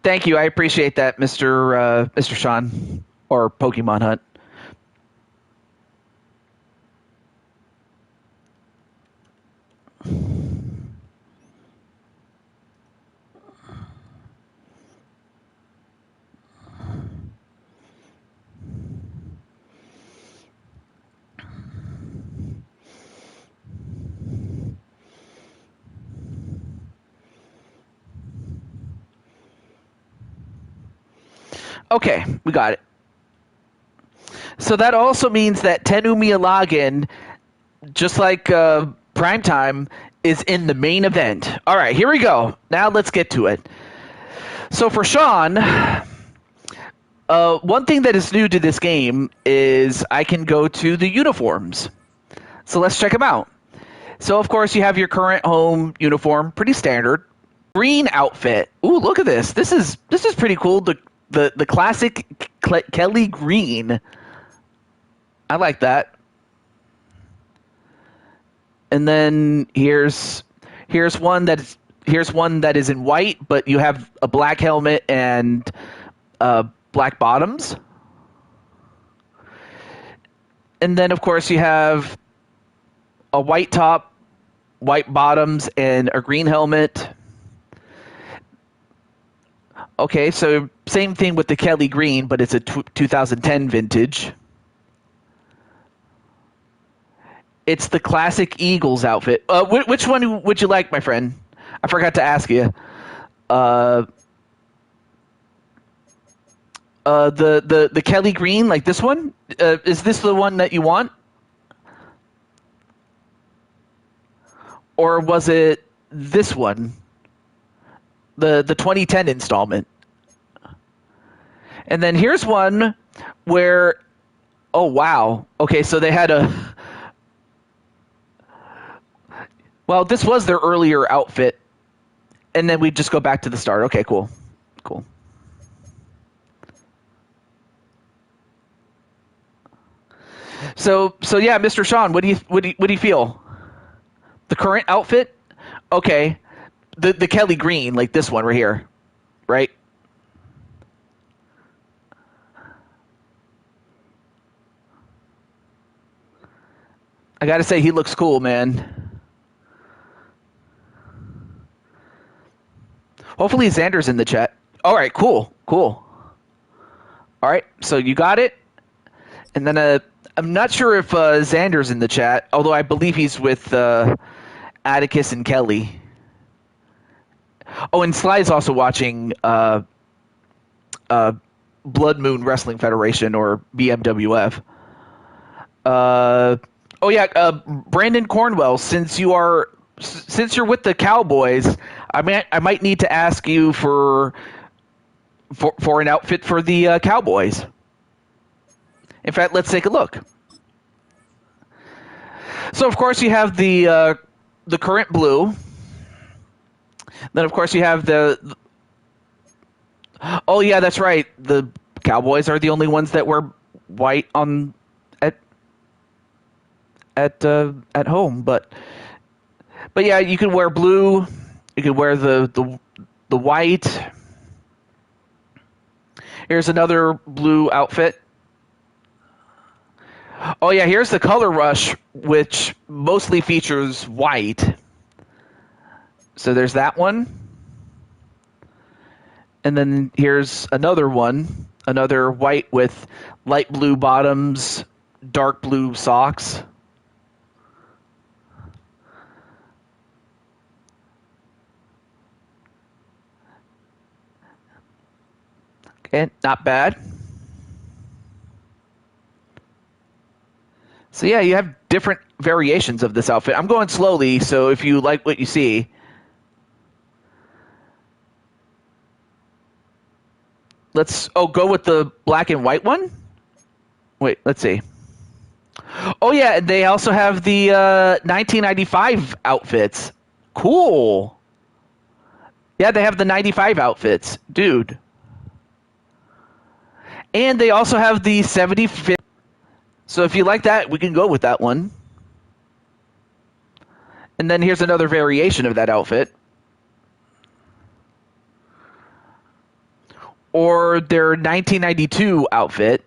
Speaker 1: Thank you. I appreciate that, Mr. Sean, or Pokemon Hunt. Okay, we got it. So that also means that Tenu Miyalagan, just like Primetime, is in the main event. All right, here we go. Now let's get to it. So for Sean, one thing that is new to this game is I can go to the uniforms. So let's check them out. So of course you have your current home uniform, pretty standard. Green outfit. Ooh, look at this. This is pretty cool. The classic Kelly green. I like that. And then here's one that is in white, but you have a black helmet and black bottoms. And then of course you have a white top, white bottoms, and a green helmet. Okay, so same thing with the Kelly green, but it's a 2010 vintage. It's the classic Eagles outfit. Which one would you like, my friend? I forgot to ask you. The Kelly green, like this one? Is this the one that you want? Or was it this one? The 2010 installment. And then here's one where, oh wow. Okay, so they had well, this was their earlier outfit. And then we just go back to the start. Okay, cool. Cool. So yeah, Mr. Sean, what do you feel? The current outfit? Okay. The Kelly green, like this one right here. Right? I gotta say, he looks cool, man. Hopefully Xander's in the chat. All right, cool. All right, so you got it. And then I'm not sure if Xander's in the chat, although I believe he's with Atticus and Kelly. Oh, and Sly's also watching Blood Moon Wrestling Federation, or BMWF. Brandon Cornwell, since you're with the Cowboys, I might need to ask you for an outfit for the Cowboys. In fact, let's take a look. So, of course, you have the current blue. Then, of course, you have the. Oh yeah, that's right. The Cowboys are the only ones that wear white at home, but yeah, you can wear blue. You can wear the white. Here's another blue outfit. Oh yeah, here's the Color Rush, which mostly features white. So there's that one. And then here's another one, another white with light blue bottoms, dark blue socks. Okay, not bad. So yeah, you have different variations of this outfit. I'm going slowly, so if you like what you see. Let's go with the black and white one? Wait, let's see. Oh yeah, they also have the 1995 outfits. Cool. Yeah, they have the 95 outfits. Dude. And they also have the 75th. So if you like that, we can go with that one. And then here's another variation of that outfit. Or their 1992 outfit.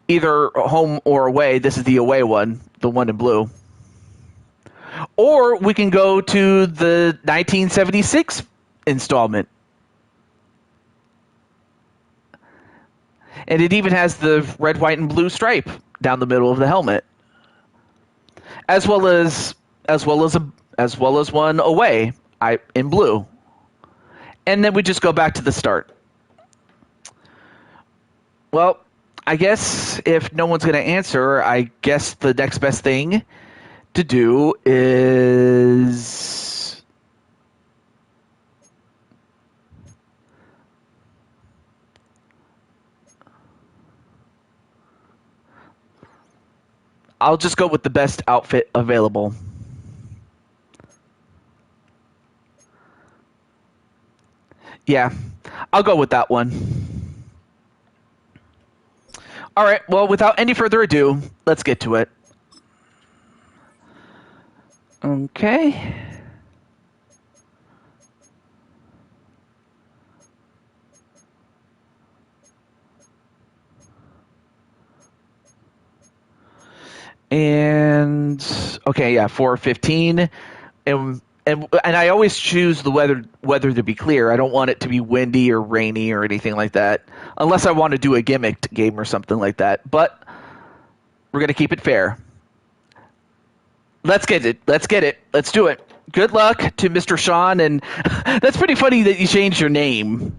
Speaker 1: Either home or away. This is the away one, the one in blue. Or we can go to the 1976 installment. And it even has the red, white, and blue stripe down the middle of the helmet, as well as one away in blue. And then we just go back to the start. Well, I guess if no one's going to answer, I guess the next best thing to do is I'll just go with the best outfit available. Yeah, I'll go with that one. All right, well, without any further ado, let's get to it. Okay. And okay, yeah, 4:15, and I always choose the weather to be clear. I don't want it to be windy or rainy or anything like that, unless I want to do a gimmicked game or something like that. But we're gonna keep it fair. Let's get it. Let's do it. Good luck to Mr. Sean, and that's pretty funny that you changed your name.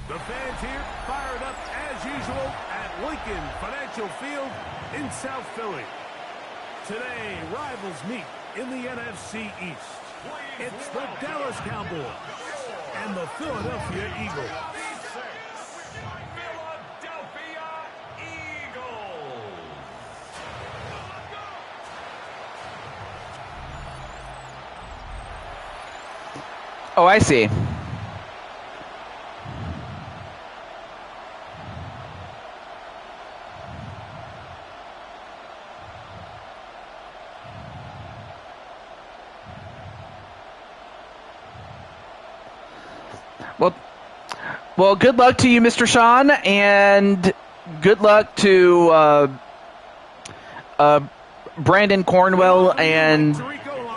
Speaker 4: The fans here fired up as usual at Lincoln Financial Field in South Philly. Today, rivals meet in the NFC East. It's the Dallas Cowboys and the Philadelphia Eagles.
Speaker 1: Oh, I see. Well, good luck to you, Mr. Sean, and good luck to Brandon Cornwell, and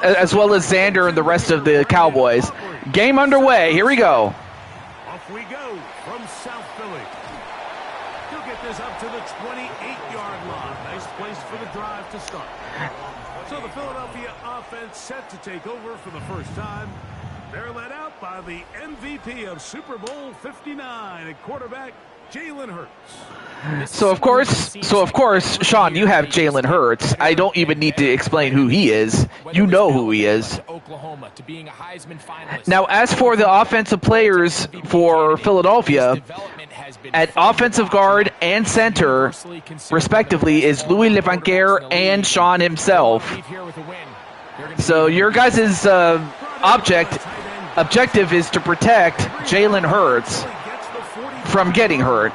Speaker 1: as well as Xander and the rest of the Cowboys. Game underway. Here we go.
Speaker 9: Off we go from South Philly. He'll get this up to the 28-yard line. Nice place for the drive to start. So the Philadelphia offense set to take over for the first time. They're led out by the MVP of Super Bowl 59 at quarterback, Jalen Hurts.
Speaker 1: So of course, Sean, you have Jalen Hurts. I don't even need to explain who he is. You know who he is. Now, as for the offensive players for Philadelphia, at offensive guard and center, respectively, is Louis Levanquer and Sean himself. So your guys' objective is to protect Jalen Hurts from getting hurt.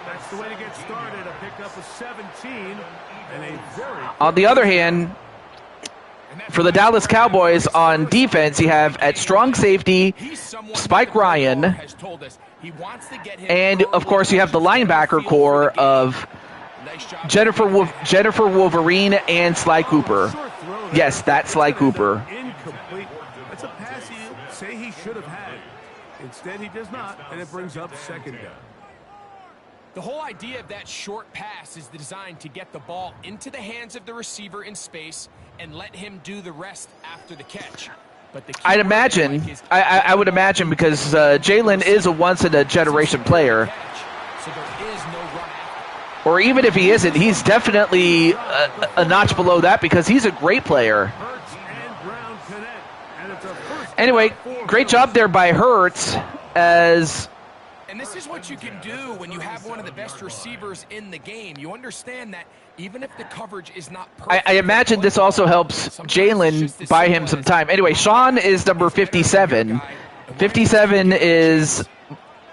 Speaker 9: That's the way to get started. A pickup of 17 and a very...
Speaker 1: On the other hand, for the Dallas Cowboys on defense, you have at strong safety Spike Ryan, and of course you have the linebacker core of Jennifer Wolverine and Sly Cooper. Yes, that's Sly Cooper.
Speaker 9: Incomplete. That's a pass you say he should have had. Instead, he does not, and it brings up second down.
Speaker 10: The whole idea of that short pass is designed to get the ball into the hands of the receiver in space and let him do the rest after the catch. But the
Speaker 1: I would imagine because Jalen is a once-in-a-generation player.
Speaker 10: So there is no run after.
Speaker 1: Or even if he isn't, he's definitely a notch below that because he's a great player.
Speaker 9: Hurts and Brown connect, and it's a first
Speaker 1: Anyway, great job there by Hurts as...
Speaker 10: And this is what you can do when you have one of the best receivers in the game. You understand that even if the coverage is not perfect...
Speaker 1: I imagine this also helps Jalen buy him some time. Anyway, Sean is number 57. 57 is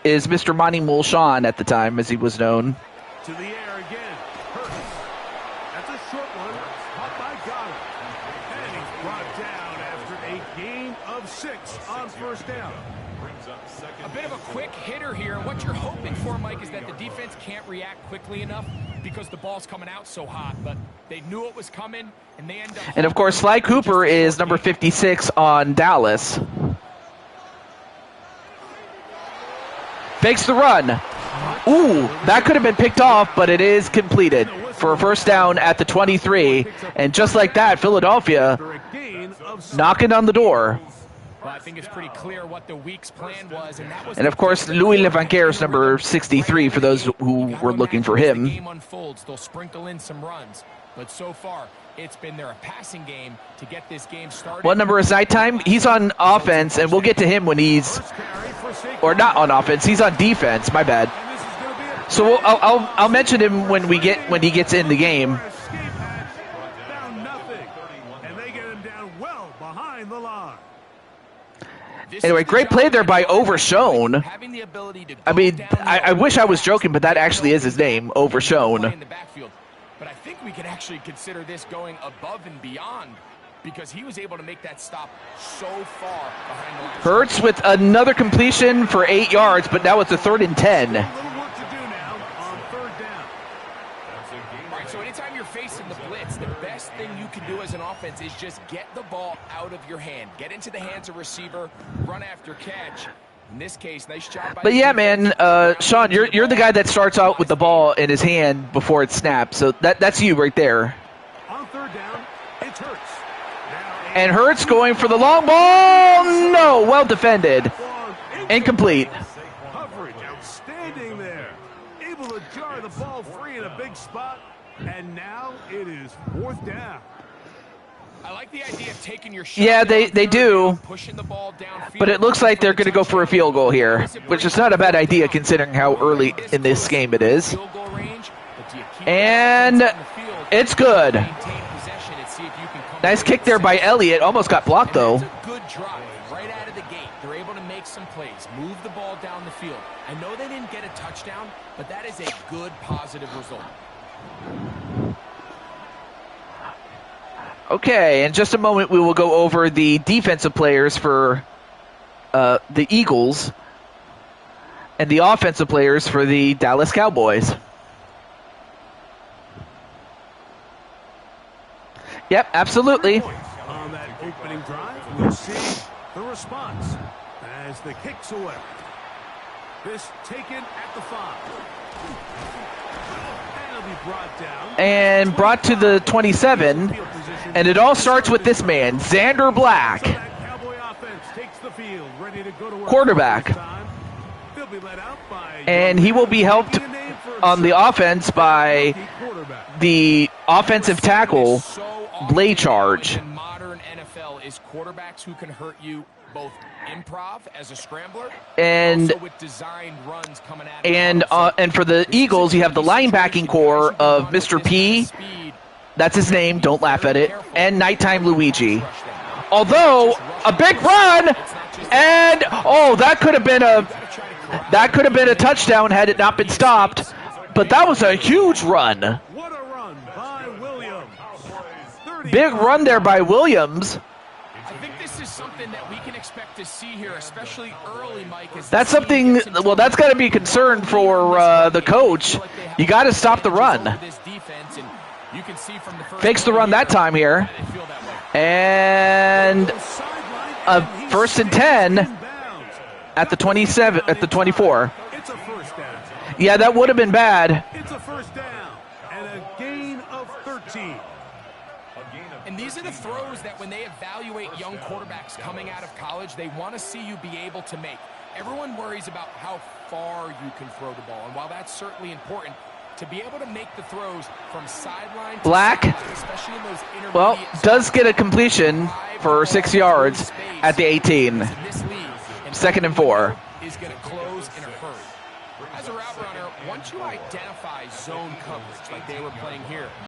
Speaker 1: Mr. Monty Mule Sean at the time, as he was known.
Speaker 9: To the air again. Hurts. That's a short one. Caught by Goddard. And he's brought down after a gain of 6 on first down.
Speaker 10: A bit of a quick hitter here. What you're hoping for, Mike, is that the defense can't react quickly enough because the ball's coming out so hot. But they knew it was coming, and they end up...
Speaker 1: And, of course, Sly Cooper is number 56 on Dallas. Fakes the run. Ooh, that could have been picked off, but it is completed for a first down at the 23. And just like that, Philadelphia knocking on the door.
Speaker 10: Well, I think it's pretty clear what the week's plan was, and that was...
Speaker 1: And, of course, Louis Levanquer is number 63 for those who were looking for him.
Speaker 10: The game unfolds, they'll sprinkle in some runs. But so far, it's been their passing game to get this game started.
Speaker 1: What number is nighttime? He's on offense, and we'll get to him when he's... Or not on offense, he's on defense, my bad. So I'll mention him when he gets in the game. Anyway, great play there by Overshone. I mean, I wish I was joking, but that actually is his name, Overshone.
Speaker 10: But I think we can actually consider this going above and beyond because he was able to make that stop so far behind the line.
Speaker 1: Hurts with another completion for 8 yards, but now it's a 3rd and 10.
Speaker 10: So anytime you're facing the blitz, the best thing you can do as an offense is just get the ball out of your hand. Get into the hands of receiver, run after catch. In this case, nice job by...
Speaker 1: But yeah, man, Sean, you're the guy that starts out with the ball in his hand before it snaps. So that's you right there.
Speaker 9: On 3rd down, it's Hurts.
Speaker 1: And Hurts going for the long ball. No, well defended. Incomplete.
Speaker 9: Coverage outstanding there. Able to jar the ball free in a big spot. And now it is 4th down.
Speaker 10: I like the idea of taking your shot.
Speaker 1: Yeah, they do.
Speaker 10: Pushing the ball downfield.
Speaker 1: But it looks like they're going to go for a field goal here, which is not a bad idea considering how early in this game it is. And it's good. Nice kick there by Elliott. Almost got blocked, though.
Speaker 10: Good drive right out of the gate. They're able to make some plays, move the ball down the field. I know they didn't get a touchdown, but that is a good, positive result.
Speaker 1: Okay, in just a moment we will go over the defensive players for the Eagles and the offensive players for the Dallas Cowboys. Yep, absolutely.
Speaker 9: On that opening drive, we'll see the response as the kick's away. This taken at the 5. And it'll be brought down.
Speaker 1: And brought to the 27. And it all starts with this man, Xander Black,
Speaker 9: So that Cowboy offense takes the field, ready to go to work.
Speaker 1: quarterback.
Speaker 9: They'll be led out by
Speaker 1: And he will be helped on the offense by the offensive tackle, Blaycharge.
Speaker 10: In modern NFL is quarterbacks who can hurt you both improv as a scrambler
Speaker 1: And
Speaker 10: also with designed runs coming at
Speaker 1: and for the Eagles, you have the linebacking core of Mr. P. That's his name. Don't laugh at it. And Nighttime Luigi. Although a big run, and that could have been a touchdown had it not been stopped. But that was a huge run.
Speaker 9: What a run by Williams.
Speaker 1: Big run there by Williams.
Speaker 10: I think this is something that we can expect to see here, especially early, Mike.
Speaker 1: That's something. Well, that's got to be a concern for the coach. You got to stop the run. Fakes the run that time here. And a 1st and 10 at the 27, at the 24.
Speaker 9: It's a first down.
Speaker 1: Yeah, that would have been bad.
Speaker 9: It's a first down and a gain of 13.
Speaker 10: And these are the throws that when they evaluate young quarterbacks coming out of college, they want to see you be able to make. Everyone worries about how far you can throw the ball. And while that's certainly important, to be able to make the throws from sideline to
Speaker 1: Black,
Speaker 10: sideline, especially in those intermediate
Speaker 1: well, does get a completion for 6 yards at the 18. 2nd and 4.
Speaker 10: Is going to close in a hurry. As a route runner, once you identify zone coverage like they were playing here,